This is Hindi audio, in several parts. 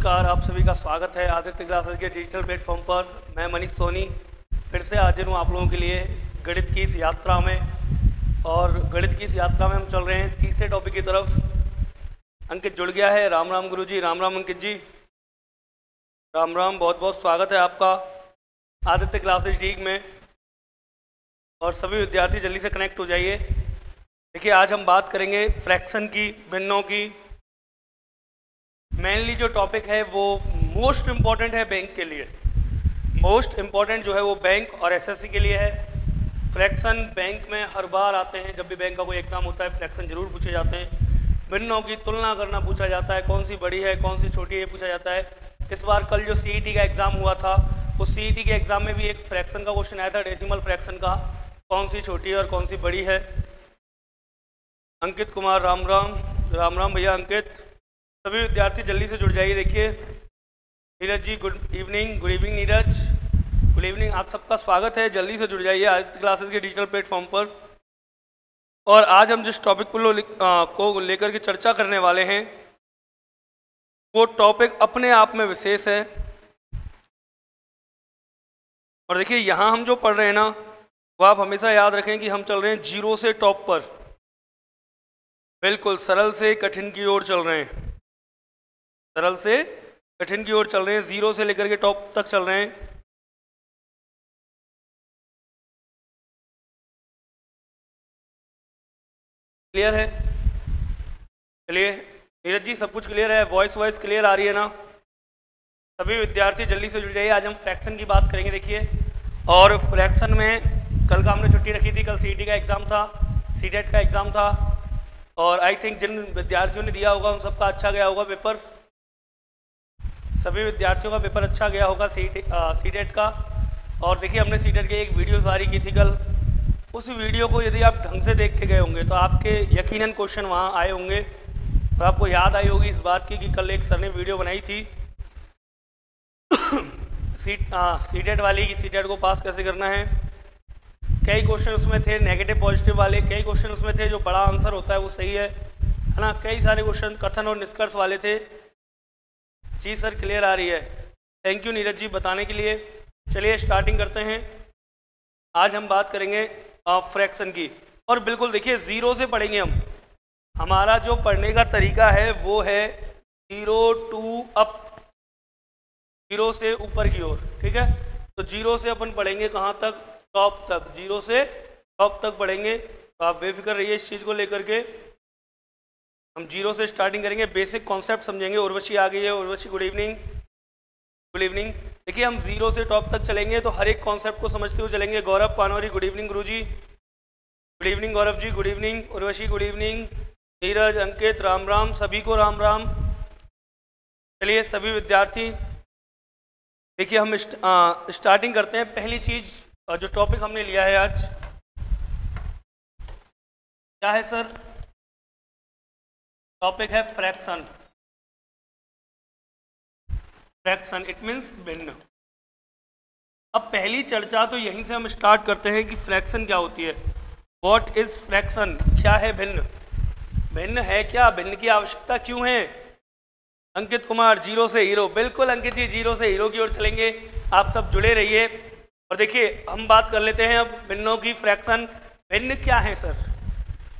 नमस्कार, आप सभी का स्वागत है आदित्य क्लासेस के डिजिटल प्लेटफॉर्म पर। मैं मनीष सोनी फिर से हाजिर हूँ आप लोगों के लिए गणित की इस यात्रा में। और गणित की इस यात्रा में हम चल रहे हैं तीसरे टॉपिक की तरफ। अंकित जुड़ गया है। राम राम गुरु जी। राम राम अंकित जी। राम राम, बहुत बहुत स्वागत है आपका आदित्य क्लासेस डीग में। और सभी विद्यार्थी जल्दी से कनेक्ट हो जाइए। देखिए, आज हम बात करेंगे फ्रैक्शन की, भिन्नों की। मेनली जो टॉपिक है वो मोस्ट इम्पॉर्टेंट है बैंक के लिए। मोस्ट इम्पॉर्टेंट जो है वो बैंक और एसएससी के लिए है। फ्रैक्शन बैंक में हर बार आते हैं, जब भी बैंक का कोई एग्जाम होता है फ्रैक्शन जरूर पूछे जाते हैं। भिन्नों की तुलना करना पूछा जाता है, कौन सी बड़ी है कौन सी छोटी है ये पूछा जाता है। इस बार कल जो सीईटी का एग्ज़ाम हुआ था उस सीईटी के एग्ज़ाम में भी एक फ्रैक्शन का क्वेश्चन आया था, डेसिमल फ्रैक्शन का, कौन सी छोटी है और कौन सी बड़ी है। अंकित कुमार, राम राम। राम राम भैया अंकित। सभी विद्यार्थी जल्दी से जुड़ जाइए। देखिए, Neeraj ji good evening. Good evening Neeraj, good evening. आप सबका स्वागत है, जल्दी से जुड़ जाइए आदित्य क्लासेस के डिजिटल प्लेटफॉर्म पर। और आज हम जिस टॉपिक को लेकर के चर्चा करने वाले हैं वो टॉपिक अपने आप में विशेष है। और देखिए, यहाँ हम जो पढ़ रहे हैं ना वो आप हमेशा याद रखें कि हम चल रहे हैं जीरो से टॉप पर, बिल्कुल सरल से कठिन की ओर चल रहे हैं। सरल से कठिन की ओर चल रहे हैं, जीरो से लेकर के टॉप तक चल रहे हैं। क्लियर है? चलिए नीरज जी, सब कुछ क्लियर है? वॉइस क्लियर आ रही है ना? सभी विद्यार्थी जल्दी से जुड़ जाइए। आज हम फ्रैक्शन की बात करेंगे। देखिए, और फ्रैक्शन में कल का हमने छुट्टी रखी थी, कल सीईटी का एग्ज़ाम था, सीटेट का एग्ज़ाम था। और आई थिंक जिन विद्यार्थियों ने दिया होगा उन सबका अच्छा गया होगा पेपर। सभी विद्यार्थियों का पेपर अच्छा गया होगा सीटेट का। और देखिए, हमने सीटेट की एक वीडियो जारी की थी कल। उस वीडियो को यदि आप ढंग से देख के गए होंगे तो आपके यकीनन क्वेश्चन वहाँ आए होंगे। और आपको याद आई होगी इस बात की कि कल एक सर ने वीडियो बनाई थी सीटेट वाली की, सीटेट को पास कैसे करना है। कई क्वेश्चन उसमें थे नेगेटिव पॉजिटिव वाले, कई क्वेश्चन उसमें थे जो बड़ा आंसर होता है वो सही है ना। कई सारे क्वेश्चन कथन और निष्कर्ष वाले थे। जी सर, क्लियर आ रही है। थैंक यू नीरज जी बताने के लिए। चलिए स्टार्टिंग करते हैं। आज हम बात करेंगे फ्रैक्शन की। और बिल्कुल देखिए, ज़ीरो से पढ़ेंगे हम। हमारा जो पढ़ने का तरीका है वो है जीरो टू अप, जीरो से ऊपर की ओर। ठीक है, तो जीरो से अपन पढ़ेंगे कहाँ तक? टॉप तक। जीरो से टॉप तक पढ़ेंगे। तो आप बेफिक्र रहिए इस चीज़ को लेकर के। हम जीरो से स्टार्टिंग करेंगे, बेसिक कॉन्सेप्ट समझेंगे। उर्वशी आ गई है। Urvashi good evening. Good evening. देखिए, हम जीरो से टॉप तक चलेंगे तो हर एक कॉन्सेप्ट को समझते हुए चलेंगे। गौरव पानोरी गुड इवनिंग गुरुजी। Good evening Gaurav ji, good evening. Urvashi good evening. Neeraj, Ankit, Ram Ram, सभी को राम राम। चलिए सभी विद्यार्थी, देखिए हम स्टार्टिंग करते हैं। पहली चीज़ जो टॉपिक हमने लिया है आज क्या है सर? टॉपिक है फ्रैक्शन। फ्रैक्शन इट मीन्स भिन्न। अब पहली चर्चा तो यहीं से हम स्टार्ट करते हैं कि फ्रैक्शन क्या होती है। What is fraction? क्या है भिन्न? भिन्न है क्या? भिन्न की आवश्यकता क्यों है? अंकित कुमार, जीरो से हीरो। बिल्कुल अंकित जी, जीरो से हीरो की ओर चलेंगे। आप सब जुड़े रहिए। और देखिए, हम बात कर लेते हैं अब भिन्नों की। फ्रैक्शन, भिन्न क्या है सर?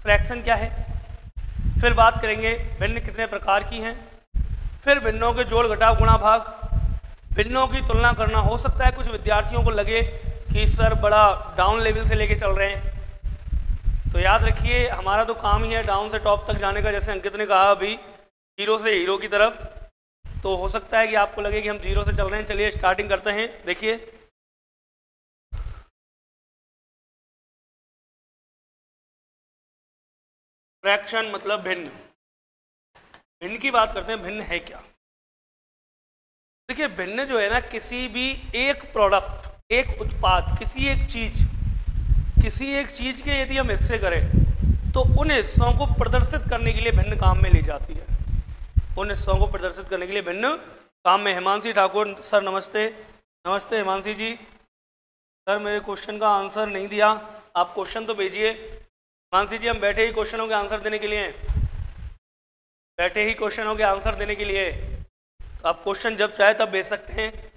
फ्रैक्शन क्या है? फिर बात करेंगे भिन्न कितने प्रकार की हैं। फिर भिन्नों के जोड़ घटाव गुणा भाग। भिन्नों की तुलना करना। हो सकता है कुछ विद्यार्थियों को लगे कि सर बड़ा डाउन लेवल से लेके चल रहे हैं, तो याद रखिए हमारा तो काम ही है डाउन से टॉप तक जाने का। जैसे अंकित ने कहा अभी, जीरो से हीरो की तरफ। तो हो सकता है कि आपको लगे कि हम जीरो से चल रहे हैं। चलिए स्टार्टिंग करते हैं। देखिए, फ्रैक्शन मतलब भिन्न। भिन्न की बात करते हैं। भिन्न है क्या? देखिए, भिन्न जो है ना, किसी भी एक प्रोडक्ट, एक उत्पाद, किसी एक चीज के यदि हम हिस्से करें तो उन हिस्सों को प्रदर्शित करने के लिए भिन्न काम में ली जाती है। उन हिस्सों को प्रदर्शित करने के लिए भिन्न काम में। हिमांशी ठाकुर सर नमस्ते। नमस्ते हिमांशी जी। सर मेरे क्वेश्चन का आंसर नहीं दिया, आप क्वेश्चन तो भेजिए। हिमांशी जी, हम बैठे ही क्वेश्चनों के आंसर देने के लिए, बैठे ही क्वेश्चनों के आंसर देने के लिए। तो आप क्वेश्चन जब चाहे तब भेज सकते हैं।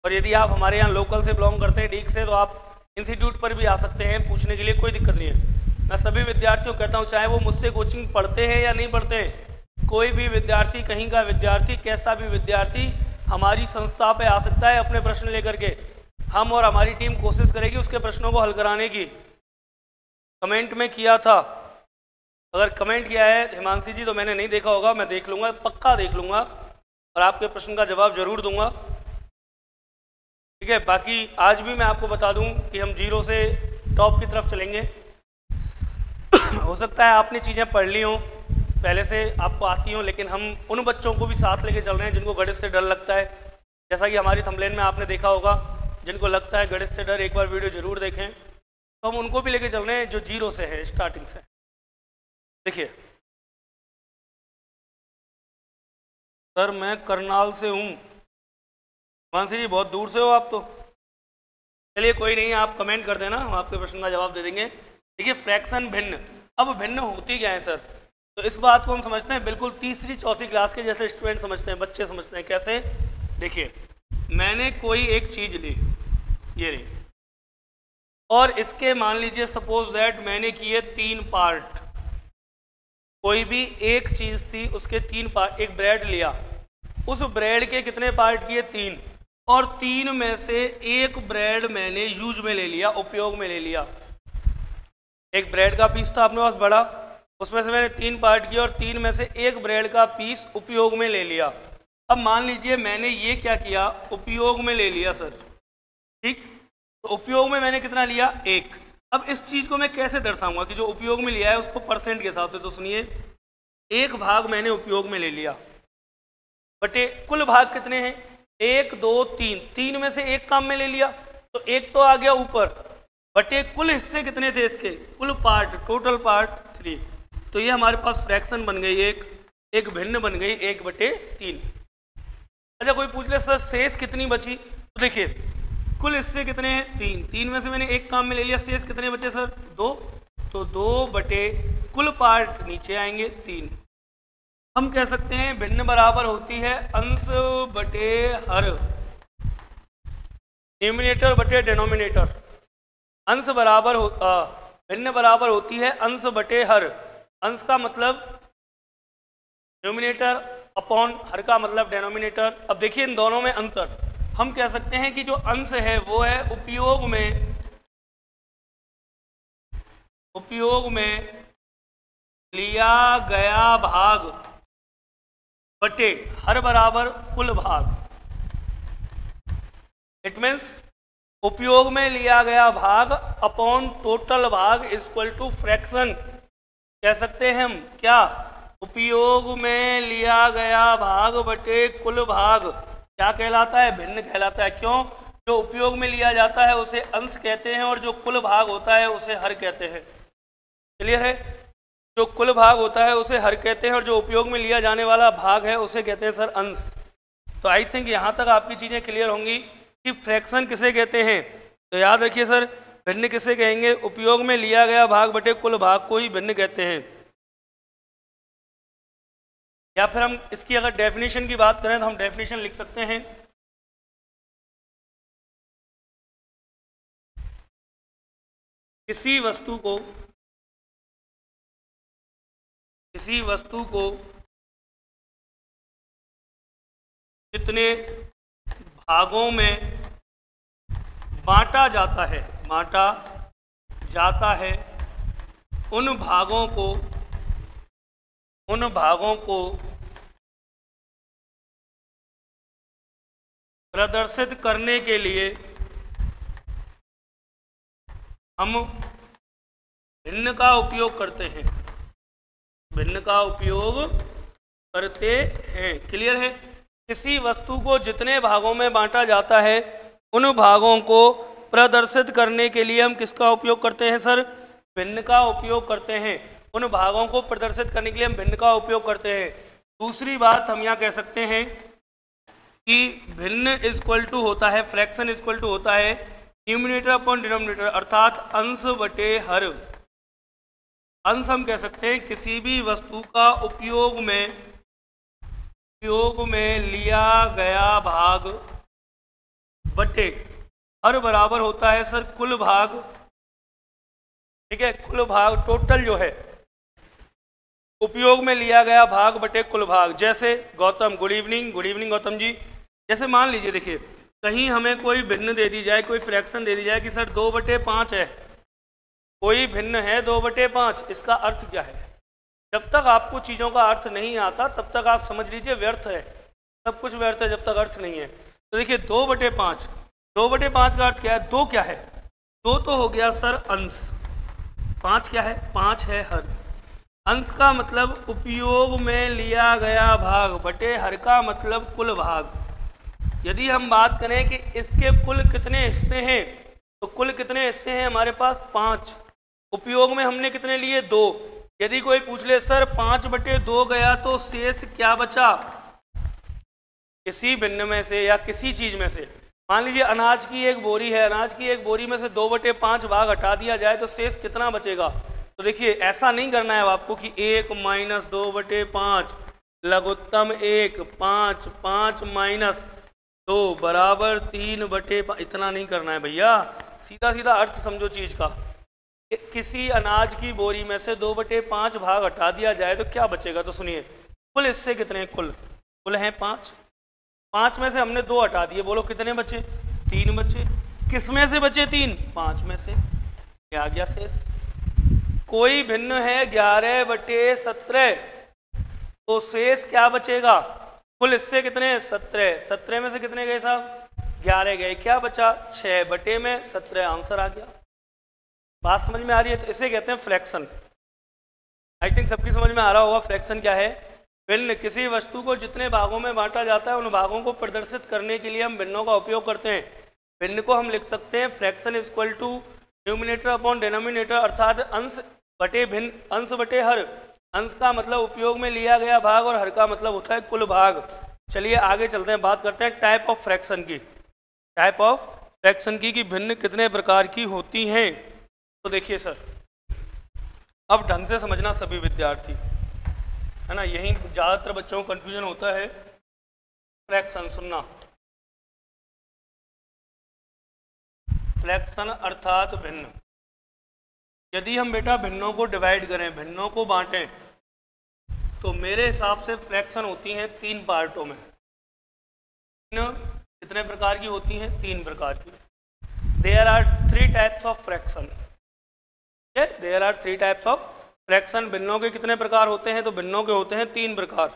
और यदि आप हमारे यहाँ लोकल से बिलोंग करते हैं, डीक से, तो आप इंस्टीट्यूट पर भी आ सकते हैं पूछने के लिए, कोई दिक्कत नहीं है। मैं सभी विद्यार्थियों को कहता हूँ, चाहे वो मुझसे कोचिंग पढ़ते हैं या नहीं पढ़ते हैं, कोई भी विद्यार्थी, कहीं का विद्यार्थी, कैसा भी विद्यार्थी हमारी संस्था पे आ सकता है अपने प्रश्न लेकर के। हम और हमारी टीम कोशिश करेगी उसके प्रश्नों को हल कराने की। कमेंट में किया था, अगर कमेंट किया है हिमांशी जी तो मैंने नहीं देखा होगा, मैं देख लूँगा, पक्का देख लूँगा और आपके प्रश्न का जवाब जरूर दूंगा, ठीक है। बाकी आज भी मैं आपको बता दूं कि हम 0 से टॉप की तरफ चलेंगे। हो सकता है आपने चीज़ें पढ़ ली हों, पहले से आपको आती हों, लेकिन हम उन बच्चों को भी साथ लेके चल रहे हैं जिनको गणित से डर लगता है। जैसा कि हमारी थंबनेल में आपने देखा होगा, जिनको लगता है गणित से डर, एक बार वीडियो जरूर देखें। तो हम उनको भी लेके चल रहे हैं जो 0 से है, स्टार्टिंग से। देखिए सर, मैं करनाल से हूँ। मानसी जी बहुत दूर से हो आप तो। चलिए कोई नहीं, आप कमेंट कर देना, हम आपके प्रश्न का जवाब दे देंगे। देखिए फ्रैक्शन भिन्न, अब भिन्न होती क्या है सर, तो इस बात को हम समझते हैं बिल्कुल तीसरी चौथी क्लास के जैसे स्टूडेंट समझते हैं, बच्चे समझते हैं। कैसे? देखिए मैंने कोई एक चीज़ ली, ये रही, और इसके मान लीजिए सपोज दैट मैंने किए 3 पार्ट। कोई भी एक चीज़ थी, उसके 3 पार्ट। एक ब्रेड लिया, उस ब्रेड के कितने पार्ट किए? 3, और 3 में से एक ब्रेड मैंने यूज में ले लिया, उपयोग में ले लिया। एक ब्रेड का पीस था अपने पास बड़ा, उसमें से मैंने 3 पार्ट किए और 3 में से एक ब्रेड का पीस उपयोग में ले लिया। अब मान लीजिए मैंने ये क्या किया, उपयोग में ले लिया सर, ठीक। तो उपयोग में मैंने कितना लिया? 1। अब इस चीज़ को मैं कैसे दर्शाऊंगा कि जो उपयोग में लिया है उसको परसेंट के हिसाब से? तो सुनिए, 1 भाग मैंने उपयोग में ले लिया, बटे कुल भाग कितने हैं? 1 2 3, 3 में से 1 काम में ले लिया, तो 1 तो आ गया ऊपर, बटे कुल हिस्से कितने थे इसके? कुल पार्ट, टोटल पार्ट 3। तो ये हमारे पास फ्रैक्शन बन गई, एक भिन्न बन गई 1/3। अच्छा कोई पूछ ले सर शेष कितनी बची, तो देखिए कुल हिस्से कितने हैं? 3 में से मैंने 1 काम में ले लिया, शेष कितने बचे सर? 2। तो 2 बटे कुल पार्ट नीचे आएंगे 3। हम कह सकते हैं भिन्न बराबर होती है अंश बटे हर, न्यूमिनेटर बटे डिनोमिनेटर। अंश बराबर भिन्न बराबर होती है अंश बटे हर। अंश का मतलब न्यूमिनेटर अपॉन हर का मतलब डिनोमिनेटर। अब देखिए इन दोनों में अंतर, हम कह सकते हैं कि जो अंश है वो है उपयोग में लिया गया भाग बटे हर बराबर कुल भाग। इट मीन्स उपयोग में लिया गया भाग अपॉन टोटल भाग इक्वल टू फ्रैक्शन। कह सकते हैं हम क्या? उपयोग में लिया गया भाग बटे कुल भाग क्या कहलाता है? भिन्न कहलाता है। क्यों? जो उपयोग में लिया जाता है उसे अंश कहते हैं और जो कुल भाग होता है उसे हर कहते हैं। क्लियर है? जो कुल भाग होता है उसे हर कहते हैं और जो उपयोग में लिया जाने वाला भाग है उसे कहते हैं सर अंश। तो आई थिंक यहाँ तक आपकी चीज़ें क्लियर होंगी कि फ्रैक्शन किसे कहते हैं। तो याद रखिए सर, भिन्न किसे कहेंगे? उपयोग में लिया गया भाग बटे कुल भाग को ही भिन्न कहते हैं। या फिर हम इसकी अगर डेफिनेशन की बात करें तो हम डेफिनेशन लिख सकते हैं, किसी वस्तु को जितने भागों में बांटा जाता है उन भागों को प्रदर्शित करने के लिए हम भिन्न का उपयोग करते हैं। क्लियर है? किसी वस्तु को जितने भागों में बांटा जाता है उन भागों को प्रदर्शित करने के लिए हम किसका उपयोग करते हैं सर? भिन्न का उपयोग करते हैं। उन भागों को प्रदर्शित करने के लिए हम भिन्न का उपयोग करते हैं। दूसरी बात हम यहाँ कह सकते हैं कि भिन्न इक्वल टू होता है, फ्रैक्शन इक्वल टू होता है न्यूमिनेटर अपॉन डिनोमिनेटर, अर्थात अंश बटे हर। अंश हम कह सकते हैं किसी भी वस्तु का उपयोग में उपयोग में लिया गया भाग बटे हर बराबर होता है सर कुल भाग, ठीक है, कुल भाग टोटल जो है उपयोग में लिया गया भाग बटे कुल भाग। जैसे गौतम, गुड इवनिंग गौतम जी। जैसे मान लीजिए, देखिए कहीं हमें कोई भिन्न दे दी जाए, कोई फ्रैक्शन दे दी जाए कि सर 2/5 है, कोई भिन्न है 2/5, इसका अर्थ क्या है? जब तक आपको चीज़ों का अर्थ नहीं आता तब तक आप समझ लीजिए व्यर्थ है, सब कुछ व्यर्थ है जब तक अर्थ नहीं है। तो देखिए 2/5, 2/5 का अर्थ क्या है? 2 क्या है? 2 तो हो गया सर अंश, 5 क्या है? 5 है हर। अंश का मतलब उपयोग में लिया गया भाग बटे हर का मतलब कुल भाग। यदि हम बात करें कि इसके कुल कितने हिस्से हैं, तो कुल कितने हिस्से हैं हमारे पास? 5। उपयोग में हमने कितने लिए? 2। यदि कोई पूछ ले सर 5/2 गया तो शेष क्या बचा? किसी भिन्न में से या किसी चीज में से, मान लीजिए अनाज की एक बोरी है, अनाज की एक बोरी में से 2/5 भाग हटा दिया जाए तो शेष कितना बचेगा? तो देखिए ऐसा नहीं करना है आपको कि 1 - 2/5 लघुत्तम 1, 5, 5 - 2 बराबर 3/5, इतना नहीं करना है भैया। सीधा सीधा अर्थ समझो चीज का। किसी अनाज की बोरी में से 2/5 भाग हटा दिया जाए तो क्या बचेगा? तो सुनिए कुल हिस्से कितने हैं? कुल हैं 5, 5 में से हमने 2 हटा दिए, बोलो कितने बचे? 3 बचे। किस में से बचे 3? 5 में से। क्या गया शेष? कोई भिन्न है 11/17, तो शेष क्या बचेगा? कुल हिस्से कितने हैं? 17, 17 में से कितने गए साहब? 11 गए, क्या बचा? 6/17, आंसर आ गया। बात समझ में आ रही है? तो इसे कहते हैं फ्रैक्शन। आई थिंक सबकी समझ में आ रहा होगा फ्रैक्शन क्या है। भिन्न, किसी वस्तु को जितने भागों में बांटा जाता है उन भागों को प्रदर्शित करने के लिए हम भिन्नों का उपयोग करते हैं। भिन्न को हम लिख सकते हैं fraction equal to numerator upon denominator, अर्थात अंश बटे भिन्न, अंश बटे हर। अंश का मतलब उपयोग में लिया गया भाग और हर का मतलब होता है कुल भाग। चलिए आगे चलते हैं, बात करते हैं टाइप ऑफ फ्रैक्शन की। टाइप ऑफ फ्रैक्शन की कि भिन्न कितने प्रकार की होती हैं। तो देखिए सर, अब ढंग से समझना सभी विद्यार्थी, है ना, यही ज़्यादातर बच्चों को कन्फ्यूजन होता है। फ्रैक्शन सुनना, फ्रैक्शन अर्थात भिन्न। यदि हम बेटा भिन्नों को डिवाइड करें, भिन्नों को बांटें, तो मेरे हिसाब से फ्रैक्शन होती हैं 3 पार्टों में। कितने प्रकार की होती हैं? 3 प्रकार की। There are 3 types of fraction. There are 3 types of fraction. भिन्नों के कितने प्रकार होते हैं? तो भिन्नों के होते हैं 3 प्रकार।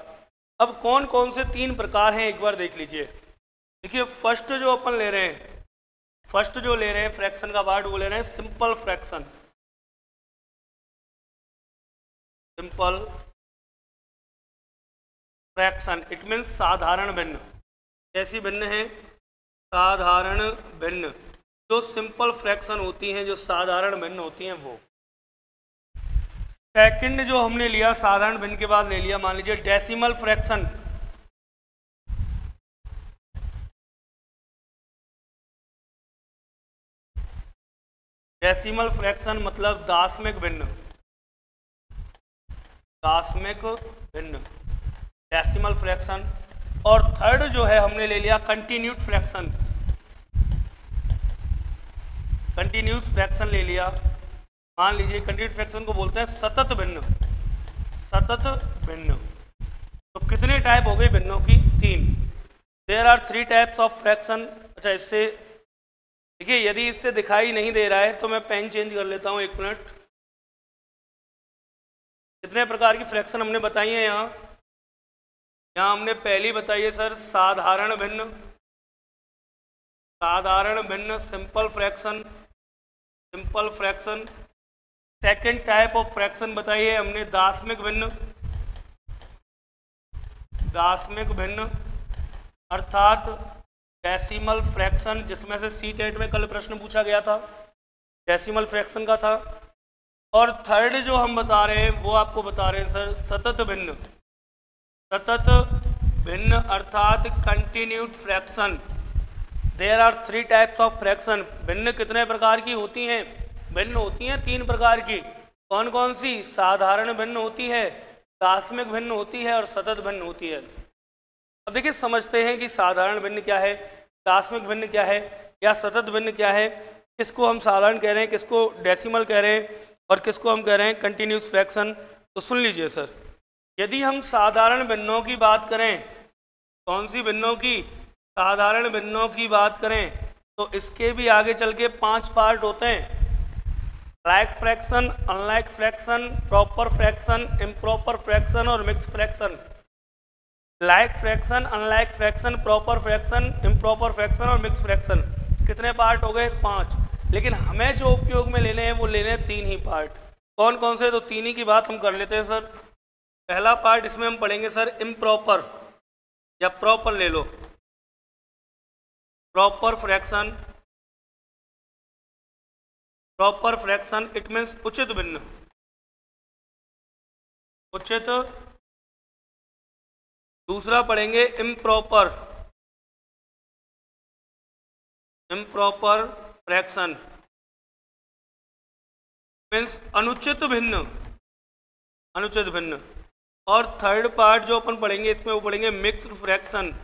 अब कौन कौन से 3 प्रकार हैं एक बार देख लीजिए। देखिए फर्स्ट जो अपन ले रहे हैं, फर्स्ट जो ले रहे हैं फ्रैक्शन का पार्ट, वो ले रहे हैं simple fraction. Simple fraction it means साधारण भिन्न। कैसी भिन्न है? साधारण भिन्न। जो सिंपल फ्रैक्शन होती हैं, जो साधारण भिन्न होती हैं वो। सेकंड जो हमने लिया साधारण भिन्न के बाद ले लिया, मान लीजिए डेसिमल फ्रैक्शन। डेसिमल फ्रैक्शन मतलब दाशमिक भिन्न। दाशमिक भिन्न, डेसिमल फ्रैक्शन। और थर्ड जो है हमने ले लिया कंटिन्यूड फ्रैक्शन। कंटिन्यूस फ्रैक्शन ले लिया। मान लीजिए कंटिन्यूड फ्रैक्शन को बोलते हैं सतत भिन्न। सतत भिन्न। तो कितने टाइप हो गए भिन्नों की? 3। There are 3 types of fraction. अच्छा इससे देखिए, यदि इससे दिखाई नहीं दे रहा है तो मैं पेन चेंज कर लेता हूँ, 1 मिनट। कितने प्रकार की फ्रैक्शन हमने बताई है यहाँ? यहाँ हमने पहली बताई है सर साधारण भिन्न। साधारण भिन्न simple fraction, simple fraction. Second type of fraction बताई है हमने दाशमिक भिन्न। दाशमिक भिन्न अर्थात डेसिमल फ्रैक्शन, जिसमें से सीटेट में कल प्रश्न पूछा गया था, डेसिमल फ्रैक्शन का था। और थर्ड जो हम बता रहे हैं वो आपको बता रहे हैं सर सतत भिन्न। सतत भिन्न अर्थात continued fraction. There are 3 types of fraction. भिन्न कितने प्रकार की होती हैं? भिन्न होती हैं 3 प्रकार की। कौन कौन सी? साधारण भिन्न होती है, दाशमिक भिन्न होती है और सतत भिन्न होती है। अब देखिए समझते हैं कि साधारण भिन्न क्या है, दार्शनिक भिन्न क्या है, या सतत भिन्न क्या है, किसको हम साधारण कह रहे हैं, किसको डेसिमल कह रहे हैं, और किसको हम कह रहे हैं कंटिन्यूस फ्रैक्शन। तो सुन लीजिए सर, यदि हम साधारण भिन्नों की बात करें, कौन सी भिन्नों की, साधारण भिन्नों की बात करें, तो इसके भी आगे चल के 5 पार्ट होते हैं, like fraction, unlike fraction, proper fraction, improper fraction और mix fraction. Like fraction, unlike fraction, proper fraction, improper fraction और मिक्स फ्रैक्शन। कितने पार्ट हो गए? 5। लेकिन हमें जो उपयोग में लेने हैं वो लेने हैं 3 ही पार्ट। कौन कौन से? तो 3 ही की बात हम कर लेते हैं सर। पहला पार्ट इसमें हम पढ़ेंगे सर इम्प्रॉपर, या प्रॉपर ले लो, proper fraction. Proper fraction it means उचित भिन्न, उचित। दूसरा पढ़ेंगे इम्प्रॉपर, इम्प्रॉपर फ्रैक्शन मीन्स अनुचित भिन्न, अनुचित भिन्न। और थर्ड पार्ट जो अपन पढ़ेंगे इसमें वो पढ़ेंगे mixed fraction.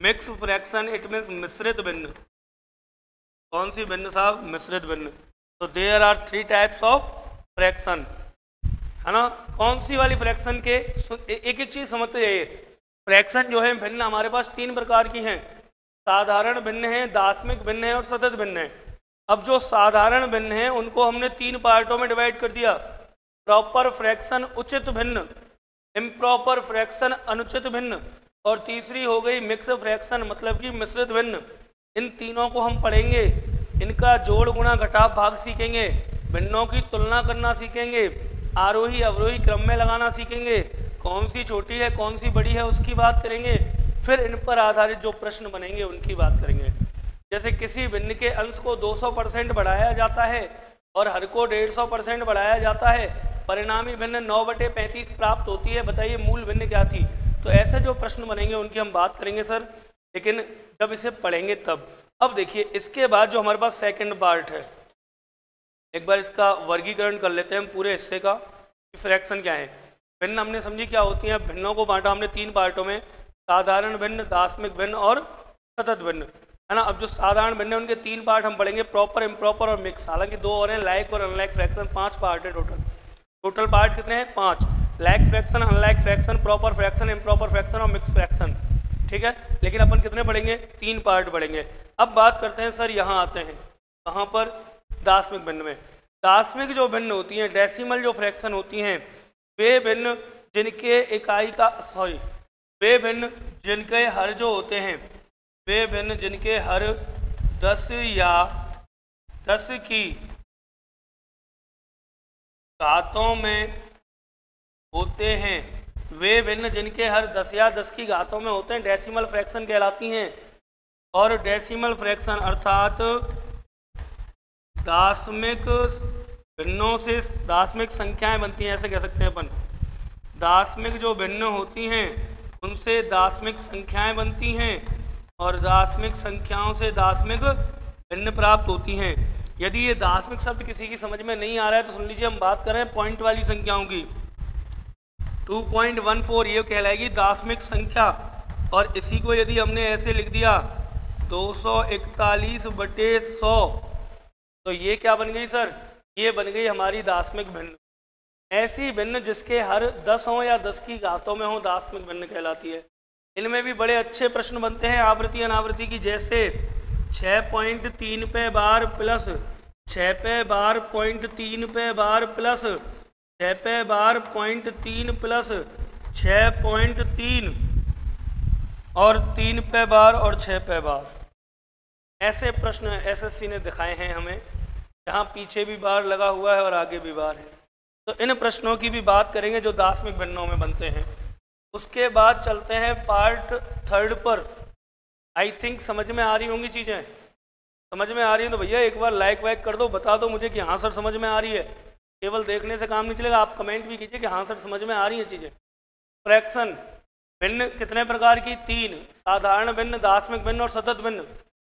Mix fraction it means मिश्रित भिन्न। कौन सी भिन्न साहब? मिश्रित भिन्न। तो there are 3 types of fraction, है ना। कौन सी वाली फ्रैक्शन के, एक एक चीज समझते जाइए। फ्रैक्शन जो है भिन्न हमारे पास 3 प्रकार की हैं, साधारण भिन्न है, दार्शनिक भिन्न है और सतत भिन्न है। अब जो साधारण भिन्न है उनको हमने 3 पार्टों में डिवाइड कर दिया, प्रॉपर फ्रैक्शन उचित भिन्न, इम्प्रॉपर फ्रैक्शन अनुचित भिन्न, और तीसरी हो गई मिक्स फ्रैक्शन मतलब कि मिश्रित भिन्न। इन तीनों को हम पढ़ेंगे, इनका जोड़ गुणा घटाव भाग सीखेंगे, भिन्नों की तुलना करना सीखेंगे, आरोही अवरोही क्रम में लगाना सीखेंगे, कौन सी छोटी है कौन सी बड़ी है उसकी बात करेंगे, फिर इन पर आधारित जो प्रश्न बनेंगे उनकी बात करेंगे। जैसे किसी भिन्न के अंश को 200% बढ़ाया जाता है और हर को 150% बढ़ाया जाता है, परिणामी भिन्न 9/35 प्राप्त होती है, बताइए मूल भिन्न क्या थी। तो ऐसे जो प्रश्न बनेंगे उनकी हम बात करेंगे सर, लेकिन जब इसे पढ़ेंगे तब। अब देखिए इसके बाद जो हमारे पास सेकंड पार्ट है, एक बार इसका वर्गीकरण कर लेते हैं हम पूरे हिस्से का कि फ्रैक्शन क्या है। भिन्न हमने समझी क्या होती हैं, भिन्नों को बांटा हमने 3 पार्टों में, साधारण भिन्न, दार्शनिक भिन्न और सतत भिन्न, है ना। अब जो साधारण भिन्न है उनके 3 पार्ट हम पढ़ेंगे, प्रॉपर, इम्प्रॉपर और मिक्स। हालांकि 2 और हैं, लाइक और अनलाइक फ्रैक्शन। 5 पार्ट है टोटल। टोटल पार्ट कितने हैं? 5। Like fraction, unlike fraction, proper fraction, improper fraction और मिक्स फ्रैक्शन, ठीक है। लेकिन अपन कितने पढ़ेंगे? 3 पार्ट पढ़ेंगे। अब बात करते हैं सर, यहाँ आते हैं कहाँ पर? दार्शनिक भिन्न में। दार्शनिक जो भिन्न होती हैं, डेसिमल जो फ्रैक्शन होती हैं, वे भिन्न जिनके इकाई का वे भिन्न जिनके हर जो होते हैं, वे भिन्न जिनके हर 10 या 10 की घातों में होते हैं, वे भिन्न जिनके हर 10 या 10 की घातों में होते हैं डेसिमल फ्रैक्शन कहलाती हैं। और डेसिमल फ्रैक्शन अर्थात दार्शनिक भिन्नों से दार्शनिक संख्याएं बनती हैं, ऐसे कह सकते हैं अपन। दार्शनिक जो भिन्न होती हैं उनसे दार्शनिक संख्याएं बनती हैं और दार्शनिक संख्याओं से दार्शनिक भिन्न प्राप्त होती हैं। यदि ये दार्शनिक शब्द किसी की समझ में नहीं आ रहा है तो सुन लीजिए, हम बात करें पॉइंट वाली संख्याओं की। 2.14 ये कहलाएगी दार्शनिक संख्या, और इसी को यदि हमने ऐसे लिख दिया 241/100, तो ये क्या बन गई सर? ये बन गई हमारी दार्शनिक भिन्न। ऐसी भिन्न जिसके हर 10 हो या 10 की घातों में हो, दार्शनिक भिन्न कहलाती है। इनमें भी बड़े अच्छे प्रश्न बनते हैं आवृत्ति अनावृत्ति की, जैसे 6.3 पे बार प्लस 6 पे बार 0.3 पे बार प्लस 6 पे बार 0.3 प्लस 6.3 और 3 पे बार और 6 पे बार। ऐसे प्रश्न एसएससी ने दिखाए हैं हमें, जहाँ पीछे भी बार लगा हुआ है और आगे भी बार है। तो इन प्रश्नों की भी बात करेंगे जो दार्शनिक भिन्नों में बनते हैं। उसके बाद चलते हैं पार्ट 3 पर। आई थिंक समझ में आ रही होंगी चीज़ें। समझ में आ रही है तो भैया एक बार लाइक वाइक कर दो, बता दो मुझे कि हाँ सर समझ में आ रही है। केवल देखने से काम नहीं चलेगा, आप कमेंट भी कीजिए कि हाँ सर समझ में आ रही हैं चीज़ें। फ्रैक्शन भिन्न कितने प्रकार की? 3। साधारण भिन्न, दार्शनिक भिन्न और सतत भिन्न।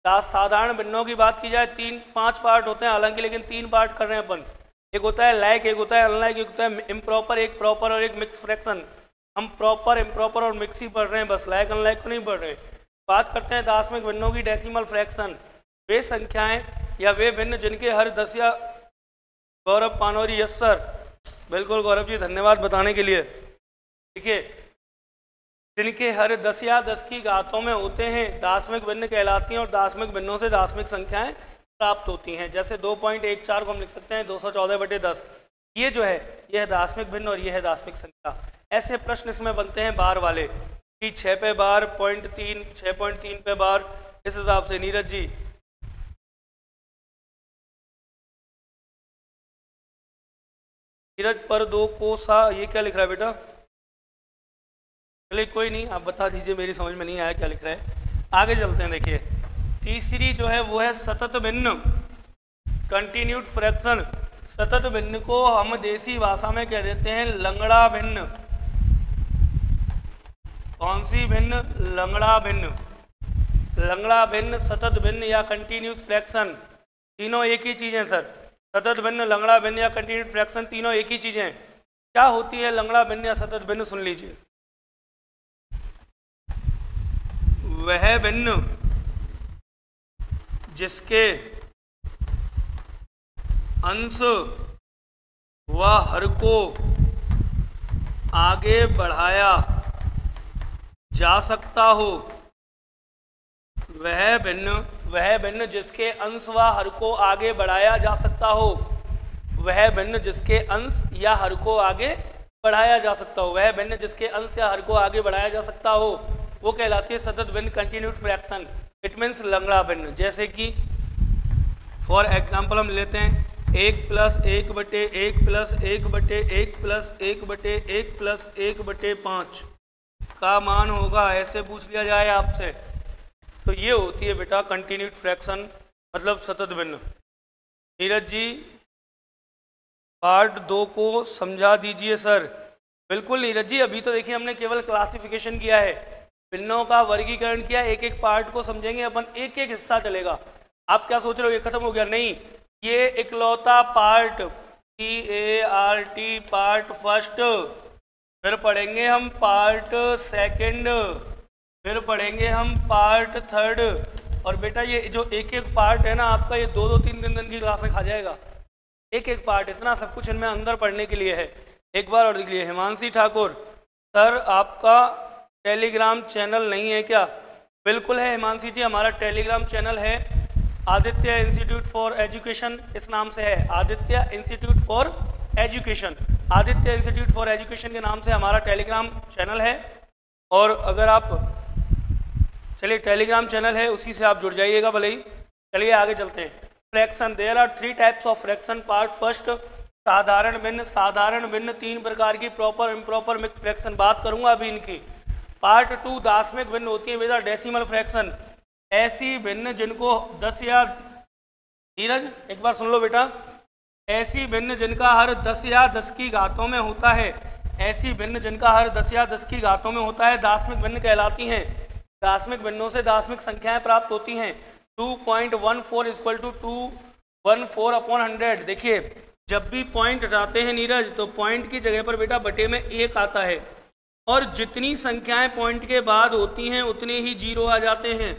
साधारण भिन्नों की बात की जाए 5 पार्ट होते हैं हालांकि, लेकिन 3 पार्ट कर रहे हैं अपन। एक होता है लाइक, एक होता है अनलाइक, एक होता है इम्प्रॉपर, एक प्रॉपर और एक मिक्स फ्रैक्शन। हम प्रॉपर, इम्प्रॉपर और मिक्स ही पढ़ रहे हैं, बस लाइक अनलाइक को नहीं पढ़ रहे। बात करते हैं दार्शनिक भिन्नों की। डेसिमल फ्रैक्शन वे संख्याएं या वे भिन्न जिनके हर 10 या गौरव पानौरी, यस सर, बिल्कुल गौरव जी, धन्यवाद बताने के लिए। ठीक है, जिनके हर 10 या 10 की घातों में होते हैं दार्शनिक भिन्न कहलाती हैं और दार्शनिक भिन्नों से दार्शनिक संख्याएं प्राप्त होती हैं। जैसे 2.14 को हम लिख सकते हैं 214/10, ये जो है यह है दार्शनिक भिन्न और यह है दार्शनिक संख्या। ऐसे प्रश्न इसमें बनते हैं बार वाले कि 6 पे बार, 0.3, 6.3 पे बार, इस हिसाब से। नीरज जी, नीरज पर 2 को सा, ये क्या लिख रहा है बेटा? चलिए कोई नहीं, आप बता दीजिए, मेरी समझ में नहीं आया क्या लिख रहा है। आगे चलते हैं। देखिए तीसरी जो है वो है सतत भिन्न, कंटिन्यूड फ्रैक्शन। सतत भिन्न को हम देसी भाषा में कह देते हैं लंगड़ा भिन्न। कौन सी भिन्न? लंगड़ा भिन्न। लंगड़ा भिन्न, सतत भिन्न या कंटिन्यूस फ्रैक्शन, तीनों एक ही चीज़ें सर। सतत भिन्न, लंगड़ा भिन्न या कंटिन्यूड फ्रैक्शन, तीनों एक ही चीज़ें। क्या होती है लंगड़ा भिन्न या सतत भिन्न? सुन लीजिए। वह भिन्न जिसके अंश व हर को आगे बढ़ाया जा सकता हो। वह भिन्न जिसके अंश व हर को आगे बढ़ाया जा सकता हो। वह भिन्न जिसके अंश या हर को आगे बढ़ाया जा सकता हो। वह भिन्न जिसके अंश या हर को आगे बढ़ाया जा सकता हो, वो कहलाती है सतत भिन्न, कंटिन्यूड फ्रैक्शन। इट मीन्स लंगड़ा भिन्न। जैसे कि फॉर एग्जाम्पल हम लेते हैं 1 + 1/1 + 1/1 + 1/1 + 1/5 का मान होगा, ऐसे पूछ लिया जाए आपसे, तो ये होती है बेटा कंटिन्यूड फ्रैक्शन, मतलब सतत भिन्न। नीरज जी पार्ट 2 को समझा दीजिए सर। बिल्कुल नीरज जी, अभी तो देखिए हमने केवल क्लासिफिकेशन किया है, भिन्नों का वर्गीकरण किया। एक एक पार्ट को समझेंगे अपन, एक एक हिस्सा चलेगा। आप क्या सोच रहे हो ये खत्म हो गया? नहीं, ये इकलौता पार्ट, PART पार्ट फर्स्ट, फिर पढ़ेंगे हम पार्ट सेकंड, फिर पढ़ेंगे हम पार्ट थर्ड। और बेटा ये जो एक एक पार्ट है ना आपका, ये 2-2, 3-3 दिन की क्लास में खा जाएगा। एक एक पार्ट, इतना सब कुछ इनमें अंदर पढ़ने के लिए है। एक बार और देख लीजिए। हिमांशी ठाकुर सर, आपका टेलीग्राम चैनल नहीं है क्या? बिल्कुल है हिमांशी जी, हमारा टेलीग्राम चैनल है आदित्य इंस्टीट्यूट फॉर एजुकेशन, इस नाम से है, Aditya institute for education. Aditya institute for education के नाम से हमारा टेलीग्राम चैनल है। और अगर आप, चलिए टेलीग्राम चैनल है, उसी से आप जुड़ जाइएगा भले ही। चलिए आगे चलते हैं। Fraction, there are 3 types of fraction. Part first, साधारण भिन्न। साधारण भिन्न 3 प्रकार की, प्रॉपर, इम्प्रॉपर, मिक्स फ्रैक्शन, बात करूंगा अभी इनकी। पार्ट 2, दार्शनिक भिन्न होती है बेटा डेसिमल फ्रैक्शन, ऐसी भिन्न जिनको 10 या, नीरज एक बार सुन लो बेटा, ऐसी भिन्न जिनका हर 10 या 10 की घातों में होता है। ऐसी भिन्न जिनका हर 10 या 10 की घातों में होता है दार्शनिक भिन्न कहलाती हैं। दार्शनिक भिन्नों से दार्शनिक संख्याएं प्राप्त होती हैं। 2.14 = 214/100। देखिए जब भी पॉइंट हटाते हैं नीरज, तो पॉइंट की जगह पर बेटा बटे में 1 आता है, और जितनी संख्याएं पॉइंट के बाद होती हैं उतने ही 0 आ जाते हैं।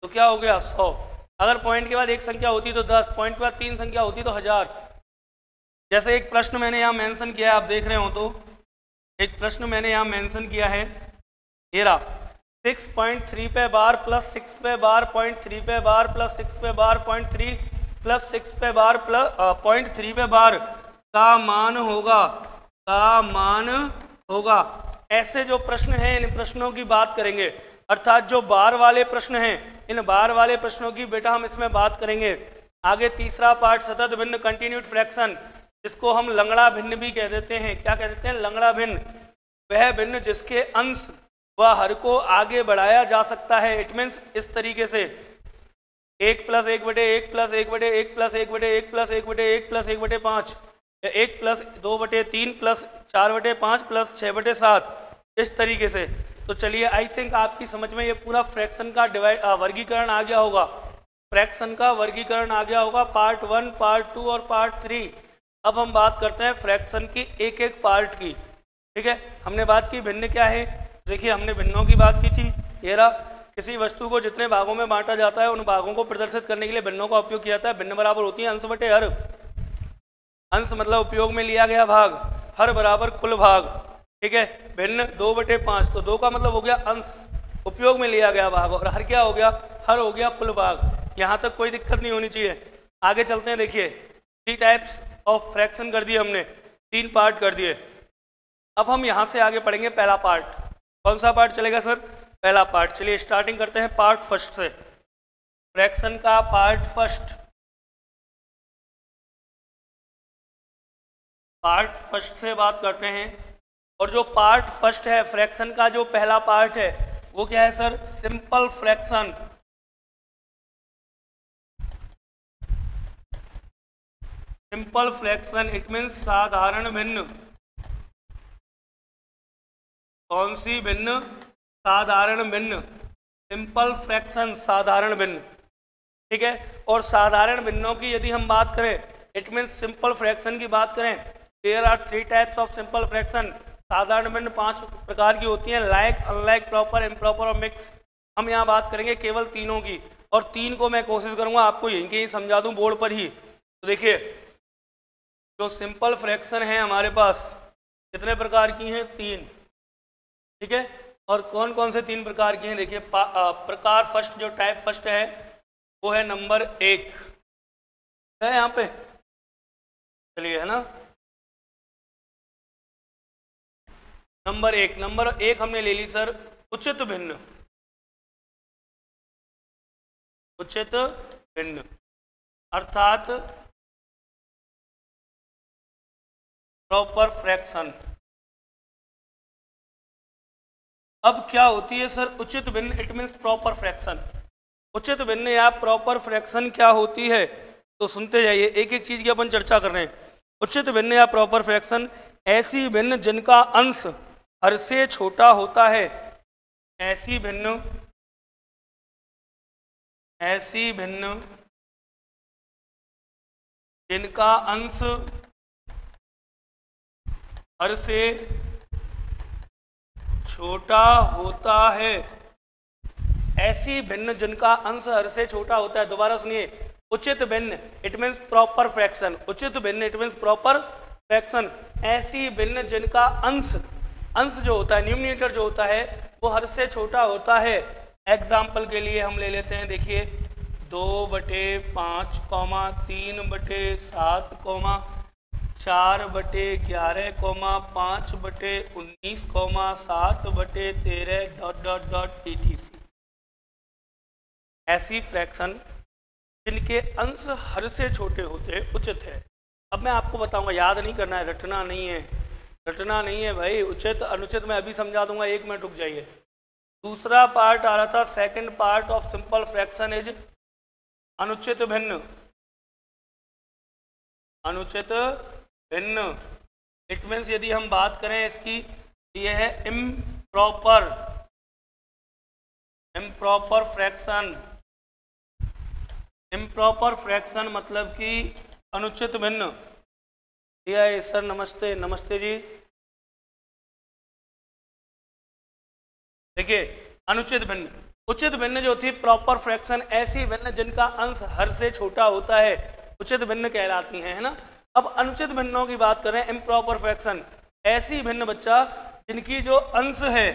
तो क्या हो गया? 100। अगर पॉइंट के बाद 1 संख्या होती तो 10, पॉइंट के बाद 3 संख्या होती तो 1000। जैसे एक प्रश्न मैंने यहाँ मेंशन किया है, आप देख रहे हो तो एक प्रश्न मैंने यहाँ मेंशन किया है, ये रहा, 6.3 पे बार प्लस 6 पे बार 0.3 पे बार प्लस 6 पे बार 0.3 प्लस 6 पे बार प्लस 0.3 पे बार का मान होगा। ऐसे जो प्रश्न हैं, इन प्रश्नों की बात करेंगे। अर्थात जो बार वाले प्रश्न हैं, इन बार वाले प्रश्नों की बेटा हम इसमें बात करेंगे। आगे तीसरा पार्ट, सतत भिन्न, कंटिन्यूड फ्रैक्शन, जिसको हम लंगड़ा भिन्न भी कह देते हैं। क्या कह देते हैं? लंगड़ा भिन्न। वह भिन्न जिसके अंश व हर को आगे बढ़ाया जा सकता है। इट मीन्स इस तरीके से 1 + 1/1 + 1/1 + 1/1 + 1/1 + 1/5, 1 + 2/3 + 4/5 + 6/7, इस तरीके से। तो चलिए, आई थिंक आपकी समझ में ये पूरा फ्रैक्शन का वर्गीकरण आ गया होगा। फ्रैक्शन का वर्गीकरण आ गया होगा, पार्ट 1, पार्ट 2 और पार्ट 3। अब हम बात करते हैं फ्रैक्शन की एक एक पार्ट की। ठीक है, हमने बात की भिन्न क्या है। देखिए हमने भिन्नों की बात की थी। ये रहा, किसी वस्तु को जितने भागों में बांटा जाता है उन भागों को प्रदर्शित करने के लिए भिन्नों का उपयोग किया जाता है। भिन्न बराबर होती है अंश बटे हर। अंश मतलब उपयोग में लिया गया भाग, हर बराबर कुल भाग। ठीक है, भिन्न 2/5, तो 2 का मतलब हो गया अंश, उपयोग में लिया गया भाग, और हर क्या हो गया, हर हो गया कुल भाग। यहाँ तक कोई दिक्कत नहीं होनी चाहिए। आगे चलते हैं। देखिए 3 टाइप्स ऑफ फ्रैक्शन कर दिए हमने, 3 पार्ट कर दिए। अब हम यहाँ से आगे पढ़ेंगे पहला पार्ट। कौन सा पार्ट चलेगा सर? पहला पार्ट। चलिए स्टार्टिंग करते हैं पार्ट फर्स्ट से, फ्रैक्शन का पार्ट फर्स्ट। पार्ट फर्स्ट से बात करते हैं, और जो पार्ट फर्स्ट है फ्रैक्शन का, जो पहला पार्ट है वो क्या है sir? Simple fraction. Simple fraction it means साधारण भिन्न। कौन सी भिन्न? साधारण भिन्न। सिंपल फ्रैक्शन, साधारण भिन्न। ठीक है, और साधारण भिन्नों की यदि हम बात करें, इट मीन्स सिंपल फ्रैक्शन की बात करें, there are 3 types of simple fraction. साधारण भिन्न 5 प्रकार की होती हैं, लाइक, अनलाइक, प्रॉपर, इम्प्रॉपर और मिक्स। हम यहाँ बात करेंगे केवल तीनों की, और 3 को मैं कोशिश करूँगा आपको यहीं के ही समझा दूँ बोर्ड पर ही। तो देखिए जो सिंपल फ्रैक्शन है हमारे पास कितने प्रकार की हैं? 3। ठीक है, और कौन कौन से 3 प्रकार की हैं? देखिए प्रकार फर्स्ट, जो टाइप फर्स्ट है वो है नंबर 1 है यहाँ पे। चलिए, है ना, नंबर 1 हमने ले ली सर, उचित भिन्न। उचित भिन्न अर्थात प्रॉपर फ्रैक्शन। अब क्या होती है सर उचित भिन्न? It means proper fraction. उचित भिन्न या प्रॉपर फ्रैक्शन क्या होती है? तो सुनते जाइए, एक एक चीज की अपन चर्चा कर रहे हैं। उचित भिन्न या प्रॉपर फ्रैक्शन ऐसी भिन्न जिनका अंश हर से छोटा होता है। ऐसी भिन्न जिनका अंश हर से छोटा होता है। ऐसी भिन्न जिनका अंश हर से छोटा होता है। दोबारा सुनिए, उचित भिन्न इट मीन्स प्रॉपर फ्रैक्शन। उचित भिन्न इट मीन्स प्रॉपर फ्रैक्शन। ऐसी भिन्न जिनका अंश जो होता है, न्यूमरेटर जो होता है, वो हर से छोटा होता है। एग्जाम्पल के लिए हम ले लेते हैं, देखिए 2/5, 3/7, 4/11, 5/19, 7/13 etc। ऐसी फ्रैक्शन जिनके अंश हर से छोटे होते उचित है। अब मैं आपको बताऊंगा, याद नहीं करना है, रटना नहीं है भाई। उचित अनुचित मैं अभी समझा दूंगा, 1 मिनट रुक जाइए। दूसरा पार्ट आ रहा था, second part of simple fraction is अनुचित भिन्न। अनुचित भिन्न इट मीन्स यदि हम बात करें इसकी, ये है इम्प्रॉपर फ्रैक्शन। इम्प्रॉपर फ्रैक्शन मतलब कि अनुचित भिन्न। सर नमस्ते, नमस्ते जी। देखिए अनुचित भिन्न, उचित भिन्न जो थी प्रॉपर फ्रैक्शन, ऐसी भिन्न जिनका अंश हर से छोटा होता है, उचित भिन्न कहलाती हैं, है ना। अब अनुचित भिन्नों की बात करें, इम्प्रॉपर फ्रैक्शन, ऐसी भिन्न बच्चा जिनकी जो अंश है,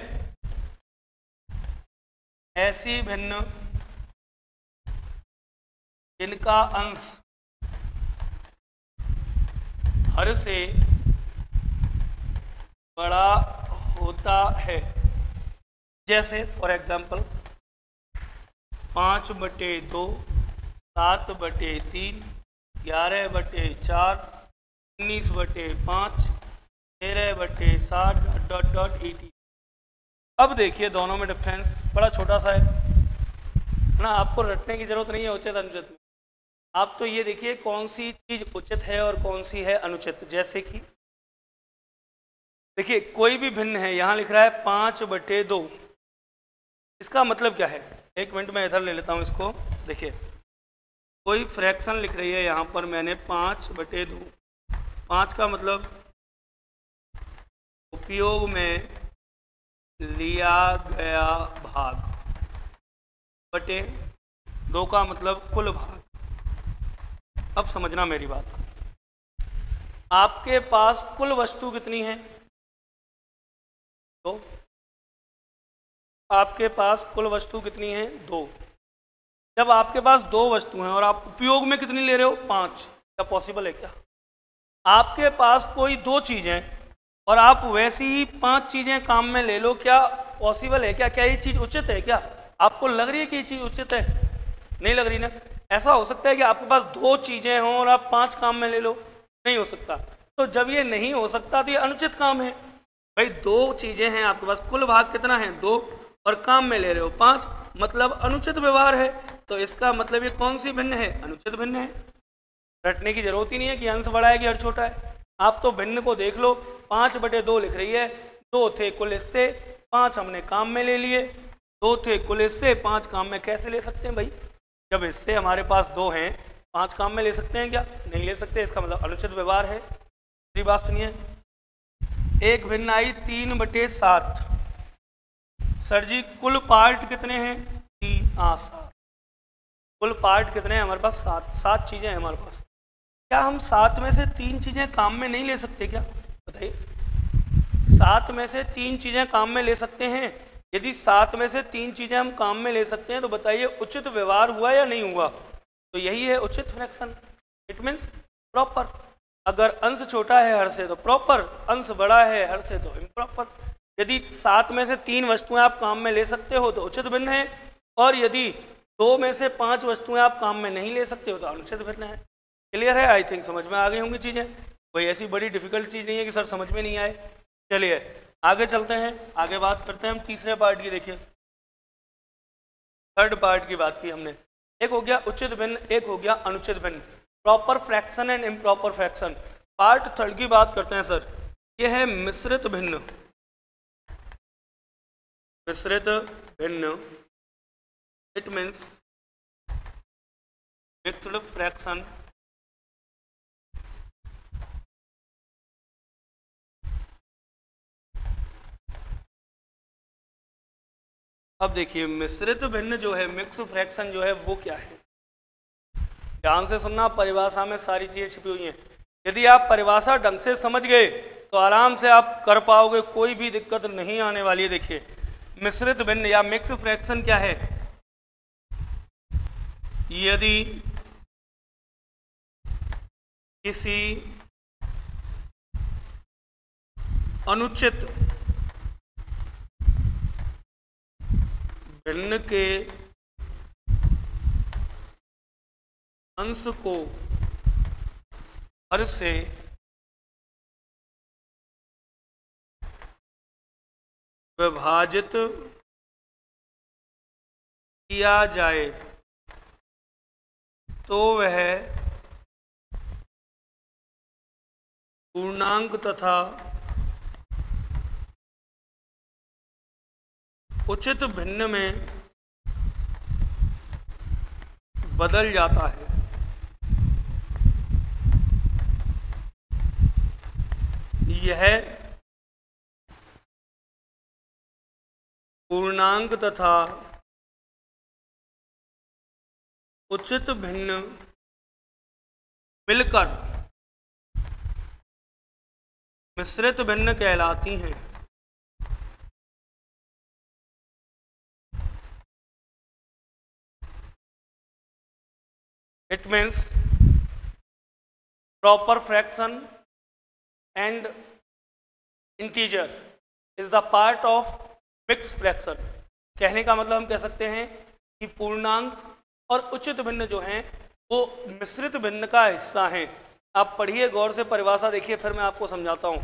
ऐसी भिन्न जिनका अंश हर से बड़ा होता है। जैसे फॉर एग्जाम्पल 5/2, 7/3, 11/4, 19/5, 13/7 etc। अब देखिए दोनों में डिफरेंस बड़ा छोटा सा है ना, आपको रटने की जरूरत नहीं है उचित अनुचित में। आप तो ये देखिए कौन सी चीज उचित है और कौन सी है अनुचित। जैसे कि देखिए कोई भी भिन्न है, यहाँ लिख रहा है 5/2, इसका मतलब क्या है? 1 मिनट में इधर ले लेता हूँ इसको। देखिए कोई फ्रैक्शन लिख रही है यहाँ पर मैंने 5/2, 5 का मतलब उपयोग में लिया गया भाग बटे 2 का मतलब कुल भाग। अब समझना मेरी बात को, आपके पास कुल वस्तु कितनी है? तो आपके पास कुल वस्तु कितनी है? 2। जब आपके पास 2 वस्तु हैं और आप उपयोग में कितनी ले रहे हो? 5। क्या पॉसिबल है क्या? आपके पास कोई 2 चीज़ें और आप वैसी ही 5 चीज़ें काम में ले लो, क्या पॉसिबल है क्या? क्या ये चीज़ उचित है क्या? आपको लग रही है कि ये चीज़ उचित है? नहीं लग रही ना। ऐसा हो सकता है कि आपके पास 2 चीज़ें हों और आप 5 काम में ले लो? नहीं हो सकता। तो जब ये नहीं हो सकता तो ये अनुचित काम है। भाई 2 चीज़ें हैं आपके पास, कुल भाग कितना है? 2, और काम में ले रहे हो 5, मतलब अनुचित व्यवहार है। तो इसका मतलब ये कौन सी भिन्न है? अनुचित भिन्न है। रटने की जरूरत ही नहीं है कि अंश बड़ा है कि हर छोटा है। आप तो भिन्न को देख लो, 5/2 लिख रही है। 2 थे कुल हिस्से, 5 हमने काम में ले लिए। 2 थे कुल हिस्से, 5 काम में कैसे ले सकते हैं भाई? जब हिस्से हमारे पास 2 हैं, 5 काम में ले सकते हैं क्या? नहीं ले सकते। इसका मतलब अनुचित व्यवहार है। दूसरी बात सुनिए, एक भिन्न आई 3/7। सर जी कुल पार्ट कितने हैं? 7। कुल पार्ट कितने हैं हमारे पास? 7 चीज़ें हैं हमारे पास। क्या हम 7 में से 3 चीज़ें काम में नहीं ले सकते क्या? बताइए। 7 में से 3 चीज़ें काम में ले सकते हैं। यदि 7 में से 3 चीज़ें हम काम में ले सकते हैं तो बताइए उचित व्यवहार हुआ या नहीं हुआ? तो यही है उचित फ्रैक्शन। It means proper. अगर अंश छोटा है हर से तो प्रॉपर, अंश बड़ा है हर से तो इम्प्रॉपर। यदि 7 में से 3 वस्तुएं आप काम में ले सकते हो तो उचित भिन्न है, और यदि 2 में से 5 वस्तुएं आप काम में नहीं ले सकते हो तो अनुचित भिन्न है। क्लियर है? आई थिंक समझ में आ गई होंगी चीज़ें। कोई ऐसी बड़ी डिफिकल्ट चीज़ नहीं है कि सर समझ में नहीं आए। चलिए आगे चलते हैं, आगे बात करते हैं हम तीसरे पार्ट की। देखिए थर्ड पार्ट की बात की हमने। एक हो गया उचित भिन्न, एक हो गया अनुचित भिन्न। Proper fraction and improper fraction. Part third की बात करते हैं सर। यह है मिश्रित भिन्न। मिश्रित भिन्न, इट मीन्स मिक्स्ड फ्रैक्शन अब देखिए मिश्रित भिन्न जो है, मिक्स फ्रैक्शन जो है वो क्या है? ध्यान से सुनना, परिभाषा में सारी चीज़ें छिपी हुई हैं। यदि आप परिभाषा ढंग से समझ गए तो आराम से आप कर पाओगे, कोई भी दिक्कत नहीं आने वाली है। देखिए मिश्रित भिन्न या मिक्स फ्रैक्शन क्या है? यदि किसी अनुचित भिन्न के अंश को हर से विभाजित किया जाए तो वह पूर्णांक तथा उचित भिन्न में बदल जाता है। यह पूर्णांक तथा उचित भिन्न मिलकर मिश्रित भिन्न कहलाती हैं। It means proper fraction and integer is the part of mixed fraction। कहने का मतलब हम कह सकते हैं कि पूर्णांक और उचित भिन्न जो हैं वो मिश्रित भिन्न का हिस्सा हैं। आप पढ़िए गौर से, परिभाषा देखिए, फिर मैं आपको समझाता हूँ।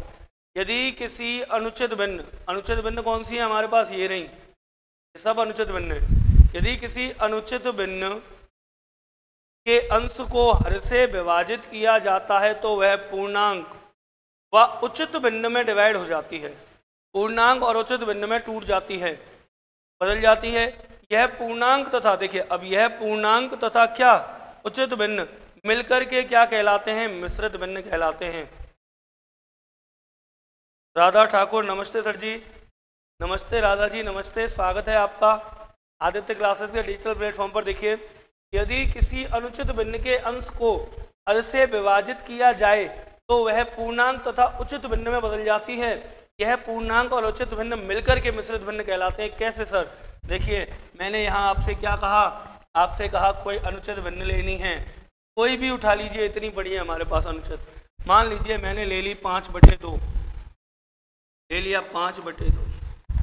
यदि किसी अनुचित भिन्न कौन सी है हमारे पास? ये रही, ये सब अनुचित भिन्न है। यदि किसी अनुचित भिन्न के अंश को हर से विभाजित किया जाता है तो वह पूर्णांक व उचित भिन्न में डिवाइड हो जाती है। पूर्णांक और उचित भिन्न में टूट जाती है, बदल जाती है। यह पूर्णांक तथा, देखिए अब यह पूर्णांक तथा क्या? उचित भिन्न मिलकर के क्या कहलाते हैं? मिश्रित भिन्न कहलाते हैं। राधा ठाकुर, नमस्ते सर जी। नमस्ते राधा जी, नमस्ते, स्वागत है आपका आदित्य क्लासेस के डिजिटल प्लेटफॉर्म पर। देखिए, यदि किसी अनुचित भिन्न के अंश को हर से विभाजित किया जाए तो वह पूर्णांक तथा उचित भिन्न में बदल जाती है। यह पूर्णांक और उचित भिन्न मिलकर के मिश्रित भिन्न कहलाते हैं। कैसे सर? देखिए, मैंने यहाँ आपसे क्या कहा, आपसे कहा कोई अनुचित भिन्न लेनी है, कोई भी उठा लीजिए, इतनी बड़ी है हमारे पास अनुचित। मान लीजिए मैंने ले ली 5/2, ले लिया 5/2।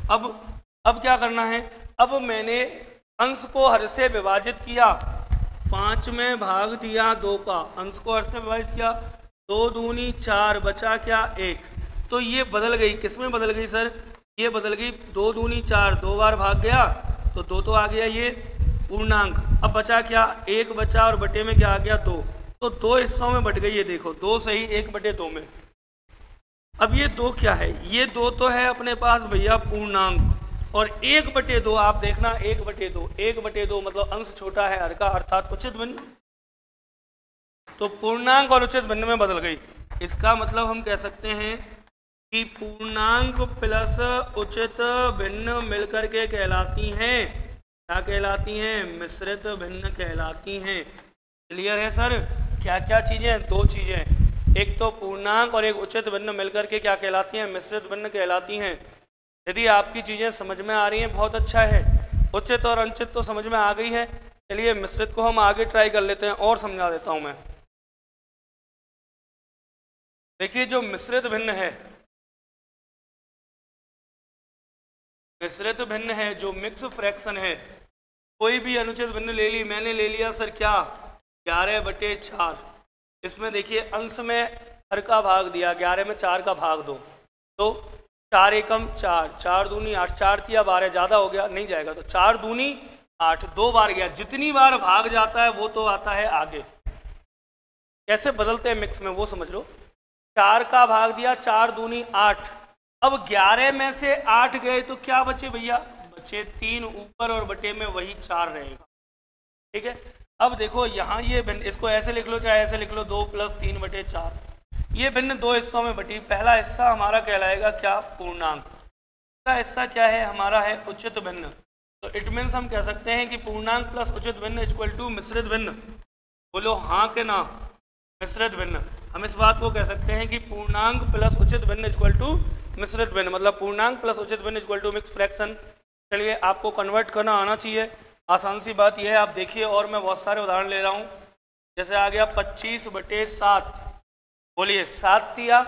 अब क्या करना है? अब मैंने अंश को हर से विभाजित किया, 5 में भाग दिया 2 का, अंश को हर से विभाजित किया, 2 दूनी 4, बचा क्या 1। तो ये बदल गई, किस में बदल गई सर? ये बदल गई 2 दूनी 4, 2 बार भाग गया तो 2 तो आ गया ये पूर्णांक। अब बचा क्या? 1 बचा और बटे में क्या आ गया 2। तो 2 हिस्सों में बट गई, ये देखो 2 सही 1/2 में। अब ये 2 क्या है? ये 2 तो है अपने पास भैया पूर्णांक, और 1/2 आप देखना 1/2 मतलब अंश छोटा है हर का, अर्थात उचित भिन्न। तो पूर्णांक और उचित भिन्न में बदल गई। इसका मतलब हम कह सकते हैं कि पूर्णांक प्लस उचित भिन्न मिलकर के कहलाती हैं, क्या कहलाती हैं? मिश्रित भिन्न कहलाती हैं। क्लियर है सर? क्या क्या चीजें? 2 चीजें, एक तो पूर्णांक और एक उचित भिन्न मिलकर के क्या कहलाती हैं? मिश्रित भिन्न कहलाती हैं। यदि आपकी चीजें समझ में आ रही हैं बहुत अच्छा है, उचित और अनुचित तो समझ में आ गई है। चलिए मिश्रित को हम आगे ट्राई कर लेते हैं और समझा देता हूं मैं। देखिए, जो मिश्रित भिन्न है, मिश्रित भिन्न है, जो मिक्स फ्रैक्शन है, कोई भी अनुचित भिन्न ले ली, मैंने ले लिया सर क्या 11/4। इसमें देखिए अंश में हर का भाग दिया, 11 में 4 का भाग दो, तो 4 एकम 4, 4 दूनी 8, 4 तिया 12, ज़्यादा हो गया नहीं जाएगा, तो 4 दूनी 8, 2 बार गया। जितनी बार भाग जाता है वो तो आता है आगे। कैसे बदलते हैं मिक्स में वो समझ लो। 4 का भाग दिया, 4 दूनी 8, अब 11 में से 8 गए तो क्या बचे भैया? बचे 3 ऊपर और बटे में वही 4 रहेगा। ठीक है, अब देखो यहाँ ये भिन्न, इसको ऐसे लिख लो चाहे ऐसे लिख लो, 2 + 3/4। ये भिन्न 2 हिस्सों में बटी। पहला हिस्सा हमारा कहलाएगा क्या? पूर्णांक। दूसरा हिस्सा क्या है हमारा? है उचित भिन्न। तो इट मीन्स हम कह सकते हैं कि पूर्णांक प्लस उचित भिन्न = मिश्रित भिन्न। बोलो हाँ के ना? मिश्रित भिन्न। हम इस बात को कह सकते हैं कि पूर्णांक प्लस उचित भिन्न = मिश्रित भिन्न, मतलब पूर्णांक प्लस उचित भिन्न = मिक्स फ्रैक्शन। चलिए आपको कन्वर्ट करना आना चाहिए, आसान सी बात यह है। आप देखिए, और मैं बहुत सारे उदाहरण ले रहा हूँ। जैसे आ गया 25/7, बोलिए 7 तिया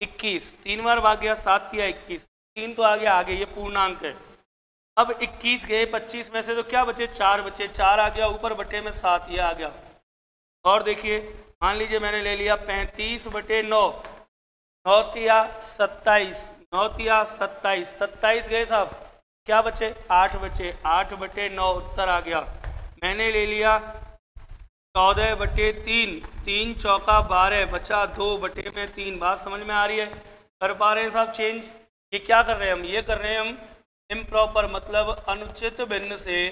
21, 3 बार भाग गया, 7 तिया 21, 3 तो आ गया आगे, ये पूर्णांक है। अब 21 गए 25 में से, तो क्या बचे? 4 बचे, 4 आ गया ऊपर, बटे में 7 ये आ गया। और देखिए, मान लीजिए मैंने ले लिया 35/9, 9 तिया 27, 9 तिया 27, 27 गए साहब, क्या बचे? 8 बचे, 8/9 उत्तर आ गया। मैंने ले लिया 14/3, 3 चौका 12, बचा 2, बटे में 3। बात समझ में आ रही है? कर पा रहे हैं साहब चेंज? ये क्या कर रहे हैं हम? ये कर रहे हैं हम इम्प्रॉपर, मतलब अनुचित भिन्न से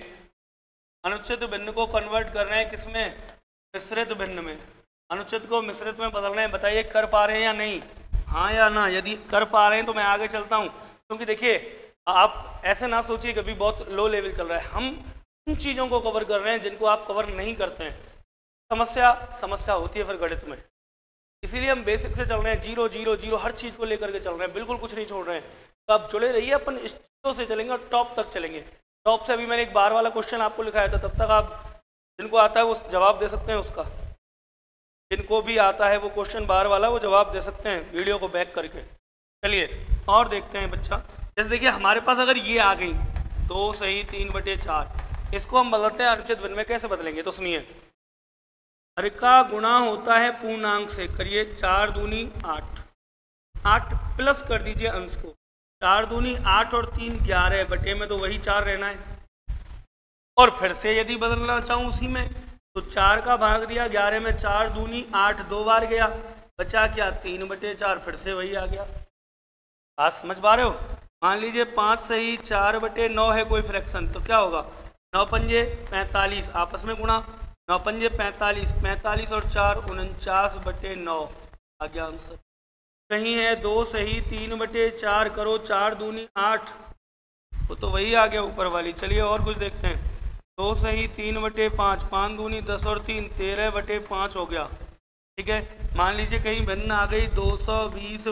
अनुचित भिन्न को कन्वर्ट कर रहे हैं किसमें? मिश्रित भिन्न में। अनुचित को मिश्रित में बदल रहे हैं। बताइए कर पा रहे हैं या नहीं? हाँ या ना? यदि कर पा रहे हैं तो मैं आगे चलता हूँ, क्योंकि देखिए आप ऐसे ना सोचिए कभी बहुत लो लेवल चल रहा है। हम उन चीज़ों को कवर कर रहे हैं जिनको आप कवर नहीं करते हैं। समस्या होती है फिर गणित में, इसीलिए हम बेसिक से चल रहे हैं, 0 0 0 हर चीज़ को लेकर के चल रहे हैं, बिल्कुल कुछ नहीं छोड़ रहे हैं। तो आप जुड़े रहिए, अपन स्टेजों से चलेंगे और टॉप तक चलेंगे। टॉप से अभी मैंने एक बार वाला क्वेश्चन आपको लिखाया था, तब तक आप जिनको आता है वो जवाब दे सकते हैं उसका। जिनको भी आता है वो क्वेश्चन बार वाला वो जवाब दे सकते हैं वीडियो को बैक करके। चलिए और देखते हैं बच्चा। जैसे देखिए हमारे पास अगर ये आ गई 2 सही 3/4, इसको हम बदलते हैं अनुचित भिन्न में। कैसे बदलेंगे तो सुनिए। हर का गुणा होता है पूर्णांक से, करिए 4 दूनी 8, 8 प्लस कर दीजिए अंश को, 4 दूनी 8 और 3 11, बटे में तो वही 4 रहना है। और फिर से यदि बदलना चाहूँ उसी में, तो 4 का भाग दिया, 11 में 4 दूनी 8, 2 बार गया, बचा क्या 3/4, फिर से वही आ गया। बात समझ पा रहे हो? मान लीजिए 5 सही 4/9 है कोई फ्रैक्शन, तो क्या होगा? 9 पंजे 45, आपस में गुणा, 9 पंजे 45, 45 और 4 49/9 आ गया आंसर। कहीं है 2 सही 3/4 करो, 4 दूनी 8, वो तो वही आ गया ऊपर वाली। चलिए और कुछ देखते हैं। 2 सही 3/5, 5 दूनी 10 और 3 13/5 हो गया। ठीक है, मान लीजिए कहीं भिन्न आ गई 220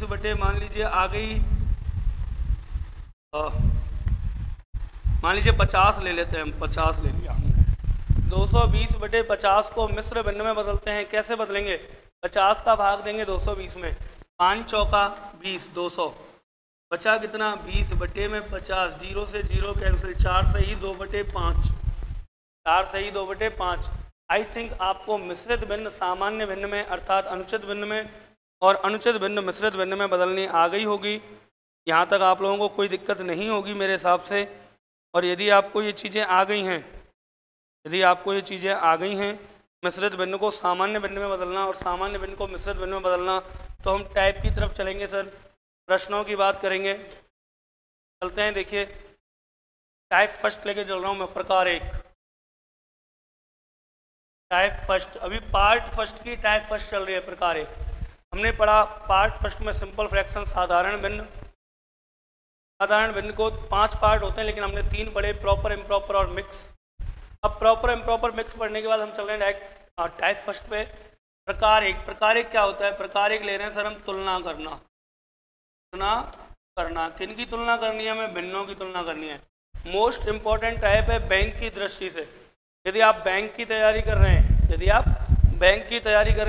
बटे मान लीजिए आ गई, मान लीजिए 50 ले लेते हैं हम, 50 ले लिया हमने। 220/50 को मिश्र भिन्न में बदलते हैं। कैसे बदलेंगे? 50 का भाग देंगे 220 में, 5 चौका 20, 200 बचा कितना 20/50, 0 से 0 कैंसिल, 4 सही 2/5, 4 सही 2/5। आई थिंक आपको मिश्रित भिन्न सामान्य भिन्न में अर्थात अनुचित भिन्न में और अनुचित भिन्न मिश्रित भिन्न में बदलनी आ गई होगी। यहाँ तक आप लोगों को कोई दिक्कत नहीं होगी मेरे हिसाब से। और यदि आपको ये चीज़ें आ गई हैं, मिश्रित भिन्न को सामान्य भिन्न में बदलना और सामान्य भिन्न को मिश्रित भिन्न में बदलना, तो हम टाइप की तरफ चलेंगे सर, प्रश्नों की बात करेंगे। चलते हैं, देखिए टाइप फर्स्ट लेके चल रहा हूँ मैं, प्रकार 1 टाइप फर्स्ट। अभी पार्ट फर्स्ट की टाइप फर्स्ट चल रही है, प्रकार 1। हमने पढ़ा पार्ट फर्स्ट में सिंपल फ्रैक्शन, साधारण भिन्न। साधारण भिन्न को 5 पार्ट होते हैं, लेकिन हमने 3 पढ़े, प्रॉपर, इम्प्रॉपर और मिक्स। अब प्रॉपर इम्प्रॉपर मिक्स पढ़ने के बाद हम चल रहे हैं डायरेक्ट टाइप फर्स्ट पे। प्रकार 1, प्रकार 1 क्या होता है? प्रकार 1 ले रहे हैं सर हम, तुलना करना। किन की तुलना करनी है? हमें भिन्नों की तुलना करनी है। मोस्ट इंपॉर्टेंट टाइप है बैंक की दृष्टि से। यदि आप बैंक की तैयारी कर रहे हैं,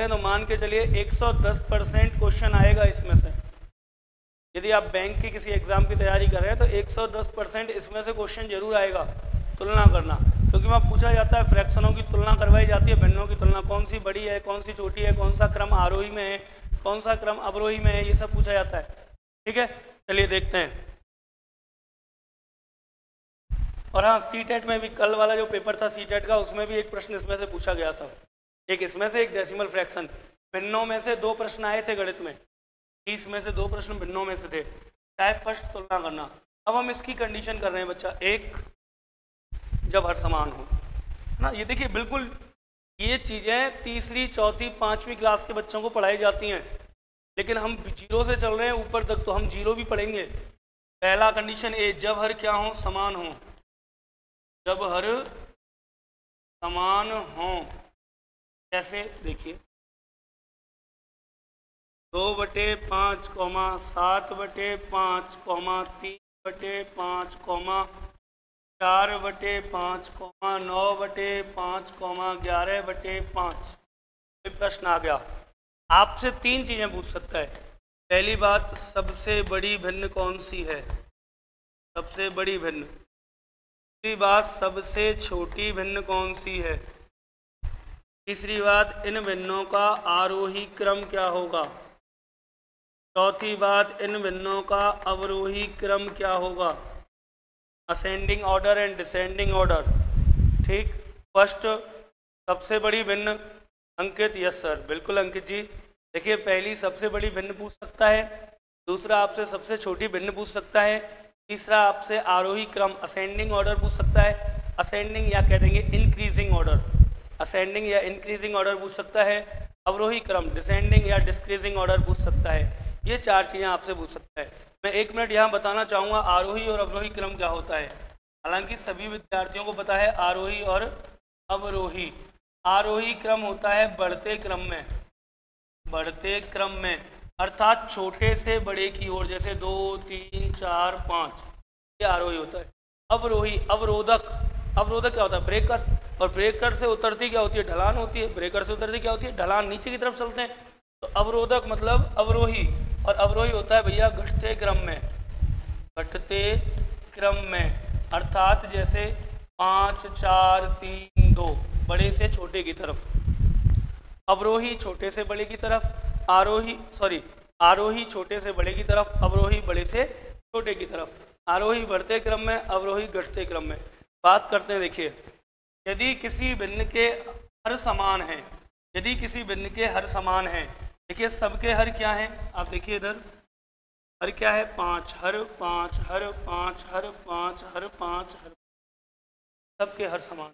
तो मान के चलिए 110% क्वेश्चन आएगा इसमें से। यदि आप बैंक की किसी एग्जाम की तैयारी कर रहे हैं तो 110% इसमें से क्वेश्चन जरूर आएगा, तुलना करना। क्योंकि वहाँ पूछा जाता है, फ्रैक्शनों की तुलना करवाई जाती है, भिन्नों की तुलना, कौन सी बड़ी है, कौन सी छोटी है, कौन सा क्रम आरोही में है, कौन सा क्रम अवरोही में है, ये सब पूछा जाता है। ठीक है, चलिए देखते हैं। और हाँ, सीटेट में भी कल वाला जो पेपर था सीटेट का, उसमें भी एक प्रश्न इसमें से पूछा गया था, एक इसमें से, एक डेसिमल फ्रैक्शन। भिन्नों में से 2 प्रश्न आए थे गणित में, 30 में से 2 प्रश्न भिन्नों में से थे। टाइप फर्स्ट तुलना करना। अब हम इसकी कंडीशन कर रहे हैं बच्चा, 1 जब हर समान हो ना। ये देखिए बिल्कुल ये चीज़ें तीसरी, चौथी, 5वीं क्लास के बच्चों को पढ़ाई जाती हैं, लेकिन हम 0 से चल रहे हैं ऊपर तक, तो हम 0 भी पढ़ेंगे। पहला कंडीशन ए, जब हर क्या हो? समान हो। जब हर समान हो कैसे? देखिए 2/5, 7/5, 3/5, 4/5, 9/5, 11/5। प्रश्न आ गया, आपसे 3 चीज़ें पूछ सकता है। पहली बात, सबसे बड़ी भिन्न कौन सी है? सबसे बड़ी भिन्न। दूसरी बात, सबसे छोटी भिन्न कौन सी है? तीसरी बात, इन भिन्नों का आरोही क्रम क्या होगा? चौथी बात, इन भिन्नों का अवरोही क्रम क्या होगा? Ascending order and descending order. ठीक, फर्स्ट सबसे बड़ी भिन्न। अंकित, यस सर, बिल्कुल अंकित जी। देखिए पहली सबसे बड़ी भिन्न पूछ सकता है, दूसरा आपसे सबसे छोटी भिन्न पूछ सकता है, तीसरा आपसे आरोही क्रम असेंडिंग ऑर्डर पूछ सकता है। असेंडिंग या कह देंगे इंक्रीजिंग ऑर्डर, असेंडिंग या इंक्रीजिंग ऑर्डर पूछ सकता है। अवरोही क्रम डिसेंडिंग या डिस्क्रीजिंग ऑर्डर पूछ सकता है। ये 4 चीज़ें आपसे पूछ सकता है। मैं 1 मिनट यहाँ बताना चाहूँगा आरोही और अवरोही क्रम क्या होता है। हालांकि सभी विद्यार्थियों को पता है आरोही और अवरोही। आरोही क्रम होता है बढ़ते क्रम में, बढ़ते क्रम में, अर्थात छोटे से बड़े की ओर, जैसे 2, 3, 4, 5, ये आरोही होता है। अवरोही, अवरोधक, अवरोधक क्या होता है? ब्रेकर, और ब्रेकर से उतरती क्या होती है? ढलान होती है। ब्रेकर से उतरती क्या होती है? ढलान, नीचे की तरफ चलते हैं। तो अवरोधक मतलब अवरोही, और अवरोही होता है भैया घटते क्रम में, घटते क्रम में, अर्थात जैसे 5, 4, 3, 2, बड़े से छोटे की तरफ। अवरोही छोटे से बड़े की तरफ, आरोही छोटे से बड़े की तरफ, अवरोही बड़े से छोटे की तरफ। आरोही बढ़ते क्रम में, अवरोही घटते क्रम में। बात करते हैं, देखिए यदि किसी भिन्न के हर समान हैं, यदि किसी भिन्न के हर समान हैं, देखिए सबके हर क्या हैं? आप देखिए इधर हर क्या है? 5, हर 5, हर 5, हर 5, हर 5, हर, सबके हर समान।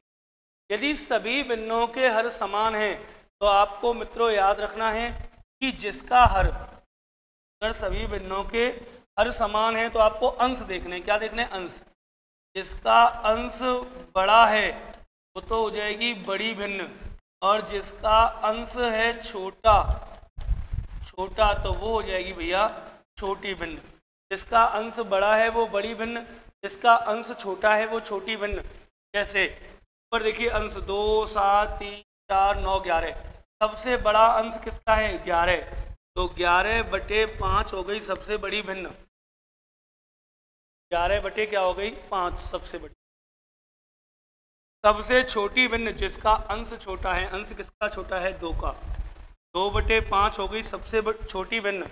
यदि सभी भिन्नों के हर समान हैं तो आपको मित्रों याद रखना है कि जिसका हर, अगर सभी भिन्नों के हर समान है तो आपको अंश देखने, क्या देखने, अंश। जिसका अंश बड़ा है वो तो हो जाएगी बड़ी भिन्न, और जिसका अंश है छोटा छोटा तो वो हो जाएगी भैया छोटी भिन्न। जिसका अंश बड़ा है वो बड़ी भिन्न, जिसका अंश छोटा है वो छोटी भिन्न। जैसे ऊपर देखिए अंश 2, 7, 3, 4, 9, 11, सबसे बड़ा अंश किसका है, 11, तो 11/5 हो गई सबसे बड़ी भिन्न। 11 बटे क्या हो गई, 5 सबसे बड़ी। सबसे छोटी भिन्न जिसका अंश छोटा है, अंश किसका छोटा है, 2 का, 2/5 हो गई सबसे छोटी भिन्न।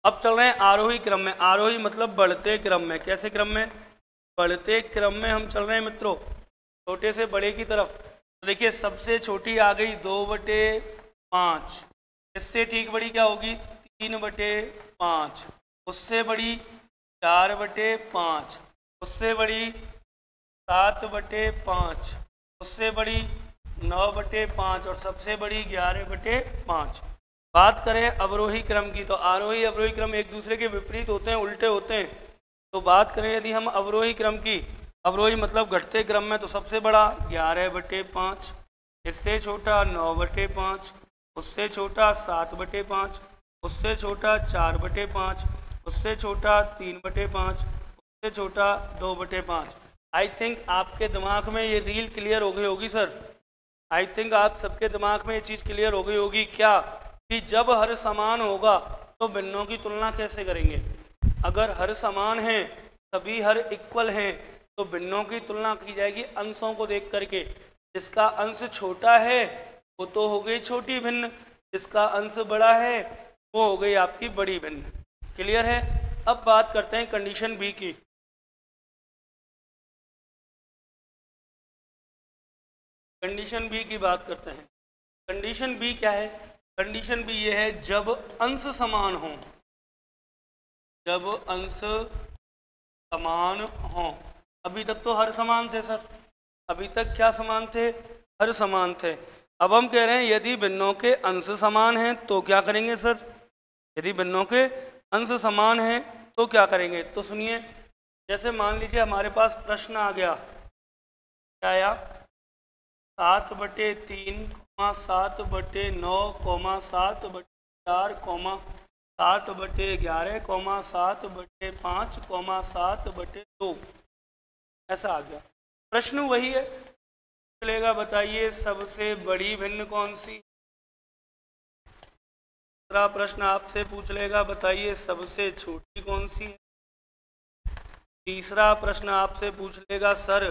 अब चल रहे हैं आरोही क्रम में। आरोही मतलब बढ़ते क्रम में। कैसे क्रम में, बढ़ते क्रम में हम चल रहे हैं मित्रों, छोटे से बड़े की तरफ। तो देखिए सबसे छोटी आ गई 2/5, इससे ठीक बड़ी क्या होगी 3/5, उससे बड़ी 4/5, उससे बड़ी 7/5, उससे बड़ी 9/5 और सबसे बड़ी 11/5। बात करें अवरोही क्रम की तो आरोही अवरोही क्रम एक दूसरे के विपरीत होते हैं, उल्टे होते हैं। तो बात करें यदि हम अवरोही क्रम की, अवरोही मतलब घटते क्रम में, तो सबसे बड़ा 11/5, इससे छोटा 9/5, उससे छोटा 7/5, उससे छोटा 4/5, उससे छोटा 3/5, उससे छोटा 2/5। आई थिंक आपके दिमाग में ये रील क्लियर हो गई होगी सर। आई थिंक आप सबके दिमाग में ये चीज़ क्लियर हो गई होगी क्या, कि जब हर समान होगा तो भिन्नों की तुलना कैसे करेंगे। अगर हर समान हैं, सभी हर इक्वल हैं, तो भिन्नों की तुलना की जाएगी अंशों को देख करके। जिसका अंश छोटा है वो तो हो गई छोटी भिन्न, जिसका अंश बड़ा है वो हो गई आपकी बड़ी भिन्न। क्लियर है। अब बात करते हैं कंडीशन बी की। कंडीशन बी की बात करते हैं। कंडीशन बी क्या है, कंडीशन बी ये है जब अंश समान हो, जब अंश समान हो। अभी तक तो हर समान थे सर, अभी तक क्या समान थे, हर समान थे। अब हम कह रहे हैं यदि भिन्नों के अंश समान हैं तो क्या करेंगे सर, यदि भिन्नों के अंश समान हैं तो क्या करेंगे। तो सुनिए, जैसे मान लीजिए हमारे पास प्रश्न आ गया, क्या आया, 7/3, 7/9, 7/4, 7/11, 7/5, 7/2, ऐसा आ गया। प्रश्न वही है, चलेगा बताइए सबसे बड़ी भिन्न कौन सी। दूसरा प्रश्न आपसे पूछ लेगा बताइए सबसे छोटी कौन सी है। तीसरा प्रश्न आपसे पूछ लेगा sir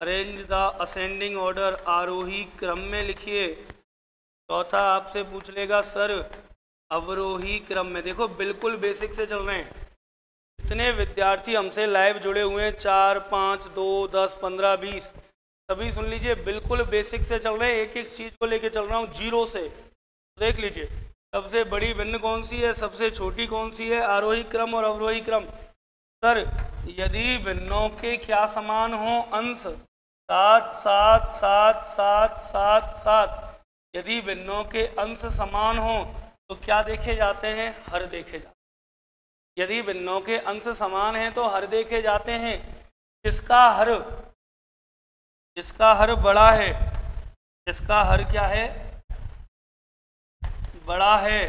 arrange the ascending order, आरोही क्रम में लिखिए। चौथा आपसे पूछ लेगा सर अवरोही क्रम में। देखो बिल्कुल बेसिक से चल रहे हैं। इतने विद्यार्थी हमसे लाइव जुड़े हुए हैं, 4, 5, 2, 10, 15, 20, सभी सुन लीजिए बिल्कुल बेसिक से चल रहे हैं। एक एक चीज़ को लेके चल रहा हूँ जीरो से। देख लीजिए सबसे बड़ी भिन्न कौन सी है, सबसे छोटी कौन सी है, आरोही क्रम और अवरोही क्रम। सर यदि भिन्नों के क्या समान हो, अंश 7, 7, 7, 7, 7, 7, यदि भिन्नों के अंश समान हो तो क्या देखे जाते हैं, हर देखे जाते हैं। यदि भिन्नों के अंश समान हैं तो हर देखे जाते हैं। जिसका हर बड़ा है, जिसका हर क्या है, बड़ा है,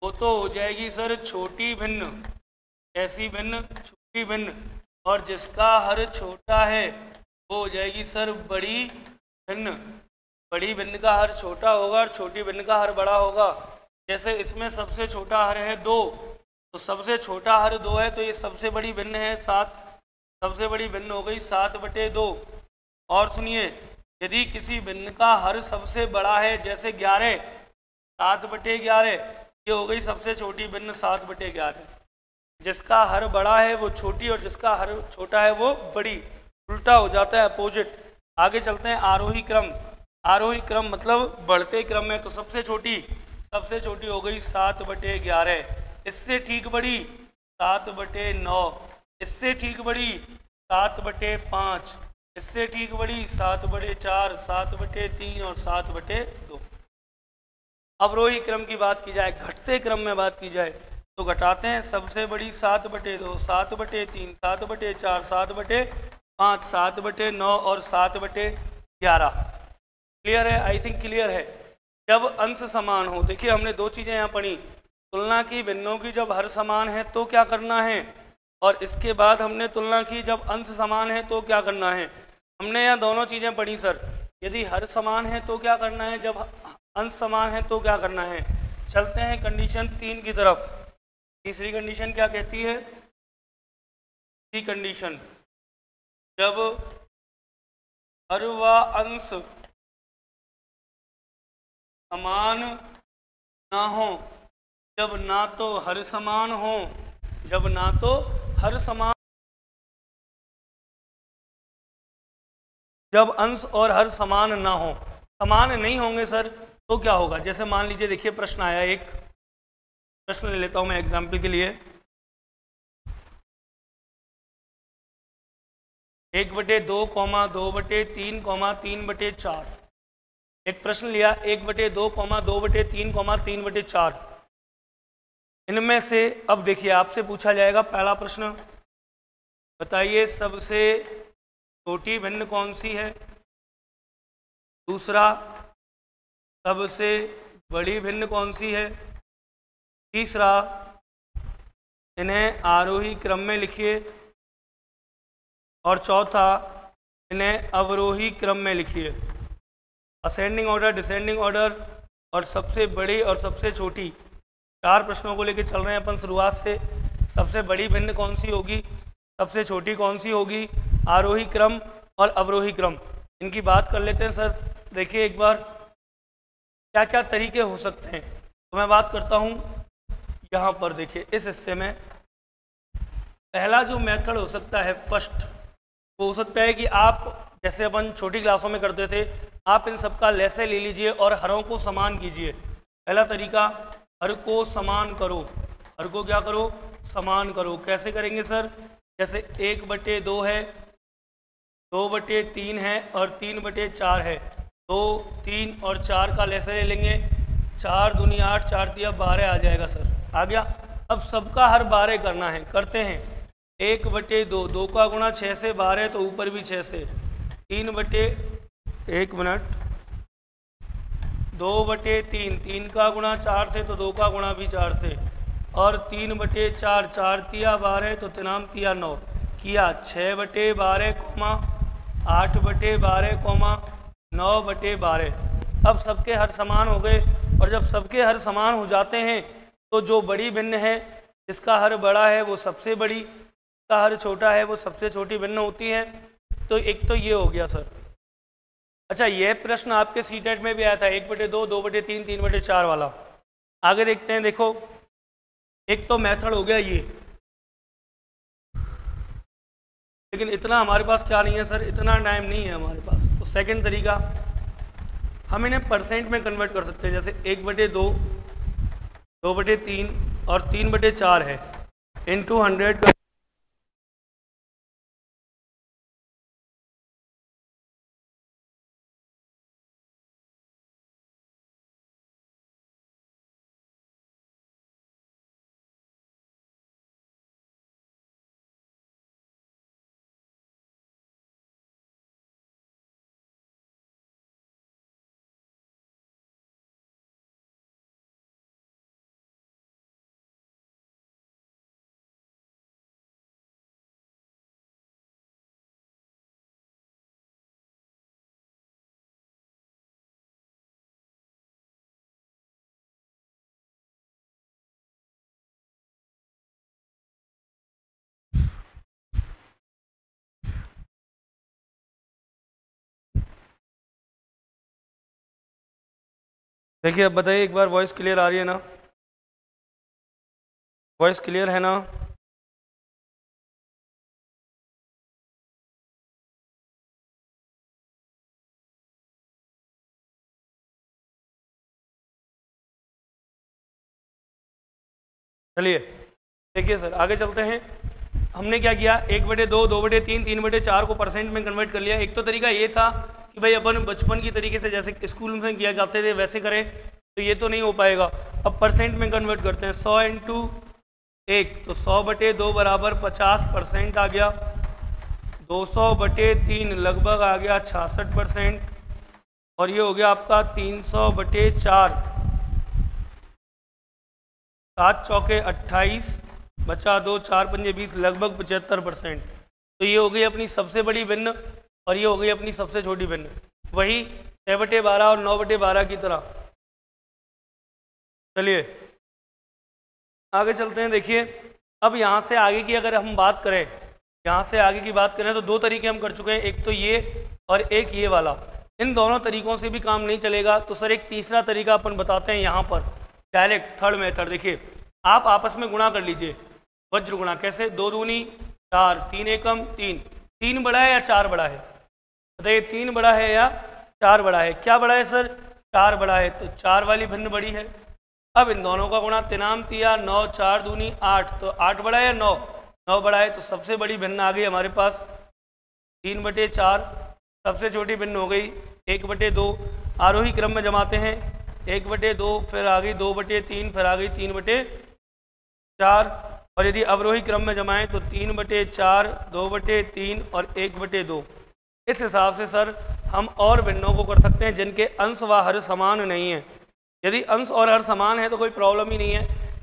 वो तो हो जाएगी सर छोटी भिन्न। कैसी भिन्न, छोटी भिन्न। और जिसका हर छोटा है वो हो जाएगी सर बड़ी भिन्न। बड़ी भिन्न का हर छोटा होगा और छोटी भिन्न का हर बड़ा होगा। जैसे इसमें सबसे छोटा हर है 2, तो सबसे छोटा हर 2 है, तो ये सबसे बड़ी भिन्न है 7, सबसे बड़ी भिन्न हो गई 7/2। और सुनिए, यदि किसी भिन्न का हर सबसे बड़ा है, जैसे 11, 7/11, ये हो गई सबसे छोटी भिन्न 7/11। जिसका हर बड़ा है वो छोटी और जिसका हर छोटा है वो बड़ी, उल्टा हो जाता है, अपोजिट। आगे चलते हैं आरोही क्रम। आरोही क्रम मतलब बढ़ते क्रम में, तो सबसे छोटी हो गई 7/11, इससे ठीक बड़ी 7/9, इससे ठीक बड़ी 7/5, इससे ठीक बड़ी 7/4, 7/3 और 7/2। अवरोही क्रम की बात की जाए, घटते क्रम में बात की जाए तो घटाते हैं सबसे बड़ी 7/2, 7/3, 7/4, 7/5, 7/9 और 7/11। क्लियर है? आई थिंक क्लियर है। जब अंश समान हो, देखिए हमने दो चीज़ें यहाँ पढ़ी, तुलना की भिन्नों की जब हर समान है तो क्या करना है, और इसके बाद हमने तुलना की जब अंश समान है तो क्या करना है। हमने यहाँ दोनों चीज़ें पढ़ी सर। यदि हर समान है तो क्या करना है, जब अंश समान है तो क्या करना है। चलते हैं कंडीशन 3 की तरफ। तीसरी कंडीशन क्या कहती है? तीसरी कंडीशन, जब हर व अंश समान ना हो, जब ना तो हर समान हो, जब ना तो हर समान, जब अंश और हर समान ना हो, समान नहीं होंगे सर तो क्या होगा। जैसे मान लीजिए, देखिए प्रश्न आया, एक प्रश्न ले लेता हूं मैं एग्जाम्पल के लिए। 1/2, 2/3, 3/4। एक प्रश्न लिया 1/2, 2/3, 3/4। इनमें से अब देखिए आपसे पूछा जाएगा पहला प्रश्न, बताइए सबसे छोटी भिन्न कौन सी है। दूसरा, सबसे बड़ी भिन्न कौन सी है। तीसरा, इन्हें आरोही क्रम में लिखिए। और चौथा, इन्हें अवरोही क्रम में लिखिए। असेंडिंग ऑर्डर, डिसेंडिंग ऑर्डर, और सबसे बड़ी और सबसे छोटी, 4 प्रश्नों को लेकर चल रहे हैं अपन शुरुआत से। सबसे बड़ी भिन्न कौन सी होगी, सबसे छोटी कौन सी होगी, आरोही क्रम और अवरोही क्रम, इनकी बात कर लेते हैं सर। देखिए एक बार क्या क्या तरीके हो सकते हैं, तो मैं बात करता हूँ यहाँ पर। देखिए इस हिस्से में पहला जो मेथड हो सकता है फर्स्ट, वो हो सकता है कि आप जैसे अपन छोटी क्लासों में करते थे, आप इन सबका लैसे ले लीजिए और हरों को समान कीजिए। पहला तरीका, हर को समान करो। हर को क्या करो, समान करो। कैसे करेंगे सर, जैसे 1/2 है, 2/3 है और 3/4 है। 2, 3 और 4 का लैसे ले लेंगे। 4 दूनी 8, 4 तिया 12 आ जाएगा सर, आ गया। अब सबका हर 12 करना है, करते हैं। 1/2, 2 का गुणा 6 से 12 तो ऊपर भी 6 से। 2/3, 3 का गुणा 4 से तो 2 का गुणा भी 4 से। और 3/4, 4 तिया 12 तो 3 तिया 9 किया। 6/12, 8/12, 9/12। अब सबके हर समान हो गए, और जब सबके हर समान हो जाते हैं तो जो बड़ी भिन्न है, जिसका हर बड़ा है वो सबसे बड़ी, जिसका हर छोटा है वो सबसे छोटी भिन्न होती है। तो एक तो ये हो गया सर। अच्छा, ये प्रश्न आपके सीटेट में भी आया था, 1/2, 2/3, 3/4 वाला। आगे देखते हैं। देखो एक तो मेथड हो गया ये, लेकिन इतना हमारे पास क्या नहीं है सर, इतना टाइम नहीं है हमारे पास। तो सेकंड तरीका, हम इन्हें परसेंट में कन्वर्ट कर सकते हैं। जैसे 1/2, 2/3 और 3/4 है, इनटू 100 का। देखिए अब बताइए एक बार, वॉइस क्लियर आ रही है ना? वॉइस क्लियर है ना? चलिए देखिए सर, आगे चलते हैं। हमने क्या किया, 1/2, 2/3, 3/4 को परसेंट में कन्वर्ट कर लिया। एक तो तरीका ये था कि भाई अपन बचपन की तरीके से जैसे स्कूल में किया करते थे वैसे करें। तो ये तो नहीं हो पाएगा। अब परसेंट में कन्वर्ट करते हैं, 100 इंटू 1 तो 100/2 बराबर 50% आ गया, 200/3 लगभग आ गया 66%, और ये हो गया आपका 300/4, 7 चौके 28, बचा 2, 4 पंजे 20, लगभग 75%। तो ये हो गई अपनी सबसे बड़ी भिन्न और ये हो गई अपनी सबसे छोटी भिन्न, वही 6/12 और 9/12 की तरह। चलिए आगे चलते हैं। देखिए अब यहाँ से आगे की अगर हम बात करें, यहाँ से आगे की बात करें तो दो तरीके हम कर चुके हैं, एक तो ये और एक ये वाला। इन दोनों तरीकों से भी काम नहीं चलेगा तो सर एक तीसरा तरीका अपन बताते हैं यहाँ पर, डायरेक्ट थर्ड मेथड। देखिए आप आपस में गुणा कर लीजिए, वज्र गुणा। कैसे? 2 दूनी 4, 3 एकम 3। 3 बड़ा है या 4 बड़ा है? बताइए 3 बड़ा है या 4 बड़ा है? क्या बड़ा है सर? 4 बड़ा है, तो 4 वाली भिन्न बड़ी है। अब इन दोनों का गुणा, तिनाम तिया 9, 4 दूनी 8, तो 8 बड़ा है या 9? 9 बड़ा है, तो सबसे बड़ी भिन्न आ गई हमारे पास 3/4। सबसे छोटी भिन्न हो गई 1/2। आरोही क्रम में जमाते हैं, 1/2, फिर आ गई 2/3, फिर आ गई 3/4। और यदि अवरोही क्रम में जमाएं तो 3/4, 2/3 और 1/2। इस हिसाब से सर हम और भिन्नों को कर सकते हैं जिनके अंश व हर समान नहीं है। यदि अंश और हर समान है तो कोई प्रॉब्लम ही नहीं है,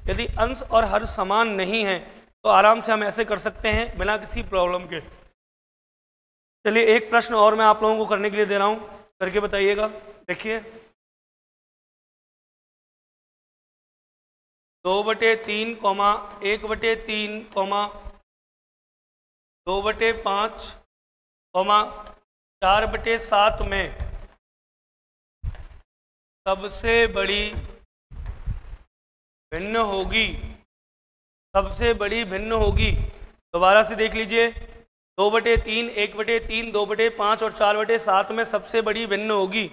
यदि अंश और हर समान नहीं है तो आराम से हम ऐसे कर सकते हैं बिना किसी प्रॉब्लम के। चलिए एक प्रश्न और मैं आप लोगों को करने के लिए दे रहा हूँ, करके बताइएगा। देखिए 2/3, 1/3, 2/5, 4/7 में सबसे बड़ी भिन्न होगी, सबसे बड़ी भिन्न होगी। दोबारा से देख लीजिए, 2/3, 1/3, 2/5 और 4/7 में सबसे बड़ी भिन्न होगी,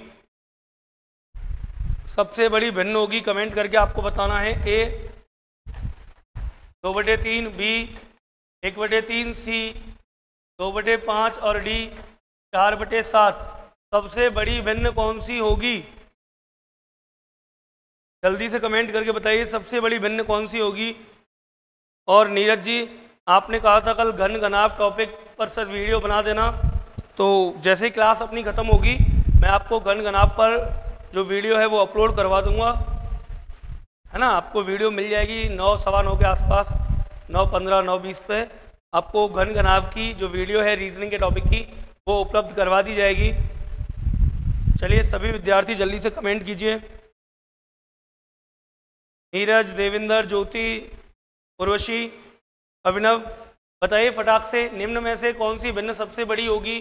सबसे बड़ी भिन्न होगी। कमेंट करके आपको बताना है। ए 2/3, बी 1/3, सी 2/5 और डी 4/7। सबसे बड़ी भिन्न कौन सी होगी? जल्दी से कमेंट करके बताइए सबसे बड़ी भिन्न कौन सी होगी। और नीरज जी आपने कहा था कल घन घनाभ टॉपिक पर सर वीडियो बना देना, तो जैसे ही क्लास अपनी ख़त्म होगी मैं आपको घन घनाभ पर जो वीडियो है वो अपलोड करवा दूंगा, है ना। आपको वीडियो मिल जाएगी 9, सवा 9 के आसपास, 9:15, 9:20 पे आपको घन घनाभ की जो वीडियो है रीजनिंग के टॉपिक की वो उपलब्ध करवा दी जाएगी। चलिए सभी विद्यार्थी जल्दी से कमेंट कीजिए। नीरज, देविंदर, ज्योति, उर्वशी, अभिनव, बताइए फटाक से निम्न में से कौन सी भिन्न सबसे बड़ी होगी?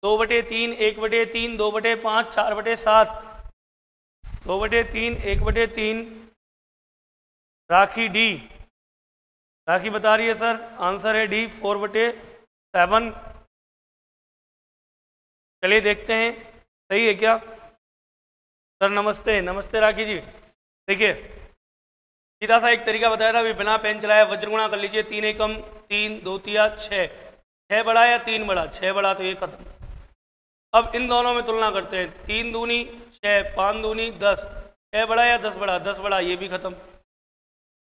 2/3, 1/3, 2/5, 4/7। 2/3, 1/3, राखी डी, राखी बता रही है सर, आंसर है डी 4/7। चलिए देखते हैं सही है क्या। सर नमस्ते, नमस्ते राखी जी। देखिए सीधा सा एक तरीका बताया था, अभी बिना पेन चलाए वज्र गुणा कर लीजिए। 3 एकम 3, 2 तिया 6। 6 बड़ा या 3 बड़ा? 6 बड़ा, तो ये खत्म। अब इन दोनों में तुलना करते हैं, 3 दूनी 6, 5 दूनी 10। 6 बड़ा या 10 बड़ा? 10 बड़ा, ये भी खत्म।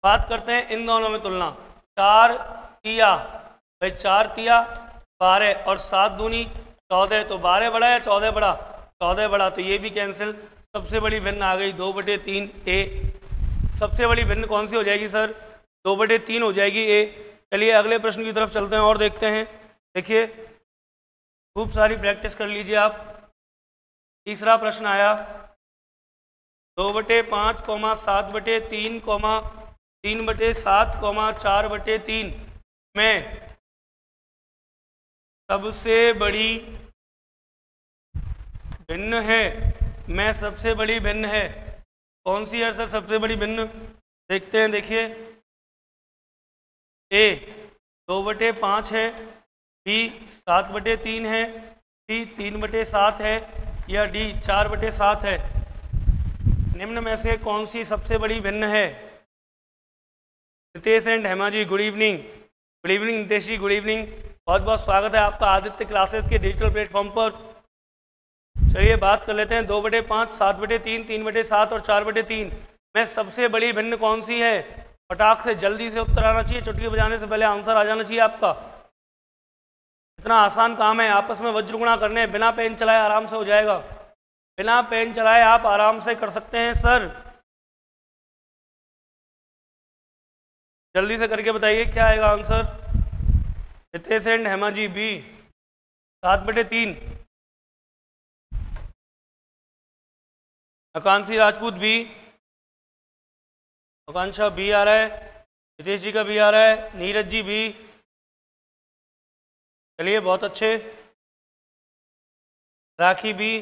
बात करते हैं इन दोनों में तुलना, 4 तिया, भाई 4 तिया 12 और 7 दूनी 14, तो 12 बड़ा या 14 बड़ा? 14 बड़ा, तो ये भी कैंसिल। सबसे बड़ी भिन्न आ गई 2/3 ए। सबसे बड़ी भिन्न कौन सी हो जाएगी सर? 2/3 हो जाएगी ए। चलिए अगले प्रश्न की तरफ चलते हैं और देखते हैं। देखिए खूब सारी प्रैक्टिस कर लीजिए आप। तीसरा प्रश्न आया 2/5, 7/3, 3/7, 4/3 में सबसे बड़ी भिन्न है, में सबसे बड़ी भिन्न है कौन सी है सर? सबसे बड़ी भिन्न देखते हैं। देखिए ए 2/5 है, बी 7/3 है, सी 3/7 है, या डी 4/7 है। निम्न में से कौन सी सबसे बड़ी भिन्न है? Nitesh and Hema ji good evening. Good evening Nitesh ji, good evening. बहुत बहुत स्वागत है आपका आदित्य क्लासेस के डिजिटल प्लेटफॉर्म पर। चलिए बात कर लेते हैं 2/5, 7/3, 3/7 और 4/3 में सबसे बड़ी भिन्न कौन सी है। फटाक से जल्दी से उत्तर आना चाहिए, चुटकी बजाने से पहले आंसर आ जाना चाहिए आपका। इतना आसान काम है, आपस में वज्र गुणा करने, बिना पेन चलाए आराम से हो जाएगा। बिना पेन चलाए आप आराम से कर सकते हैं सर। जल्दी से करके बताइए क्या आएगा answer. Hitesh and Hema ji B 7/3, Akanshi Rajput B, Akanksha B आ रहा है, हितेश जी का बी आ रहा है, नीरज जी बी। चलिए बहुत अच्छे। राखी बी,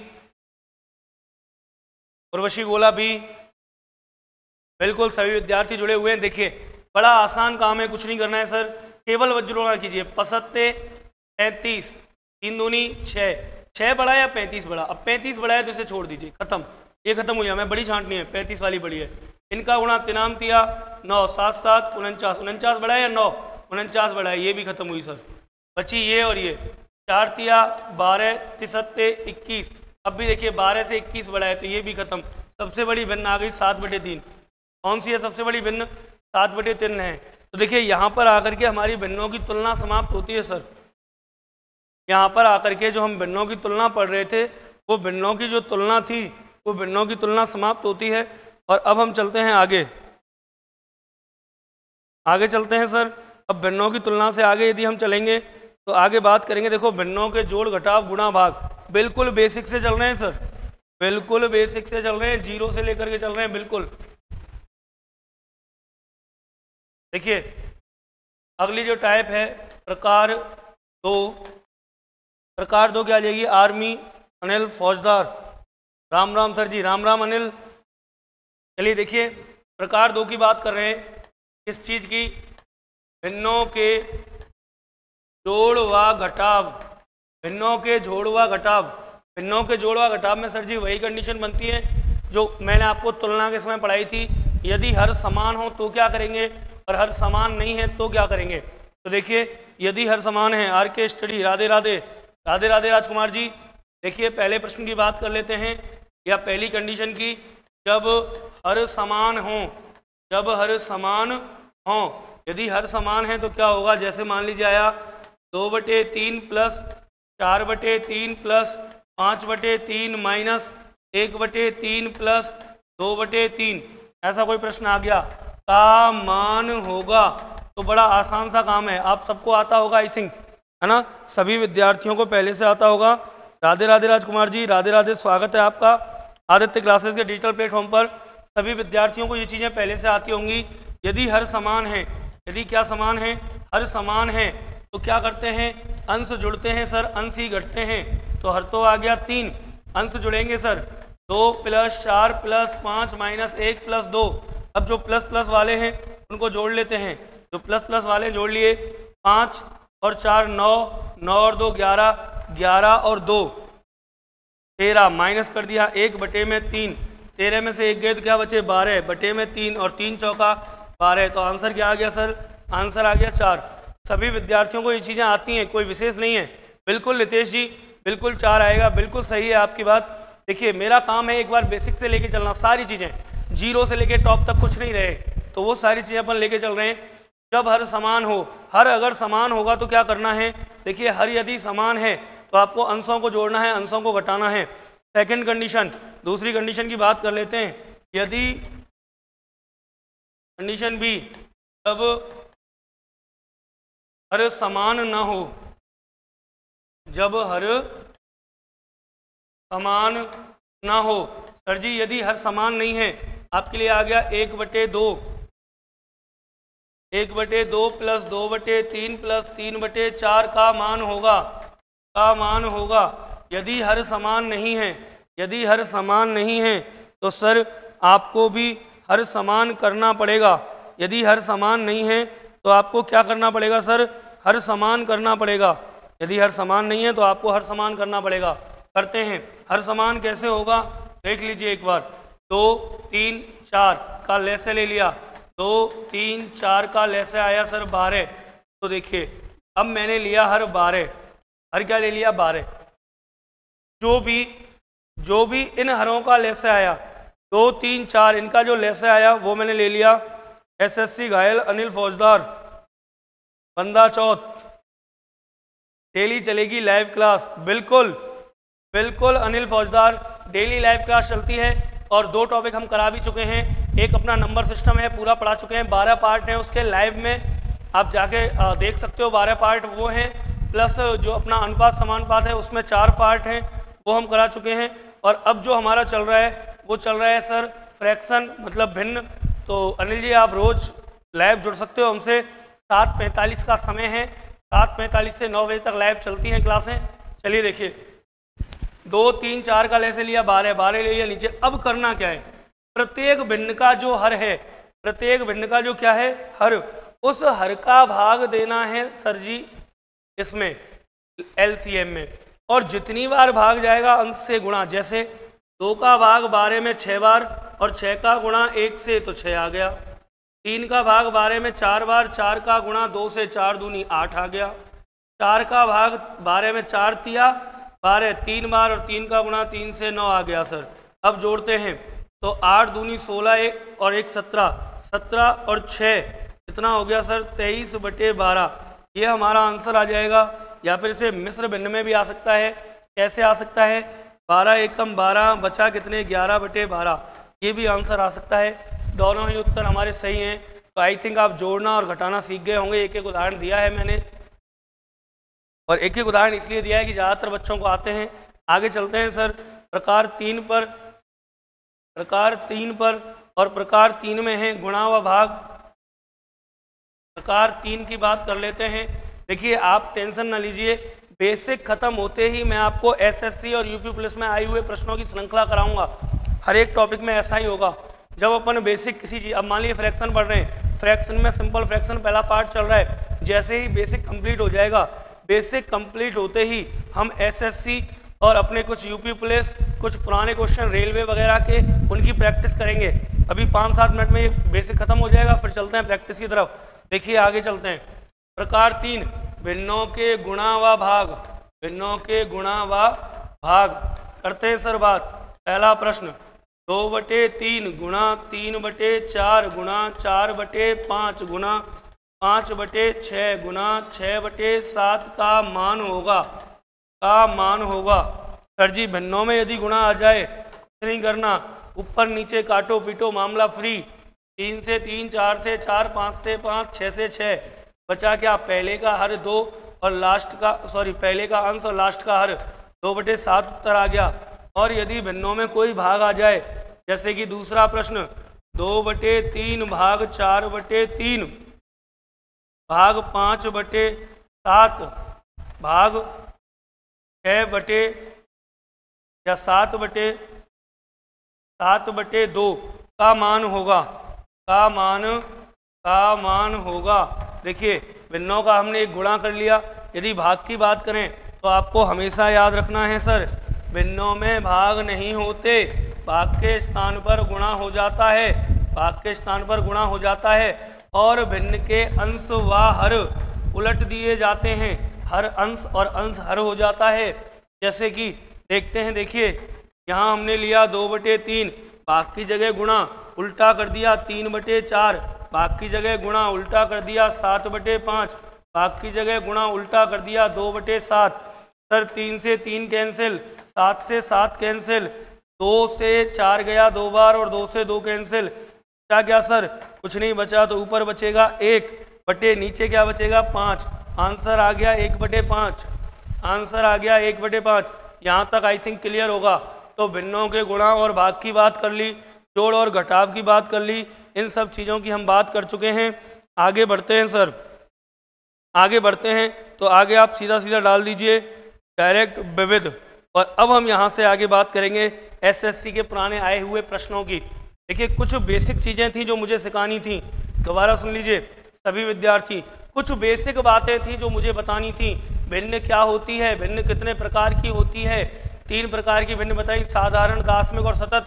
उर्वशी गोला बी। बिल्कुल सभी विद्यार्थी जुड़े हुए हैं। देखिए बड़ा आसान काम है, कुछ नहीं करना है सर, केवल वज्रोना कीजिए। 35, 3 दूनी 6, 6 बड़ा है या 35 बड़ा। अब 35 बड़ा है तो इसे छोड़ दीजिए, खत्म, ये खत्म हो गया। मैं बड़ी छांटनी है, 35 वाली बड़ी है। इनका गुणा तिनामतिया 9, 7 7 49, 49 बड़ा है या 9, 49 बड़ा है, ये भी खत्म हुई सर। बची ये और ये, 4 तिया 12, 3 21। अब भी देखिए 12 से 21 बड़ा है तो ये भी खत्म। सबसे बड़ी भिन्न आ गई 7/3। कौन सी है सबसे बड़ी भिन्न? 7/3 है। तो देखिए यहाँ पर आकर के हमारी भिन्नों की तुलना समाप्त होती है सर। यहाँ पर आकर के जो हम भिन्नों की तुलना पढ़ रहे थे, वो भिन्नों की जो तुलना थी, वो भिन्नों की तुलना समाप्त होती है। और अब हम चलते हैं आगे, आगे चलते हैं सर। अब भिन्नों की तुलना से आगे यदि हम चलेंगे तो आगे बात करेंगे। देखो भिन्नों के जोड़ घटाव गुणा भाग, बिल्कुल बेसिक से चल रहे हैं सर, बिल्कुल बेसिक से चल रहे हैं, जीरो से लेकर के चल रहे हैं बिल्कुल। देखिए अगली जो टाइप है प्रकार 2, प्रकार 2 क्या आ जाएगी? आर्मी, अनिल, फौजदार। राम राम सर जी, राम राम अनिल। चलिए देखिए प्रकार 2 की बात कर रहे हैं, किस चीज़ की? भिन्नों के जोड़ व घटाव, भिन्नों के जोड़ व घटाव। भिन्नों के जोड़ व घटाव में सर जी वही कंडीशन बनती है जो मैंने आपको तुलना के समय पढ़ाई थी। यदि हर समान हो तो क्या करेंगे, और हर समान नहीं है तो क्या करेंगे। तो देखिए यदि हर समान है, आर के स्टडी, राधे राधे, राधे राधे राजकुमार जी। देखिए पहले प्रश्न की बात कर लेते हैं, या पहली कंडीशन की, जब हर समान हो, जब हर समान हो। यदि हर समान है तो क्या होगा, जैसे मान लीजिए आया 2/3 प्लस 4/3 प्लस 5/3 माइनस 1/3 प्लस 2/3, ऐसा कोई प्रश्न आ गया का मान होगा। तो बड़ा आसान सा काम है, आप सबको आता होगा आई थिंक, है ना, सभी विद्यार्थियों को पहले से आता होगा। राधे राधे राजकुमार जी, राधे राधे, स्वागत है आपका आदित्य क्लासेस के डिजिटल प्लेटफॉर्म पर। सभी विद्यार्थियों को ये चीज़ें पहले से आती होंगी। यदि हर समान है, यदि क्या समान है, हर समान है, तो क्या करते हैं, अंश जुड़ते हैं सर, अंश ही घटते हैं। तो हर तो आ गया 3, अंश जुड़ेंगे सर, 2 + 4 + 5 - 1 + 2। अब जो प्लस प्लस वाले हैं उनको जोड़ लेते हैं, जो प्लस प्लस वाले जोड़ लिए, 5 और 4 9, 9 और 2 11, 11 और 2 13, माइनस कर दिया 1/3, 13 में से 1 गए तो क्या बचे 12/3 और 3 चौका 12। तो आंसर क्या आ गया सर, आंसर आ गया 4। सभी विद्यार्थियों को ये चीज़ें आती हैं, कोई विशेष नहीं है। बिल्कुल नितेश जी, बिल्कुल 4 आएगा, बिल्कुल सही है आपकी बात। देखिए मेरा काम है एक बार बेसिक से लेके चलना, सारी चीज़ें जीरो से लेके टॉप तक कुछ नहीं रहे, तो वो सारी चीज़ें अपन लेके चल रहे हैं। जब हर समान हो, हर अगर समान होगा तो क्या करना है, देखिए हर यदि समान है तो आपको अंशों को जोड़ना है, अंशों को घटाना है। सेकंड कंडीशन, दूसरी कंडीशन की बात कर लेते हैं। यदि कंडीशन बी, जब हर समान ना हो, जब हर समान ना हो, सर जी यदि हर समान नहीं है, आपके लिए आ गया 1/2, 1/2 प्लस 2/3 प्लस 3/4 का मान होगा, का मान होगा। यदि हर समान नहीं है, यदि हर समान नहीं है तो सर आपको भी हर समान करना पड़ेगा। यदि हर समान नहीं है तो आपको क्या करना पड़ेगा सर, हर समान करना पड़ेगा। यदि हर समान नहीं है तो आपको हर समान करना पड़ेगा। करते हैं, हर समान कैसे होगा देख लीजिए एक बार। 2 3 4 का लैसे ले लिया, 2 3 4 का लैसे आया सर 12। तो देखिए अब मैंने लिया हर 12, हर क्या ले लिया 12। जो भी जो भी इन हरों का लेसे आया 2, 3, 4 इनका जो लेसे आया वो मैंने ले लिया। एसएससी घायल अनिल फौजदार, बंदा चौथ, डेली चलेगी लाइव क्लास। बिल्कुल बिल्कुल अनिल फौजदार, डेली लाइव क्लास चलती है और 2 टॉपिक हम करा भी चुके हैं। एक अपना नंबर सिस्टम है, पूरा पढ़ा चुके हैं, 12 पार्ट हैं उसके, लाइव में आप जाके देख सकते हो। 12 पार्ट वो हैं, प्लस जो अपना अनुपात समानुपात है उसमें 4 पार्ट हैं, वो हम करा चुके हैं। और अब जो हमारा चल रहा है वो चल रहा है सर फ्रैक्शन, मतलब भिन्न। तो अनिल जी आप रोज़ लाइव जुड़ सकते हो हमसे, 7:45 का समय है, 7:45 से 9 बजे तक लाइव चलती हैं क्लासें। चलिए देखिए, 2, 3, 4 का लेसे लिया, 12 ले लिया नीचे। अब करना क्या है, प्रत्येक भिन्न का जो हर है, प्रत्येक भिन्न का जो क्या है हर, उस हर का भाग देना है सर जी इसमें एलसीएम में, और जितनी बार भाग जाएगा अंश से गुणा। जैसे 2 का भाग 12 में 6 बार, और 6 का गुणा 1 से तो 6 आ गया। 3 का भाग 12 में 4 बार, 4 का गुणा 2 से 4 दूनी 8 आ गया। 4 का भाग 12 में 4 तिया 12, 3 बार, और 3 का गुणा 3 से 9 आ गया सर। अब जोड़ते हैं तो 8 दूनी 16, 1 और 1 17, 17 और 6 कितना हो गया सर 23/12। ये हमारा आंसर आ जाएगा। या फिर इसे मिश्र भिन्न में भी आ सकता है। कैसे आ सकता है, 12 एकम 12 बचा कितने 11/12, ये भी आंसर आ सकता है। दोनों ही उत्तर हमारे सही हैं। तो आई थिंक आप जोड़ना और घटाना सीख गए होंगे। एक एक उदाहरण दिया है मैंने, और एक एक उदाहरण इसलिए दिया है कि ज़्यादातर बच्चों को आते हैं। आगे चलते हैं सर प्रकार 3 पर। प्रकार 3 पर, और प्रकार 3 में है गुणा व भाग। प्रकार 3 की बात कर लेते हैं। देखिए आप टेंशन ना लीजिए, बेसिक खत्म होते ही मैं आपको एसएससी और यूपी पुलिस में आए हुए प्रश्नों की श्रृंखला कराऊंगा। हर एक टॉपिक में ऐसा ही होगा। जब अपन बेसिक किसी चीज़, अब मान लीजिए फ्रैक्शन पढ़ रहे हैं, फ्रैक्शन में सिंपल फ्रैक्शन पहला पार्ट चल रहा है, जैसे ही बेसिक कंप्लीट हो जाएगा, बेसिक कंप्लीट होते ही हम एसएससी और अपने कुछ यूपी पुलिस, कुछ पुराने क्वेश्चन रेलवे वगैरह के, उनकी प्रैक्टिस करेंगे। अभी 5-7 मिनट में ये बेसिक खत्म हो जाएगा, फिर चलते हैं प्रैक्टिस की तरफ। देखिए आगे चलते हैं। प्रकार 3 भिन्नों के गुणा व भाग। भिन्नों के गुणा व भाग करते हैं सर बात। पहला प्रश्न 2/3 गुणा 3/4 गुणा 4/5 गुणा 5/6 गुणा 6/7 का मान होगा। सर जी भिन्नों में यदि गुणा आ जाए कुछ नहीं करना, ऊपर नीचे काटो पीटो, मामला फ्री। 3 से 3, 4 से 4, 5 से 5, 6 से 6, बचा क्या, पहले का हर 2 और लास्ट का, सॉरी पहले का अंश और लास्ट का हर, 2/7 उत्तर आ गया। और यदि भिन्नों में कोई भाग आ जाए, जैसे कि दूसरा प्रश्न 2/3 भाग 4/3 भाग 5/7 भाग 7/2 का मान होगा। देखिए भिन्नों का हमने एक गुणा कर लिया। यदि भाग की बात करें तो आपको हमेशा याद रखना है सर, भिन्नों में भाग नहीं होते, भाग के स्थान पर गुणा हो जाता है। भाग के स्थान पर गुणा हो जाता है और भिन्न के अंश व हर उलट दिए जाते हैं। हर अंश और अंश हर हो जाता है। जैसे कि देखते हैं, देखिए यहाँ हमने लिया 2/3, भाग की जगह गुणा, उल्टा कर दिया 3/4, भाग की जगह गुणा उल्टा कर दिया 7/5, भाग की जगह गुणा उल्टा कर दिया 2/7। सर 3 से 3 कैंसिल, 7 से 7 कैंसिल, 2 से 4 गया 2 बार और 2 से 2 कैंसिल। क्या क्या सर, कुछ नहीं बचा, तो ऊपर बचेगा 1 बटे नीचे क्या बचेगा 5। आंसर आ गया 1/5। आंसर आ गया 1/5। यहाँ तक आई थिंक क्लियर होगा। तो भिन्नों के गुणा और भाग की बात कर ली, जोड़ और घटाव की बात कर ली, इन सब चीज़ों की हम बात कर चुके हैं। आगे बढ़ते हैं सर, आगे बढ़ते हैं। तो आगे आप सीधा सीधा डाल दीजिए डायरेक्ट विविध। और अब हम यहाँ से आगे बात करेंगे एसएससी के पुराने आए हुए प्रश्नों की। देखिए कुछ बेसिक चीज़ें थी जो मुझे सिखानी थी, दोबारा सुन लीजिए सभी विद्यार्थी। कुछ बेसिक बातें थी जो मुझे बतानी थी। भिन्न क्या होती है, भिन्न कितने प्रकार की होती है, 3 प्रकार की भिन्न बताई, साधारण, दार्शनिक और सतत।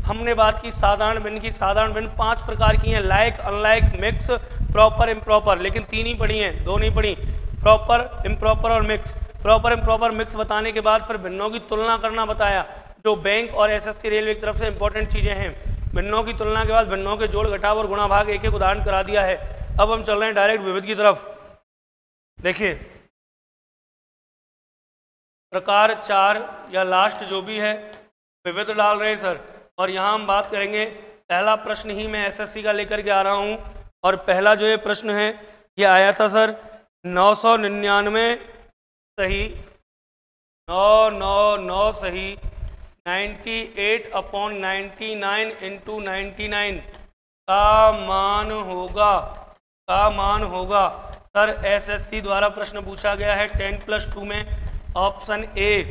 हमने बात की साधारण भिन्न की। साधारण भिन्न 5 प्रकार की हैं, like, unlike, mix, proper, improper. लेकिन 3 ही पढ़ी हैं, 2 नहीं पढ़ी, प्रॉपर, इम्प्रॉपर और मिक्स। प्रॉपर, इम्प्रॉपर, मिक्स बताने के बाद फिर भिन्नों की तुलना करना बताया। जो बैंक और एसएससी रेलवे की तरफ से इंपॉर्टेंट चीज़ें हैं। भिन्नों की तुलना के बाद भिन्नों के जोड़ घटाव और गुणा भाग एक एक उदाहरण करा दिया है। अब हम चल रहे हैं डायरेक्ट विविध की तरफ। देखिए प्रकार 4 या लास्ट जो भी है विविध डाल रहे हैं सर, और यहाँ हम बात करेंगे। पहला प्रश्न ही मैं एसएससी का लेकर के आ रहा हूँ, और पहला जो ये प्रश्न है ये आया था सर 999 सही, 999 सही, 98/99 इंटू 99 का मान होगा सर। एसएससी द्वारा प्रश्न पूछा गया है 10+2 में, ऑप्शन ए,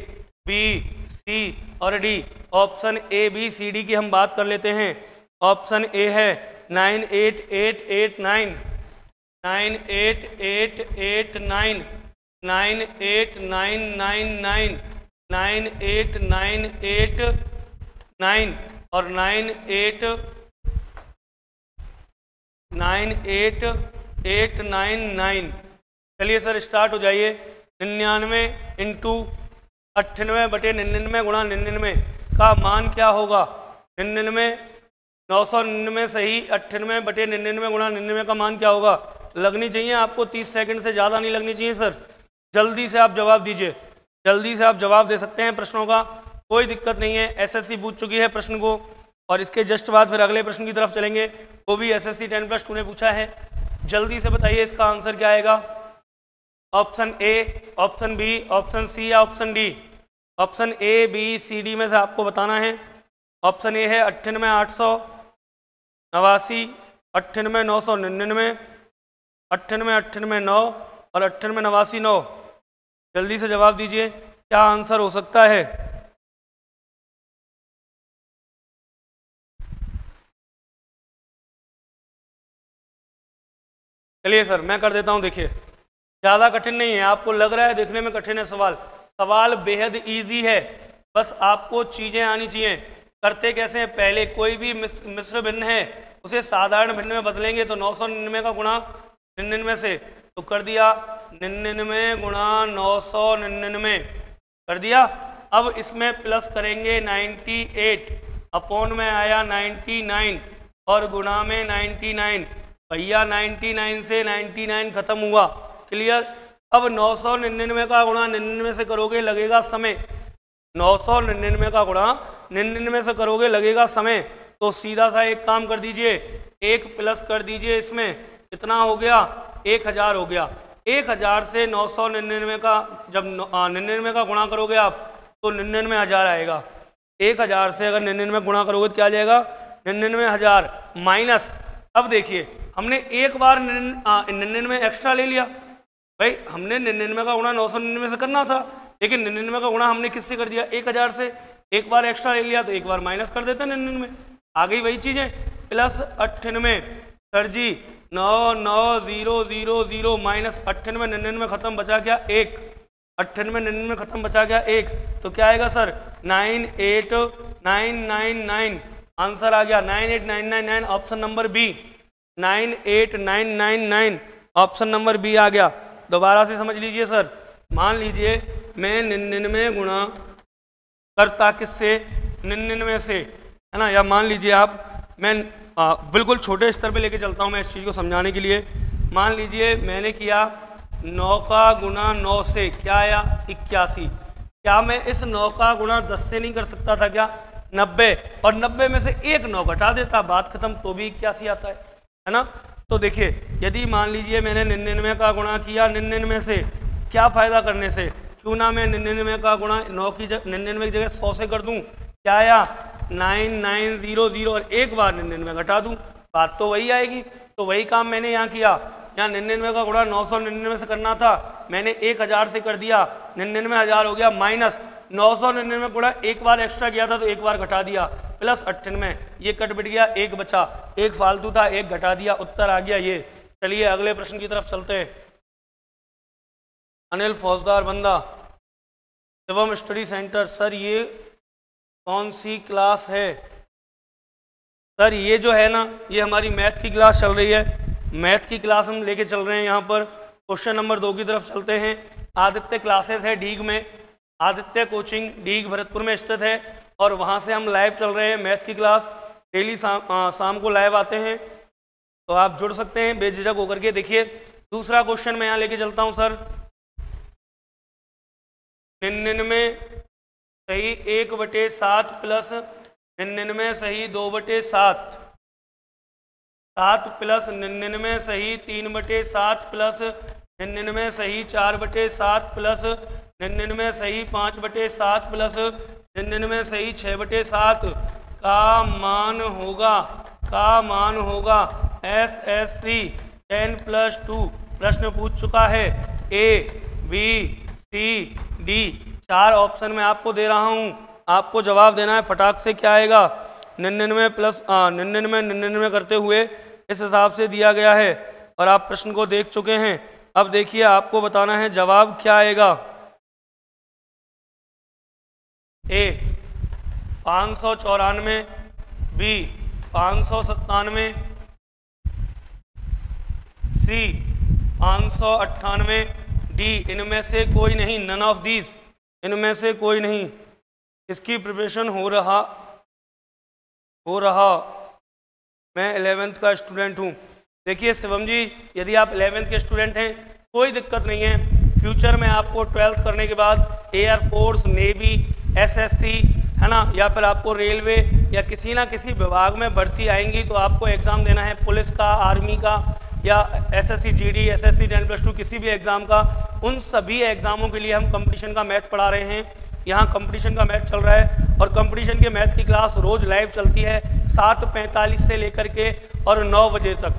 बी, सी और D. Option A, B, C, D की हम बात कर लेते हैं। ऑप्शन ए है 98889, 98889, 98999, 98989 और 98899। चलिए सर स्टार्ट हो जाइए। 99 इंटू 98/99 गुणा 99 का मान क्या होगा? 99 999 सही, 98/99 गुणा 99 का मान क्या होगा? लगनी चाहिए आपको 30 सेकंड से ज़्यादा नहीं लगनी चाहिए सर। जल्दी से आप जवाब दीजिए, जल्दी से आप जवाब दे सकते हैं प्रश्नों का, कोई दिक्कत नहीं है। एसएससी पूछ चुकी है प्रश्न को, और इसके जस्ट बाद फिर अगले प्रश्न की तरफ चलेंगे, वो भी एसएससी 10+2 ने पूछा है। जल्दी से बताइए इसका आंसर क्या आएगा? Option A, option B, option C या option D? Option A, B, C, D में से आपको बताना है। ऑप्शन ए है 98,889, 98,999, 98,999 और 98,999। जल्दी से जवाब दीजिए, क्या आंसर हो सकता है? चलिए सर मैं कर देता हूं। देखिए ज़्यादा कठिन नहीं है, आपको लग रहा है देखने में कठिन है सवाल बेहद इजी है, बस आपको चीज़ें आनी चाहिए। करते कैसे हैं? पहले कोई भी मिश्र भिन्न है उसे साधारण भिन्न में बदलेंगे, तो 999 का गुणा 99 से तो कर दिया 99 गुणा 999 कर दिया। अब इसमें प्लस करेंगे 98, अपॉन में आया 99 और गुणा में 99। भैया 99 से 99 खत्म हुआ, क्लियर। अब 999 का गुणा 99 से करोगे लगेगा समय, 999 का गुणा 99 से करोगे लगेगा समय, तो सीधा सा एक काम कर दीजिए, एक प्लस कर दीजिए, इसमें कितना हो गया? 1000 हो गया। 1000 से 999 का जब 99 का गुणा करोगे आप तो 99,000 आएगा। 1000 से अगर 99 गुणा करोगे तो क्या आ जाएगा? 99,000 माइनस। अब देखिए हमने एक बार 99 एक्स्ट्रा ले लिया, भाई हमने 99 का गुणा 999 से करना था, लेकिन 99 का गुणा हमने किससे कर दिया? 1000 से। एक बार एक्स्ट्रा ले लिया तो एक बार माइनस कर देते 99। आ गई वही चीज़ें, प्लस 98 सर जी 99000 माइनस 98, 99 खत्म बचा क्या? 1, 98 99 खत्म बचा गया 1, तो क्या आएगा सर? 98999। आंसर आ गया 98999, option number B, 98999 option number B आ गया। दोबारा से समझ लीजिए सर, मान लीजिए मैं 99 गुणा करता किससे? 99 से, है ना। या मान लीजिए आप, मैं बिल्कुल छोटे स्तर पे लेके चलता हूँ मैं इस चीज़ को समझाने के लिए। मान लीजिए मैंने किया 9 का गुणा 9 से, क्या आया? 81। क्या मैं इस 9 का गुणा 10 से नहीं कर सकता था क्या? 90, और 90 में से एक 9 घटा देता, बात खत्म, तो भी 81 आता है ना। तो देखिए यदि मान लीजिए मैंने 99 का गुणा किया 99 से, क्या फ़ायदा करने से? क्यों ना मैं 99 का गुणा 99 की जगह 100 से कर दूं, क्या आया? 9900 और एक बार 99 घटा दूं, बात तो वही आएगी। तो वही काम मैंने यहाँ किया, यहाँ 99 का गुणा 999 से करना था, मैंने 1000 से कर दिया, 99,000 हो गया, माइनस 999 गुणा एक बार एक्स्ट्रा किया था तो एक बार घटा दिया, प्लस 98, ये कट बिट गया, एक बचा, एक फालतू था, एक घटा दिया, उत्तर आ गया ये। चलिए अगले प्रश्न की तरफ चलते हैं। अनिल फौजदार बंदा, शिवम स्टडी सेंटर। सर ये कौन सी क्लास है? सर ये जो है ना, ये हमारी मैथ की क्लास चल रही है, मैथ की क्लास हम लेके चल रहे हैं। यहाँ पर क्वेश्चन नंबर 2 की तरफ चलते हैं। आदित्य क्लासेस है डीग में, आदित्य कोचिंग डीग भरतपुर में स्थित है। और वहाँ से हम लाइव चल रहे हैं मैथ की क्लास, डेली शाम को लाइव आते हैं, तो आप जुड़ सकते हैं बेझिझक होकर के। देखिए दूसरा क्वेश्चन मैं यहाँ लेके चलता हूँ सर। 99 सही 1/7 प्लस 99 सही 2/7, 7 प्लस 99 सही 3/7 प्लस 99 सही 4/7 प्लस 99 सही 5/7 प्लस 99 सही 6/7 का मान होगा SSC 10+2। प्रश्न पूछ चुका है A B C D, 4 option में आपको दे रहा हूं, आपको जवाब देना है फटाक से। क्या आएगा? 99 प्लस 99 करते हुए इस हिसाब से दिया गया है और आप प्रश्न को देख चुके हैं। अब देखिए आपको बताना है जवाब क्या आएगा। A 594, B 597, C 598, डी इनमें से कोई नहीं, नन ऑफ दीज, इनमें से कोई नहीं। इसकी प्रिपरेशन हो रहा मैं 11th का स्टूडेंट हूँ। देखिए शिवम जी, यदि आप 11th के स्टूडेंट हैं कोई दिक्कत नहीं है, फ्यूचर में आपको 12th करने के बाद एयरफोर्स, नेवी, एसएससी है ना, या फिर आपको रेलवे या किसी ना किसी विभाग में भर्ती आएंगी तो आपको एग्ज़ाम देना है, पुलिस का, आर्मी का या एसएससी जीडी, एसएससी 10+2 किसी भी एग्ज़ाम का। उन सभी एग्ज़ामों के लिए हम कंपटीशन का मैथ पढ़ा रहे हैं। यहाँ कंपटीशन का मैथ चल रहा है और कंपटीशन के मैथ की क्लास रोज़ लाइव चलती है 7:45 से लेकर के और 9 बजे तक।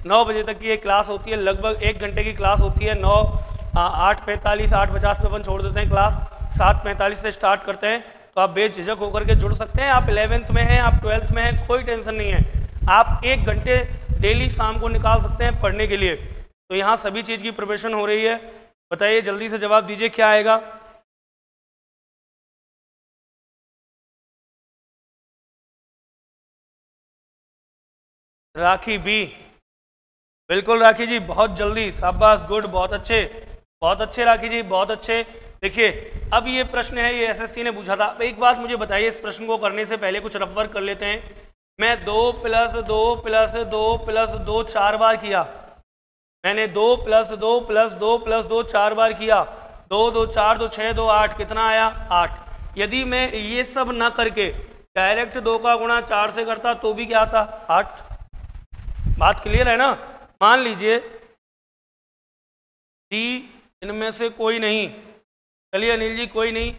9 बजे तक की ये क्लास होती है, लगभग 1 घंटे की क्लास होती है। 8:45 8:50 पे अपन छोड़ देते हैं क्लास, 7:45 से स्टार्ट करते हैं। तो आप बेझिझक होकर के जुड़ सकते हैं। आप 11th में हैं, आप 12th में हैं, कोई टेंशन नहीं है। आप 1 घंटे डेली शाम को निकाल सकते हैं पढ़ने के लिए। तो यहाँ सभी चीज़ की प्रिपरेशन हो रही है। बताइए जल्दी से जवाब दीजिए क्या आएगा। राखी बी, बिल्कुल राखी जी, बहुत जल्दी, शाबाश, गुड, बहुत अच्छे राखी जी, बहुत अच्छे। देखिए अब ये प्रश्न है, ये एसएससी ने पूछा था। एक बात मुझे बताइए, इस प्रश्न को करने से पहले कुछ रफ वर्क कर लेते हैं। मैं 2 + 2 + 2 + 2 4 बार किया। मैंने 2 + 2 + 2 + 2 4 बार किया। 2 2 4 2 6 2 8, कितना आया? 8। यदि मैं ये सब ना करके डायरेक्ट 2 का गुणा 4 से करता तो भी क्या आता? 8। बात क्लियर है ना? मान लीजिए डी इनमें से कोई नहीं, चलिए अनिल जी कोई नहीं,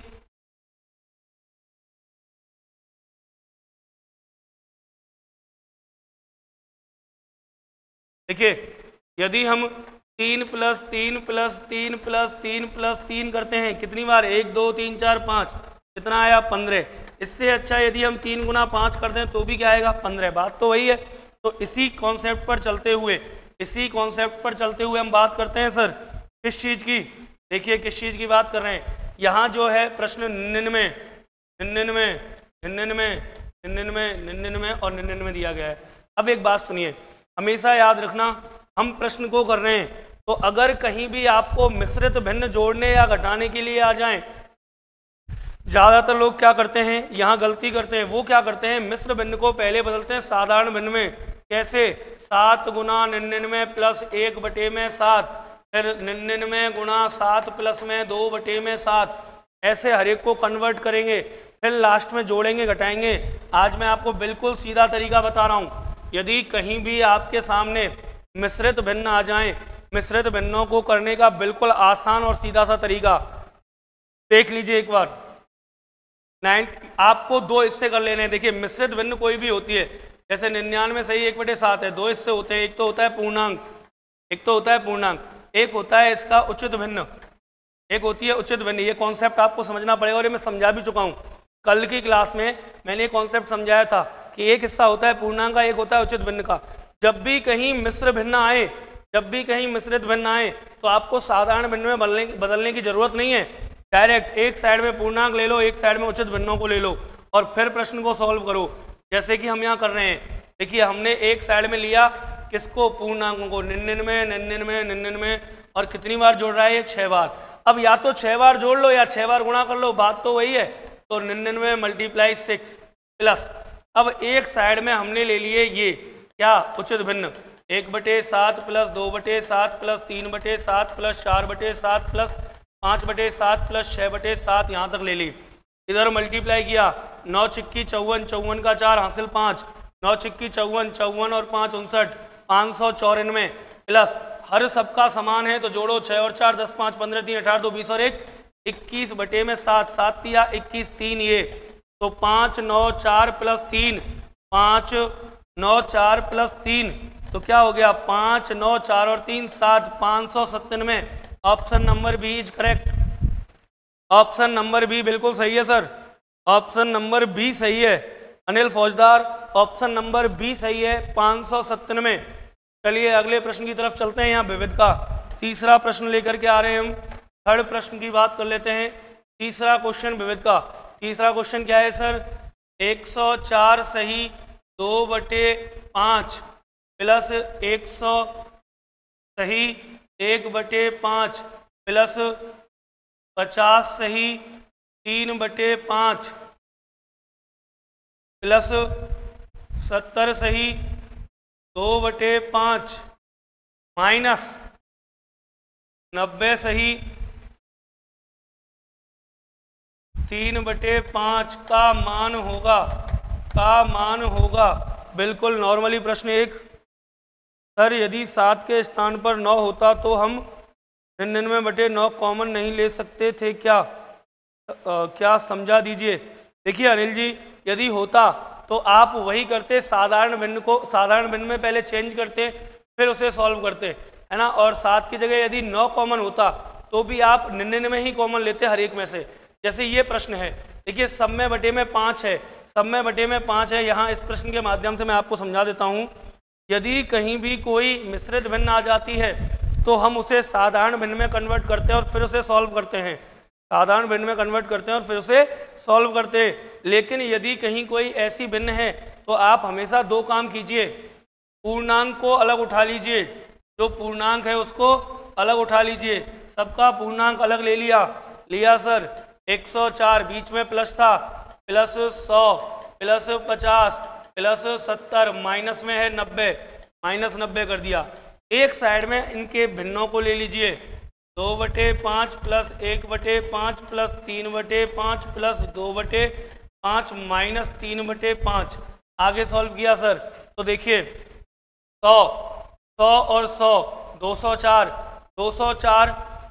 देखिए यदि हम 3 + 3 + 3 + 3 + 3 करते हैं कितनी बार? 1 2 3 4 5, कितना आया? 15। इससे अच्छा यदि हम 3 × 5 कर दें तो भी क्या आएगा? 15। बात तो वही है। तो इसी कॉन्सेप्ट पर चलते हुए हम बात करते हैं सर किस चीज़ की। देखिए किस चीज़ की बात कर रहे हैं। यहाँ जो है प्रश्न 99 और 99 दिया गया है। अब एक बात सुनिए, हमेशा याद रखना, हम प्रश्न को कर रहे हैं तो अगर कहीं भी आपको मिश्रित भिन्न जोड़ने या घटाने के लिए आ जाएं, ज़्यादातर लोग क्या करते हैं, यहाँ गलती करते हैं। वो क्या करते हैं, मिश्र भिन्न को पहले बदलते हैं साधारण भिन्न में। कैसे? 7 × 99 + 1/7, फिर 99 × 7 प्लस में 2/7, ऐसे हर एक को कन्वर्ट करेंगे, फिर लास्ट में जोड़ेंगे घटाएंगे। आज मैं आपको बिल्कुल सीधा तरीका बता रहा हूँ। यदि कहीं भी आपके सामने मिश्रित भिन्न आ जाएं, मिश्रित भिन्नों को करने का बिल्कुल आसान और सीधा सा तरीका देख लीजिए एक बार। आपको 2 हिस्से कर लेने हैं। देखिए मिश्रित भिन्न कोई भी होती है, जैसे 99 सही 1/7 है, 2 हिस्से होते हैं। एक तो होता है पूर्णांक, एक होता है इसका उचित भिन्न, एक होती है उचित भिन्न। ये कॉन्सेप्ट आपको समझना पड़ेगा और ये मैं समझा भी चुका हूँ। कल की क्लास में मैंने ये कॉन्सेप्ट समझाया था कि एक हिस्सा होता है पूर्णांक का, एक होता है उचित भिन्न का। जब भी कहीं मिश्र भिन्न आए, जब भी कहीं मिश्रित भिन्न आए तो आपको साधारण भिन्न में बदलने की जरूरत नहीं है। डायरेक्ट एक साइड में पूर्णांक ले लो, एक साइड में उचित भिन्नों को ले लो और फिर प्रश्न को सॉल्व करो, जैसे कि हम यहाँ कर रहे हैं। देखिए हमने एक साइड में लिया किसको? पूर्णांकों को, 99 और कितनी बार जोड़ रहा है ये? 6 बार। अब या तो 6 बार जोड़ लो या 6 बार गुणा कर लो, बात तो वही है। तो 99 मल्टीप्लाई 6 प्लस, अब एक साइड में हमने ले लिए ये क्या उचित भिन्न 1/7 plus 2/7 plus 3/7 plus 4/7 plus 5/7 plus 6/7 यहाँ तक ले ली। इधर मल्टीप्लाई किया 9 छिक्की 54, 54 का 4 हासिल 5, 9 छिक्की 54, 54 और 5 59, 594 प्लस हर सबका समान है तो जोड़ो 6 और 4 10, 5 15, 3 18, 2 20 और 1 21/7, 7 तिया 21, 3 ये तो 5 9 4 प्लस 3, 5 9 4 प्लस 3 तो क्या हो गया 5 9 4 और 3 7, 597। Option number B is correct. Option number B बिल्कुल सही है सर, ऑप्शन नंबर बी सही है अनिल फौजदार, ऑप्शन नंबर बी सही है 597। चलिए अगले प्रश्न की तरफ चलते हैं। यहाँ विविध का तीसरा प्रश्न लेकर के आ रहे हैं हम। थर्ड प्रश्न की बात कर लेते हैं। तीसरा क्वेश्चन विविध का, तीसरा क्वेश्चन क्या है सर 104 सही 2/5 प्लस 100 सही 1/5 प्लस 50 सही 3/5 प्लस 70 सही 2/5 माइनस 90 सही 3/5 का मान होगा। बिल्कुल नॉर्मली प्रश्न एक सर यदि 7 के स्थान पर 9 होता तो हम 99/9 कॉमन नहीं ले सकते थे क्या? क्या समझा दीजिए। देखिए अनिल जी यदि होता तो आप वही करते, साधारण भिन्न को साधारण भिन्न में पहले चेंज करते फिर उसे सॉल्व करते है ना, और 7 की जगह यदि 9 कॉमन होता तो भी आप 99 ही कॉमन लेते हर एक में से। जैसे ये प्रश्न है देखिए सब में बटे में 5 है, सब में बटे में 5 है। यहाँ इस प्रश्न के माध्यम से मैं आपको समझा देता हूँ। यदि कहीं भी कोई मिश्रित भिन्न आ जाती है तो हम उसे साधारण भिन्न में कन्वर्ट करते हैं और फिर उसे सॉल्व करते हैं, साधारण भिन्न में कन्वर्ट करते हैं और फिर उसे सॉल्व करते हैं। लेकिन यदि कहीं कोई ऐसी भिन्न है तो आप हमेशा दो काम कीजिए, पूर्णांक को अलग उठा लीजिए, जो पूर्णांक है उसको अलग उठा लीजिए। सबका पूर्णांक अलग ले लिया सर 104 बीच में प्लस था, प्लस 100 प्लस 50 प्लस 70 माइनस में है 90, माइनस 90 कर दिया। एक साइड में इनके भिन्नों को ले लीजिए 2/5 प्लस 1/5 प्लस 3/5 प्लस 2/5 माइनस 3/5। आगे सॉल्व किया सर तो देखिए 100 और 100 204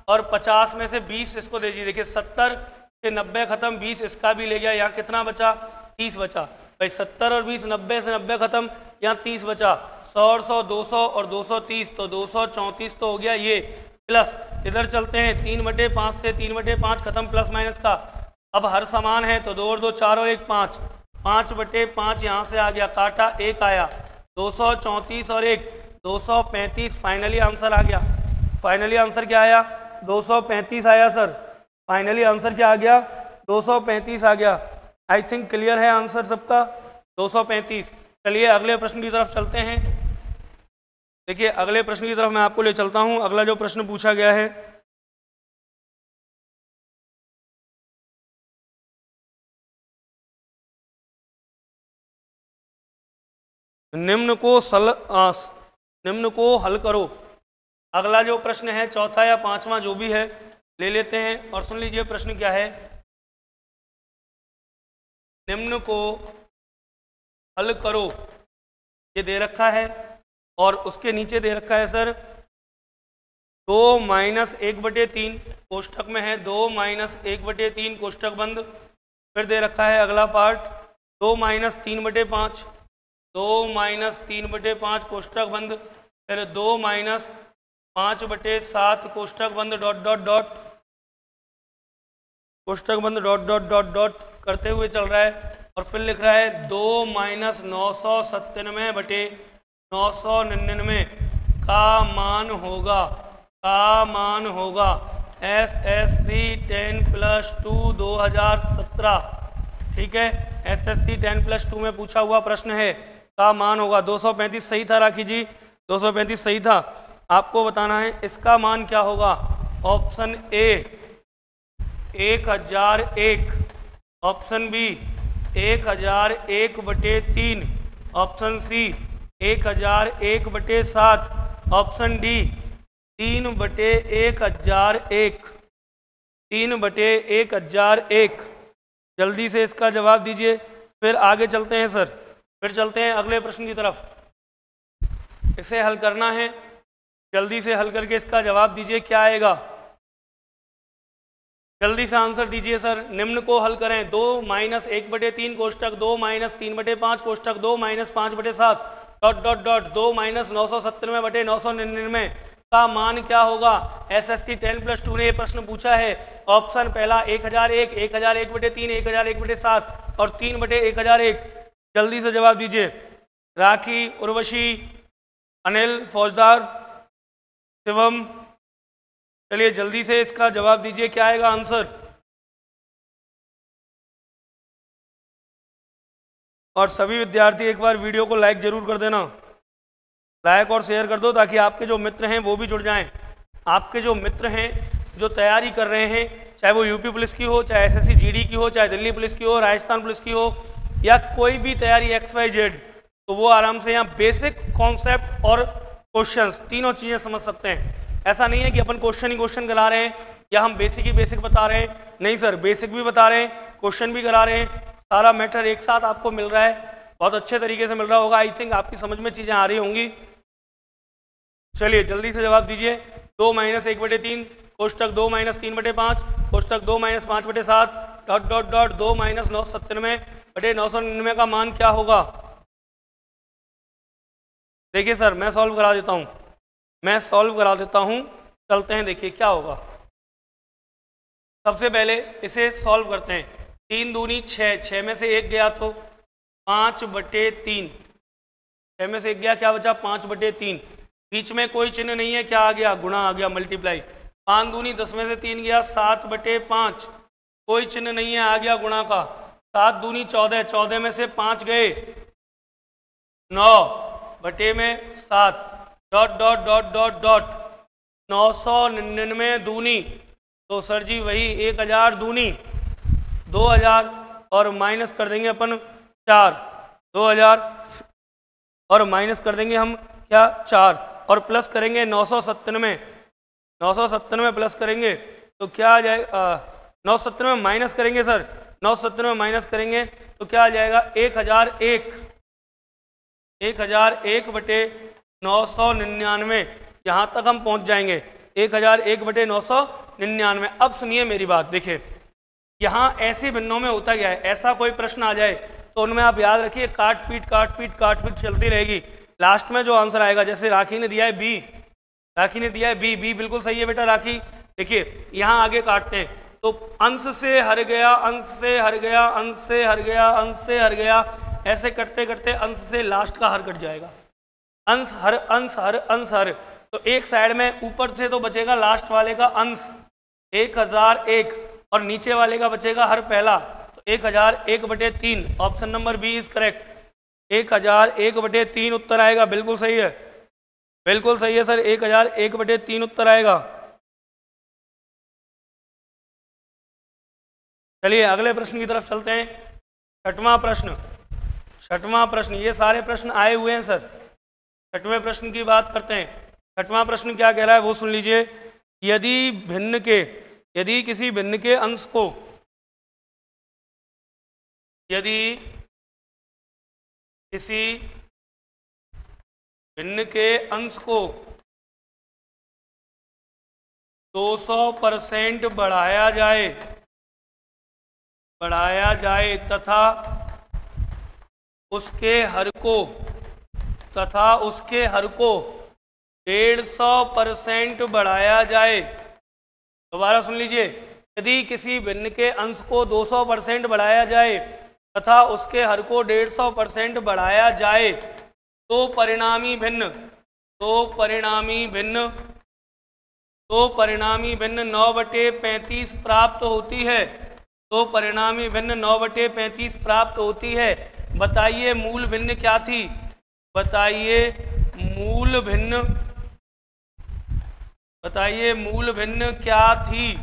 और 50 में से 20 इसको दे दीजिए। देखिए 70 से 90 खत्म, 20 इसका भी ले गया, यहाँ कितना बचा 30 बचा। भाई 70 और 20 90 से 90 खत्म, यहाँ 30 बचा। 100 और 100 200 और 230 तो 234 तो हो गया ये। प्लस इधर चलते हैं 3/5 से 3/5 खत्म प्लस माइनस का। अब हर समान है तो 2 और 2 4 और 1 5, 5/5 यहाँ से आ गया, काटा 1 आया, 234 और 1 235। फाइनली आंसर आ गया। फाइनली आंसर क्या आया 235 आया सर। फाइनली आंसर क्या आ गया 235 आ गया। आई थिंक क्लियर है आंसर सबका 235। चलिए अगले प्रश्न की तरफ चलते हैं। देखिए अगले प्रश्न की तरफ मैं आपको ले चलता हूं। अगला जो प्रश्न पूछा गया है निम्न को हल करो। अगला जो प्रश्न है चौथा या पांचवा जो भी है ले लेते हैं और सुन लीजिए प्रश्न क्या है। निम्न को हल करो ये दे रखा है और उसके नीचे दे रखा है सर 2 माइनस 1/3 कोष्ठक में है 2 माइनस 1/3 कोष्ठक बंद। फिर दे रखा है अगला पार्ट 2 माइनस 3/5, 2 माइनस 3/5 कोष्ठक बंद। फिर 2 माइनस 5/7 कोष्ठक बंद डॉट डॉट डॉट, कोष्ठक बंद डॉट डॉट डॉट डॉट करते हुए चल रहा है। और फिर लिख रहा है 2 माइनस 997/999 का मान होगा SSC 10+2 2017। ठीक है, SSC 10+2 में पूछा हुआ प्रश्न है का मान होगा। 235 सही था राखी जी, 235 सही था। आपको बताना है इसका मान क्या होगा। Option A 1001 option B 1001/3, option C 1001/7, option D 3/1001, 3/1001। जल्दी से इसका जवाब दीजिए, फिर आगे चलते हैं सर, फिर चलते हैं अगले प्रश्न की तरफ। इसे हल करना है, जल्दी से हल करके इसका जवाब दीजिए क्या आएगा। जल्दी से आंसर दीजिए सर। निम्न को हल करें। 2 - 1/3 कोष्टक 2 - 3/5 कोष्टक 2 - 5/7 ... 2 - 997/999 का मान क्या होगा। SST 10+2 ने ये प्रश्न पूछा है। ऑप्शन पहला 1001, 1001/3, 1001/7 और 3/1001। जल्दी से जवाब दीजिए। राखी, उर्वशी, अनिल, फौजदार, शिवम, चलिए जल्दी से इसका जवाब दीजिए क्या आएगा आंसर। और सभी विद्यार्थी एक बार वीडियो को लाइक जरूर कर देना, लाइक और शेयर कर दो ताकि आपके जो मित्र हैं वो भी जुड़ जाएं। आपके जो मित्र हैं जो तैयारी कर रहे हैं, चाहे वो यूपी पुलिस की हो, चाहे SSC GD की हो, चाहे दिल्ली पुलिस की हो, राजस्थान पुलिस की हो, या कोई भी तैयारी XYZ, तो वो आराम से यहाँ बेसिक कॉन्सेप्ट और क्वेश्चंस तीनों चीज़ें समझ सकते हैं। ऐसा नहीं है कि अपन क्वेश्चन ही क्वेश्चन करा रहे हैं या हम बेसिक ही बेसिक बता रहे हैं, नहीं सर, बेसिक भी बता रहे हैं, क्वेश्चन भी करा रहे हैं, सारा मैटर एक साथ आपको मिल रहा है, बहुत अच्छे तरीके से मिल रहा होगा। आई थिंक आपकी समझ में चीज़ें आ रही होंगी। चलिए जल्दी से जवाब दीजिए। 2 - 1/3 कोष्टक 2 - 3/5 कोष्टक 2 - 5/7 ... 2 - 997/999 का मान क्या होगा। देखिए सर, मैं सॉल्व करा देता हूँ, चलते हैं, देखिए क्या होगा। सबसे पहले इसे सॉल्व करते हैं। 3 दूनी 6, 6 में से 1 गया तो 5/3, 6 में से 1 गया, क्या बचा 5/3। बीच में कोई चिन्ह नहीं है, क्या आ गया, गुणा आ गया, मल्टीप्लाई। 5 दूनी 10 में से 3 गया, 7/5, कोई चिन्ह नहीं है, आ गया गुणा का। 7 दूनी 14, 14 में से 5 गए, 9/7 ... 999 दूनी, तो सर जी वही 1000 दूनी 2000, और माइनस कर देंगे अपन 4, 2000 और माइनस कर देंगे हम क्या 4, और प्लस करेंगे 997 प्लस करेंगे तो क्या आ जाएगा, 997 माइनस करेंगे सर, 997 माइनस करेंगे तो क्या आ जाएगा 1001/999। यहाँ तक हम पहुँच जाएंगे 1001/999। अब सुनिए मेरी बात, देखिए यहाँ ऐसे भिन्नों में होता क्या है, ऐसा कोई प्रश्न आ जाए तो उनमें आप याद रखिए काट पीट चलती रहेगी। लास्ट में जो आंसर आएगा, जैसे राखी ने दिया है बी, बी बिल्कुल सही है बेटा राखी। देखिए यहाँ आगे काटते हैं तो अंश से हर गया, अंश से हर गया, अंश से हर गया, अंश से हर गया, ऐसे करते करते अंश से लास्ट का हर कट जाएगा। अंश हर, अंश हर, अंश हर, तो एक साइड में ऊपर से तो बचेगा लास्ट वाले का अंश 1001 और नीचे वाले का बचेगा हर पहला, तो 1001/3। Option number B is correct. 1001/3 उत्तर आएगा, बिल्कुल सही है, बिल्कुल सही है सर, 1001/3 उत्तर आएगा। चलिए अगले प्रश्न की तरफ चलते हैं। छठवां प्रश्न, ये सारे प्रश्न आए हुए हैं सर। छठवें प्रश्न की बात करते हैं। छठवां प्रश्न क्या कह रहा है वो सुन लीजिए। यदि किसी भिन्न के अंश को, यदि किसी भिन्न के अंश को 200% बढ़ाया जाए तथा उसके हर को 150% बढ़ाया जाए। दोबारा सुन लीजिए। यदि किसी भिन्न के अंश को 200% बढ़ाया जाए तथा उसके हर को 150% बढ़ाया जाए तो परिणामी भिन्न 9/35 प्राप्त होती है। तो परिणामी भिन्न 9/35 प्राप्त होती है। बताइए मूल भिन्न क्या थी, बताइए मूल भिन्न क्या थी।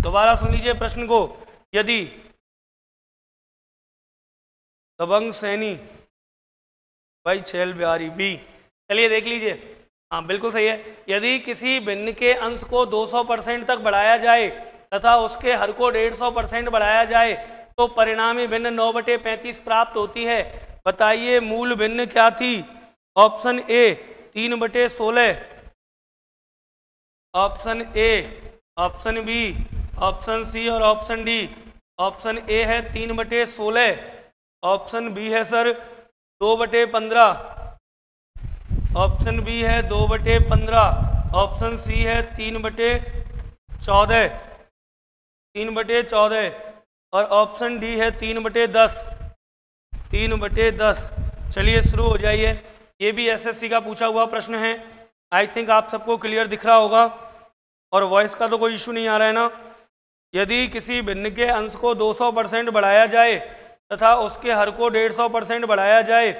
दोबारा सुन लीजिए प्रश्न को। यदि दबंग सैनी, भाई छेल बिहारी, बी। चलिए देख लीजिए, हाँ बिल्कुल सही है। यदि किसी भिन्न के अंश को 200% तक बढ़ाया जाए तथा उसके हर को 150% बढ़ाया जाए तो परिणामी भिन्न 9/35 प्राप्त होती है। बताइए मूल भिन्न क्या थी? Option A 3/16, option A, option B, option C और ऑप्शन डी। ऑप्शन ए है 3/16, ऑप्शन बी है सर 2/15, ऑप्शन बी है 2/15, ऑप्शन सी है 3/14, 3/14 और ऑप्शन डी है 3/10, 3/10। चलिए शुरू हो जाइए। ये भी एसएससी का पूछा हुआ प्रश्न है। आई थिंक आप सबको क्लियर दिख रहा होगा और वॉइस का तो कोई इशू नहीं आ रहा है ना। यदि किसी भिन्न के अंश को 200% बढ़ाया जाए तथा उसके हर को 150% बढ़ाया जाए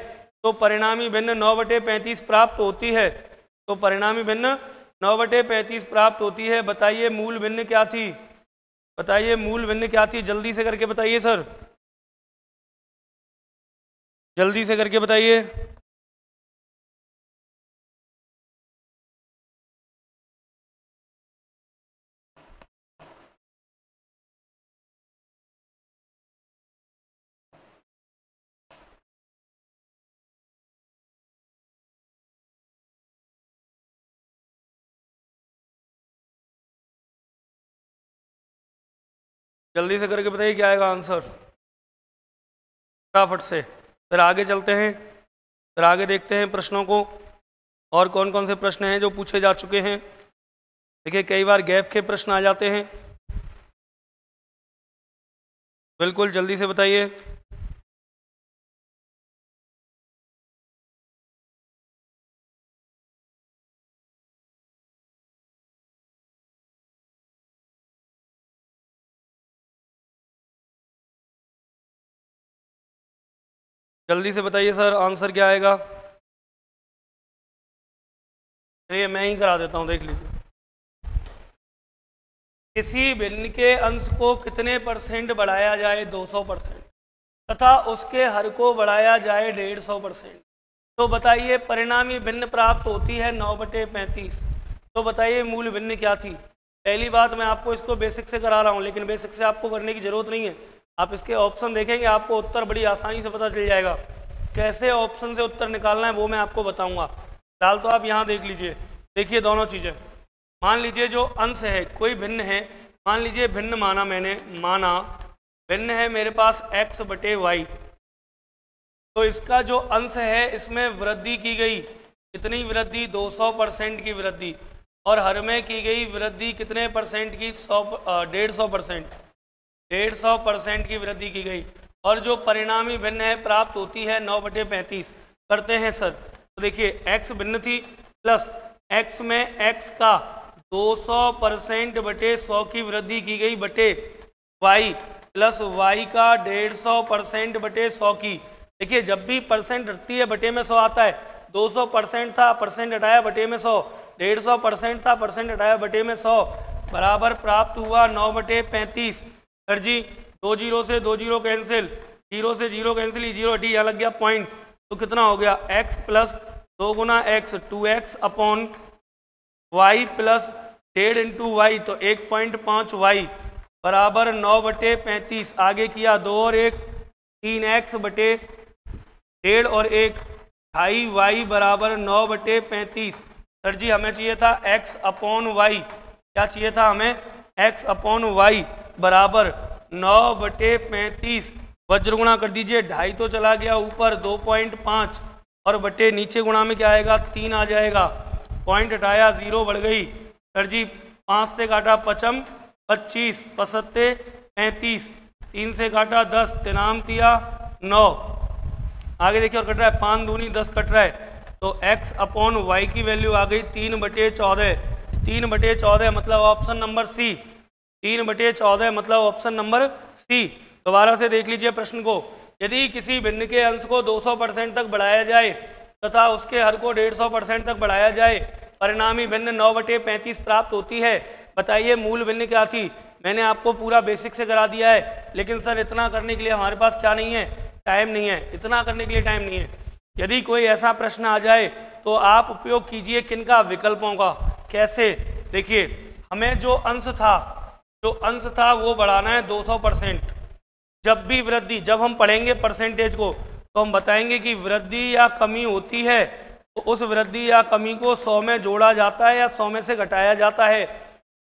तो परिणामी भिन्न 9/35 प्राप्त होती है। तो परिणामी भिन्न 9/35 प्राप्त होती है। बताइए मूल भिन्न क्या थी? बताइए मूल भिन्न क्या थी? जल्दी से करके बताइए सर, जल्दी से करके बताइए। जल्दी से करके बताइए क्या आएगा आंसर, फटाफट से। फिर आगे चलते हैं, फिर आगे देखते हैं प्रश्नों को और कौन कौन से प्रश्न हैं जो पूछे जा चुके हैं। देखिए कई बार गैप के प्रश्न आ जाते हैं। बिल्कुल जल्दी से बताइए। जल्दी से बताइए सर आंसर क्या आएगा। चलिए मैं ही करा देता हूँ, देख लीजिए। किसी भिन्न के अंश को कितने % बढ़ाया जाए? 200% तथा उसके हर को बढ़ाया जाए 150%। तो बताइए परिणामी भिन्न प्राप्त होती है 9/35। तो बताइए मूल भिन्न क्या थी? पहली बात, मैं आपको इसको बेसिक से करा रहा हूँ, लेकिन बेसिक से आपको करने की जरूरत नहीं है। आप इसके ऑप्शन देखेंगे, आपको उत्तर बड़ी आसानी से पता चल जाएगा। कैसे ऑप्शन से उत्तर निकालना है वो मैं आपको बताऊंगा। फिलहाल तो आप यहाँ देख लीजिए। देखिए दोनों चीज़ें, मान लीजिए जो अंश है कोई भिन्न है, मान लीजिए भिन्न माना मैंने, माना भिन्न है मेरे पास x/y। तो इसका जो अंश है इसमें वृद्धि की गई, कितनी वृद्धि? 200% की वृद्धि। और हर में की गई वृद्धि कितने परसेंट की? 150%, 150% की वृद्धि की गई। और जो परिणामी भिन्न है प्राप्त होती है 9/35। करते हैं सर। तो देखिए x भिन्न थी प्लस x में x का 200% बटे 100 की वृद्धि की गई बटे y प्लस y का 150% बटे 100 की। देखिए जब भी परसेंट हटती है बटे में 100 आता है। 200% था, परसेंट हटाया बटे में 100, 150% था, परसेंट हटाया बटे में 100, बराबर प्राप्त हुआ 9/35। सर जी 2 जीरो से 2 जीरो कैंसिल, 0 से 0 कैंसिल, 0 हटी, यहाँ लग गया पॉइंट। तो कितना हो गया? x प्लस 2 गुना x, 2x upon y plus 1.5 into y, तो 1.5 y बराबर 9/35। आगे किया 2 और 1, 3x बटे 1.5 और 1, 2.5 y बराबर 9/35। सर जी हमें चाहिए था x अपॉन वाई। क्या चाहिए था हमें? x अपॉन वाई बराबर 9/35। वज्र गुणा कर दीजिए, 2.5 तो चला गया ऊपर, 2.5 और बटे नीचे गुणा में क्या आएगा? 3 आ जाएगा। पॉइंट हटाया, 0 बढ़ गई। सर जी 5 से काटा 55, 25, 75, 35, 3 से काटा 10, 3 तिया 9। आगे देखिए और कट रहा है, 5 दूनी 10 कट रहा है। तो x अपॉन वाई की वैल्यू आ गई 3/14। 3/14 मतलब ऑप्शन नंबर सी। 3/14 मतलब ऑप्शन नंबर सी। दोबारा से देख लीजिए प्रश्न को। यदि किसी भिन्न के अंश को 200% तक बढ़ाया जाए तथा उसके हर को 150% तक बढ़ाया जाए, परिणामी भिन्न 9/35 प्राप्त होती है। बताइए मूल भिन्न क्या थी? मैंने आपको पूरा बेसिक से करा दिया है, लेकिन सर इतना करने के लिए हमारे पास क्या नहीं है? टाइम नहीं है, इतना करने के लिए टाइम नहीं है। यदि कोई ऐसा प्रश्न आ जाए तो आप उपयोग कीजिए किनका, विकल्पों का। कैसे, देखिए हमें जो अंश था वो बढ़ाना है 200%। जब भी वृद्धि, जब हम पढ़ेंगे परसेंटेज को तो हम बताएंगे कि वृद्धि या कमी होती है तो उस वृद्धि या कमी को 100 में जोड़ा जाता है या 100 में से घटाया जाता है।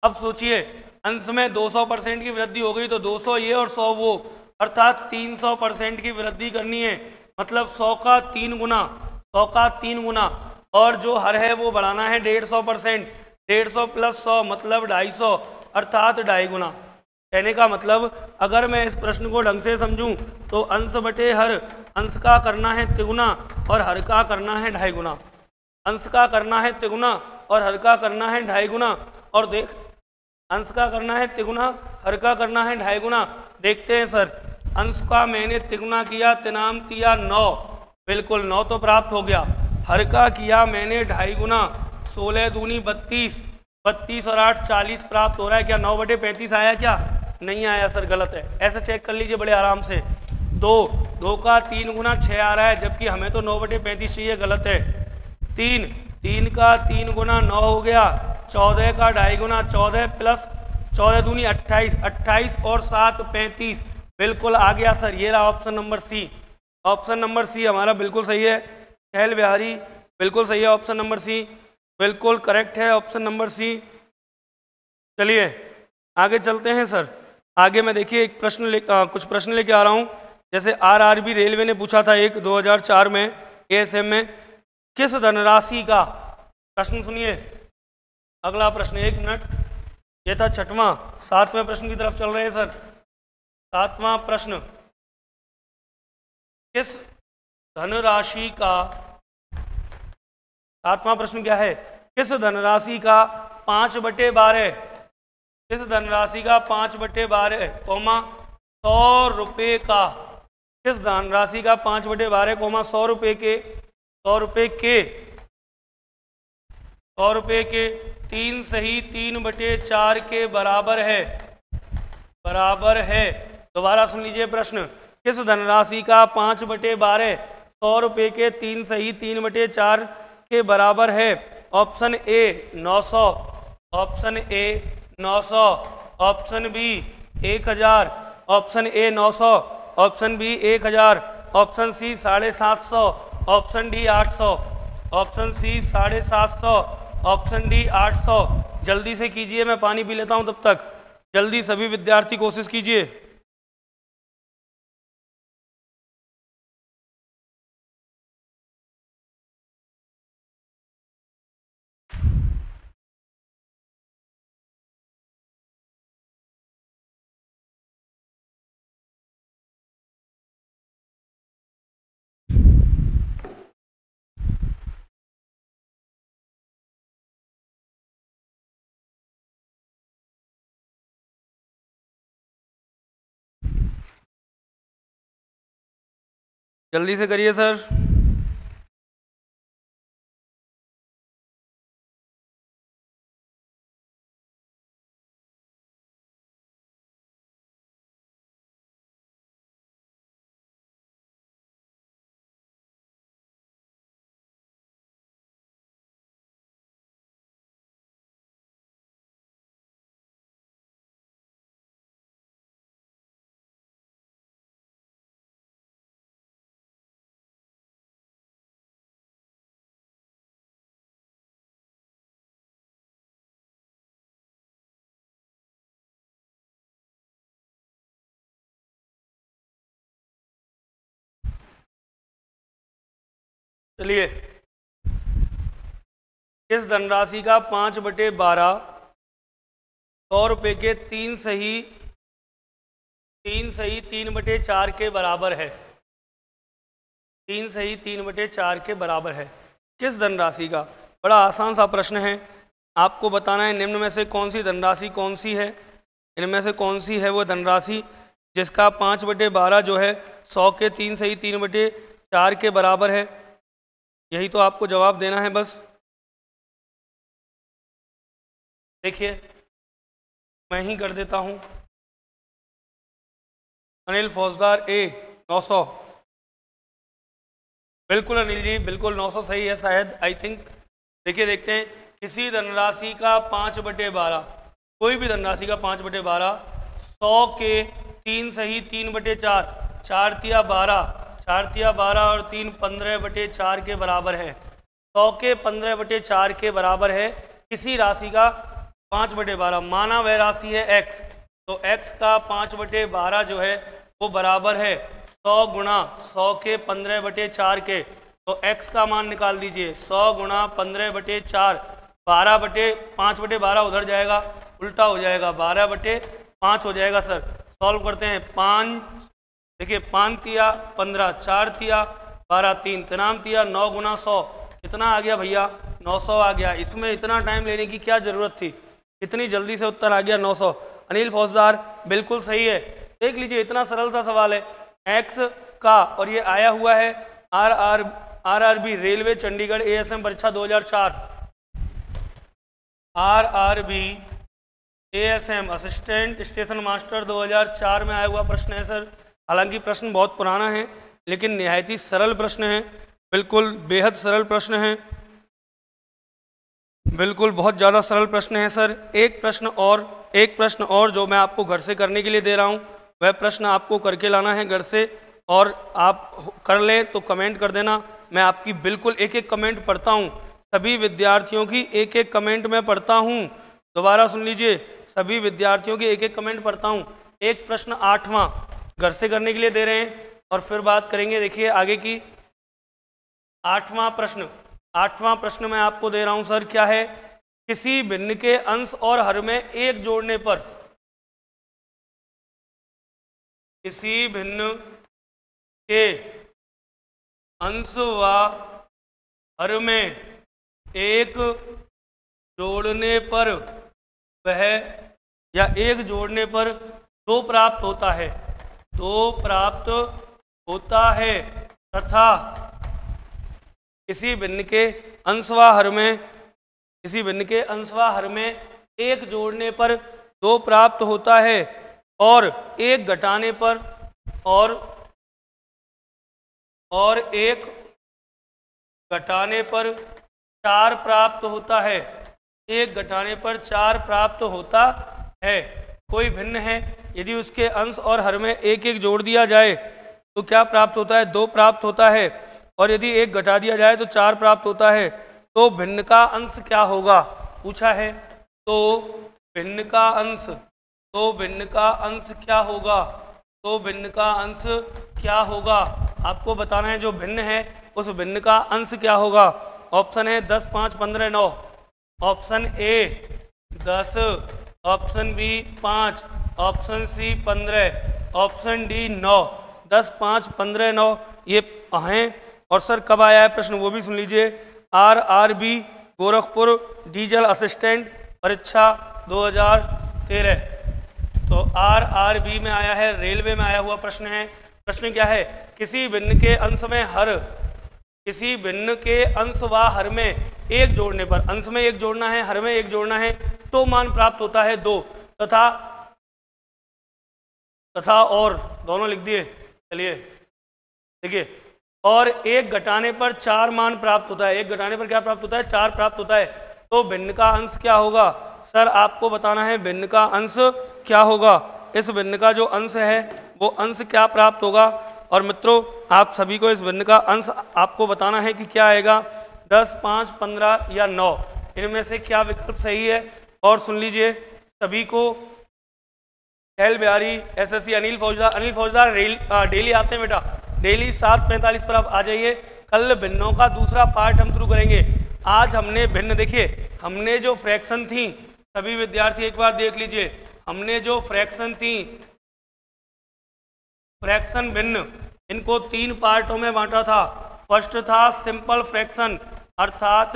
अब सोचिए अंश में 200% की वृद्धि हो गई तो 200 ये और 100 वो, अर्थात 300% की वृद्धि करनी है, मतलब 100 का 3 गुना, 100 का 3 गुना। और जो हर है वो बढ़ाना है 150%, 150 प्लस 100 मतलब 250, अर्थात 2.5 गुना। कहने का मतलब अगर मैं इस प्रश्न को ढंग से समझूं तो अंश बटे हर, अंश का करना है तिगुना और हर का करना है 2.5 गुना। अंश का करना है तिगुना और हर का करना है 2.5 गुना। और देख, अंश का करना है तिगुना, हर का करना है 2.5 गुना। देखते हैं सर, अंश का मैंने तिगुना किया, तिनाम किया 9, बिल्कुल 9 तो प्राप्त हो गया। हर का किया मैंने 2.5 गुना, 16 दूनी 32, 32 और 8 40 प्राप्त हो रहा है। क्या 9/35 आया? क्या नहीं आया सर, गलत है। ऐसे चेक कर लीजिए बड़े आराम से। 2 का 3 गुना 6 आ रहा है, जबकि हमें तो 9/35 चाहिए, गलत है। 3 का 3 गुना 9 हो गया, 14 का 2.5 गुना 14 प्लस 14 दूनी 28, 28 और 7 35, बिल्कुल आ गया सर। ये रहा option number C. Option number C हमारा बिल्कुल सही है। खैल बिहारी बिल्कुल सही है, ऑप्शन नंबर सी बिल्कुल करेक्ट है, ऑप्शन नंबर सी। चलिए आगे चलते हैं सर। आगे मैं देखिए एक प्रश्न कुछ प्रश्न लेके आ रहा हूँ। जैसे आरआरबी रेलवे ने पूछा था एक 2004 में एएसएम में, किस धनराशि का, प्रश्न सुनिए। अगला प्रश्न, 1 मिनट, ये था 6वां। 7वें प्रश्न की तरफ चल रहे हैं सर। 7वां प्रश्न, किस धनराशि का, 7वां प्रश्न क्या है, किस धनराशि का 5/12, किस धनराशि का 5/12 कौमा 100 रुपये का, किस धनराशि का 5/12 कौमा 100 रुपये के, 100 रुपये के 3 सही 3/4 के बराबर है, बराबर है। दोबारा सुन लीजिए प्रश्न, किस धनराशि का 5/12 100 रुपये के 3 सही 3/4 के बराबर है। Option A 900, option A 900, option B 1000, option A 900, option B 1000, option C 750, option D 800, option C 750, option D 800। जल्दी से कीजिए, मैं पानी पी लेता हूं तब तक। जल्दी सभी विद्यार्थी कोशिश कीजिए। जल्दी से करिए सर। चलिए, किस धनराशि का 5/12 100 रुपये के 3 सही 3/4 के बराबर है, 3 सही 3/4 के बराबर है। किस धनराशि का, बड़ा आसान सा प्रश्न है। आपको बताना है निम्न में से कौन सी धनराशि कौन सी है, इनमें से कौन सी है वो धनराशि जिसका 5/12 जो है 100 के 3 सही 3/4 के बराबर है। यही तो आपको जवाब देना है बस। देखिए मैं ही कर देता हूं। अनिल फौजदार ए 900, बिल्कुल अनिल जी, बिल्कुल 900 सही है शायद, आई थिंक। देखिए देखते हैं, किसी धनराशि का 5/12, कोई भी धनराशि का 5/12, 100 के 3 सही 3/4, 4 तिया 12, 4 तिया 12 और 3 15/4 के बराबर है। 100 के 15/4 के बराबर है किसी राशि का 5/12। माना वह राशि है x, तो x का 5/12 जो है वो बराबर है 100 गुणा 100 के 15/4 के। तो x का मान निकाल दीजिए, 100 गुणा 15/4, 5/12 उधर जाएगा, उल्टा हो जाएगा, 12/5 हो जाएगा सर। सॉल्व करते हैं, 5 देखिए 5 तिया 15, 4 तिया 12, 3 तिनाम तिया 9 गुणा 100 कितना आ गया भैया, 900 आ गया। इसमें इतना टाइम लेने की क्या ज़रूरत थी, इतनी जल्दी से उत्तर आ गया 900। अनिल फौजदार बिल्कुल सही है। देख लीजिए, इतना सरल सा सवाल है, एक्स का, और ये आया हुआ है आरआरबी रेलवे चंडीगढ़ एएसएम परीक्षा 2004, RRB ASM assistant station master 2004 में आया हुआ प्रश्न है सर। हालांकि प्रश्न बहुत पुराना है लेकिन निहायत ही सरल प्रश्न है, बिल्कुल बेहद सरल प्रश्न है, बिल्कुल बहुत ज़्यादा सरल प्रश्न है सर। एक प्रश्न और जो मैं आपको घर से करने के लिए दे रहा हूँ, वह प्रश्न आपको करके लाना है घर से, और आप कर लें तो कमेंट कर देना। मैं आपकी बिल्कुल एक एक कमेंट पढ़ता हूँ, सभी विद्यार्थियों की एक एक कमेंट मैं पढ़ता हूँ। दोबारा सुन लीजिए, सभी विद्यार्थियों की एक एक कमेंट पढ़ता हूँ। एक प्रश्न 8वां घर से करने के लिए दे रहे हैं और फिर बात करेंगे। देखिए आगे की 8वां प्रश्न मैं आपको दे रहा हूं सर, क्या है, किसी भिन्न के अंश और हर में एक जोड़ने पर, किसी भिन्न के अंश व हर में एक जोड़ने पर वह, या एक जोड़ने पर 2 प्राप्त होता है, 2 प्राप्त होता है, तथा किसी भिन्न के अंश व हर में एक जोड़ने पर 2 प्राप्त होता है, और एक घटाने पर और एक घटाने पर 4 प्राप्त होता है, एक घटाने पर 4 प्राप्त होता है। कोई भिन्न है, यदि उसके अंश और हर में एक एक जोड़ दिया जाए तो क्या प्राप्त होता है, 2 प्राप्त होता है, और यदि एक घटा दिया जाए तो 4 प्राप्त होता है। तो भिन्न का अंश क्या होगा पूछा है, तो भिन्न का अंश क्या होगा, तो भिन्न का अंश क्या होगा आपको बताना है। जो भिन्न है उस भिन्न का अंश क्या होगा। ऑप्शन है 10, 5, 15, 9। Option A 10, option B 5, option C 15, option D 9। 10, 5, 15, 9 ये हैं। और सर कब आया है प्रश्न वो भी सुन लीजिए। आरआरबी गोरखपुर डीजल असिस्टेंट परीक्षा 2013। तो आरआरबी में आया है, रेलवे में आया हुआ प्रश्न है। प्रश्न क्या है, किसी भिन्न के अंश में हर, किसी भिन्न के अंश व हर में एक जोड़ने पर, अंश में एक जोड़ना है, हर में एक जोड़ना है, तो मान प्राप्त होता है 2, तथा और दोनों लिख दिए। चलिए देखिए, और एक घटाने पर 4 मान प्राप्त होता है। एक घटाने पर क्या प्राप्त होता है, 4 प्राप्त होता है। तो भिन्न का अंश क्या होगा सर, आपको बताना है भिन्न का अंश क्या होगा। इस भिन्न का जो अंश है वो अंश क्या प्राप्त होगा। और मित्रों आप सभी को इस भिन्न का अंश आपको बताना है कि क्या आएगा, 10, 5, 15 या 9, इनमें से क्या विकल्प सही है। और सुन लीजिए सभी को, एल बिहारी एसएससी अनिल फौजदार डेली आते हैं बेटा, डेली 7:45 पर आप आ जाइए। कल भिन्नों का दूसरा पार्ट हम शुरू करेंगे। आज हमने भिन्न, देखिए हमने जो फ्रैक्शन थी, सभी विद्यार्थी एक बार देख लीजिए, हमने जो फ्रैक्शन थी, फ्रैक्शन भिन्न, इनको 3 पार्टों में बांटा था। फर्स्ट था सिंपल फ्रैक्शन अर्थात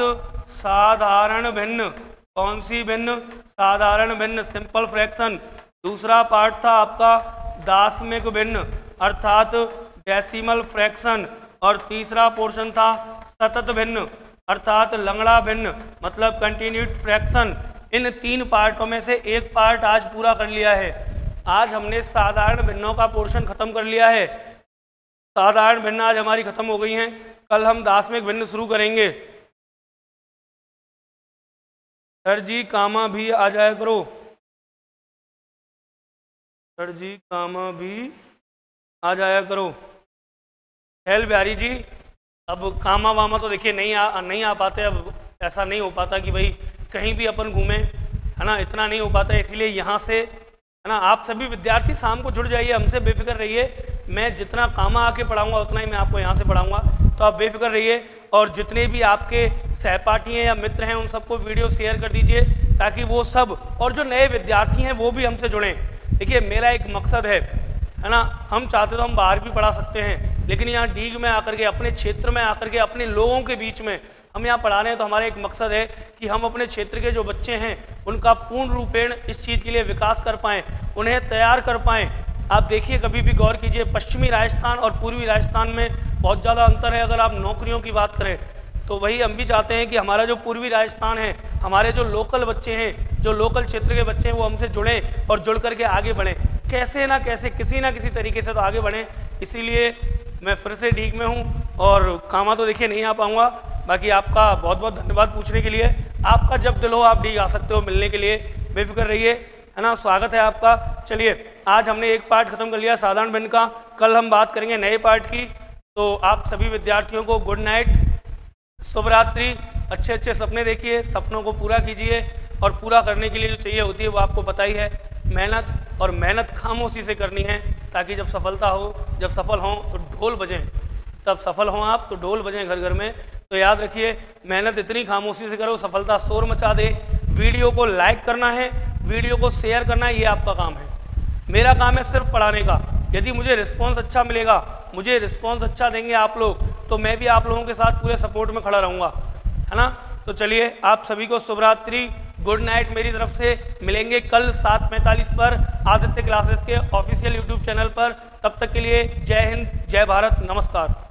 साधारण भिन्न। कौन सी भिन्न, साधारण भिन्न, सिंपल फ्रैक्शन। दूसरा पार्ट था आपका दाशमिक भिन्न अर्थात डेसिमल फ्रैक्शन। और तीसरा पोर्शन था सतत भिन्न अर्थात लंगड़ा भिन्न, मतलब कंटिन्यूड फ्रैक्शन। इन 3 पार्टों में से एक पार्ट आज पूरा कर लिया है। आज हमने साधारण भिन्नों का पोर्शन खत्म कर लिया है। साधारण भिन्न आज हमारी खत्म हो गई हैं। कल हम दासमेघ भिन्न शुरू करेंगे। सर जी कामा भी आ जाया करो, सर जी कामा भी आ जाया करो। हेल बिहारी जी, अब कामा वामा तो देखिए नहीं आ पाते। अब ऐसा नहीं हो पाता कि भाई कहीं भी अपन घूमें, है ना, इतना नहीं हो पाता है। इसीलिए यहाँ से, है ना, आप सभी विद्यार्थी शाम को जुड़ जाइए, हमसे बेफिक्र रहिए। मैं जितना कामा आके पढ़ाऊंगा उतना ही मैं आपको यहाँ से पढ़ाऊंगा, तो आप बेफिक्र रहिए। और जितने भी आपके सहपाठी हैं या मित्र हैं उन सबको वीडियो शेयर कर दीजिए, ताकि वो सब और जो नए विद्यार्थी हैं वो भी हमसे जुड़ें। देखिए मेरा एक मकसद है ना, हम चाहते तो हम बाहर भी पढ़ा सकते हैं, लेकिन यहाँ डीग में आकर के, अपने क्षेत्र में आकर के, अपने लोगों के बीच में हम यहाँ पढ़ा रहे हैं। तो हमारा एक मकसद है कि हम अपने क्षेत्र के जो बच्चे हैं उनका पूर्ण रूपेण इस चीज़ के लिए विकास कर पाएँ, उन्हें तैयार कर पाएँ। आप देखिए, कभी भी गौर कीजिए, पश्चिमी राजस्थान और पूर्वी राजस्थान में बहुत ज़्यादा अंतर है। अगर आप नौकरियों की बात करें तो वही हम भी चाहते हैं कि हमारा जो पूर्वी राजस्थान है, हमारे जो लोकल बच्चे हैं, जो लोकल क्षेत्र के बच्चे हैं, वो हमसे जुड़ें और जुड़ करके आगे बढ़ें। कैसे ना कैसे, किसी ना किसी तरीके से तो आगे बढ़ें। इसीलिए मैं फिर से डीग में हूँ और कामा तो देखिए नहीं आ पाऊँगा। बाकी आपका बहुत बहुत धन्यवाद पूछने के लिए। आपका जब दिल हो आप डीग आ सकते हो मिलने के लिए, बेफिक्र रहिए, है ना, स्वागत है आपका। चलिए, आज हमने एक पार्ट खत्म कर लिया साधारण भिन्न का, कल हम बात करेंगे नए पार्ट की। तो आप सभी विद्यार्थियों को गुड नाइट, शुभ रात्रि, अच्छे अच्छे सपने देखिए, सपनों को पूरा कीजिए। और पूरा करने के लिए जो चाहिए होती है वो आपको पता ही है, मेहनत। और मेहनत खामोशी से करनी है, ताकि जब सफलता हो, जब सफल हों तो ढोल बजें, तब सफल हों आप तो ढोल बजें घर घर में। तो याद रखिए, मेहनत इतनी खामोशी से करो, सफलता शोर मचा दे। वीडियो को लाइक करना है, वीडियो को शेयर करना है, ये आपका काम है। मेरा काम है सिर्फ पढ़ाने का। यदि मुझे रिस्पॉन्स अच्छा मिलेगा, मुझे रिस्पॉन्स अच्छा देंगे आप लोग, तो मैं भी आप लोगों के साथ पूरे सपोर्ट में खड़ा रहूँगा, है ना। तो चलिए, आप सभी को शुभ रात्रि, गुड नाइट मेरी तरफ से। मिलेंगे कल 7:45 पर आदित्य क्लासेस के ऑफिशियल यूट्यूब चैनल पर। तब तक के लिए जय हिंद, जय भारत, नमस्कार।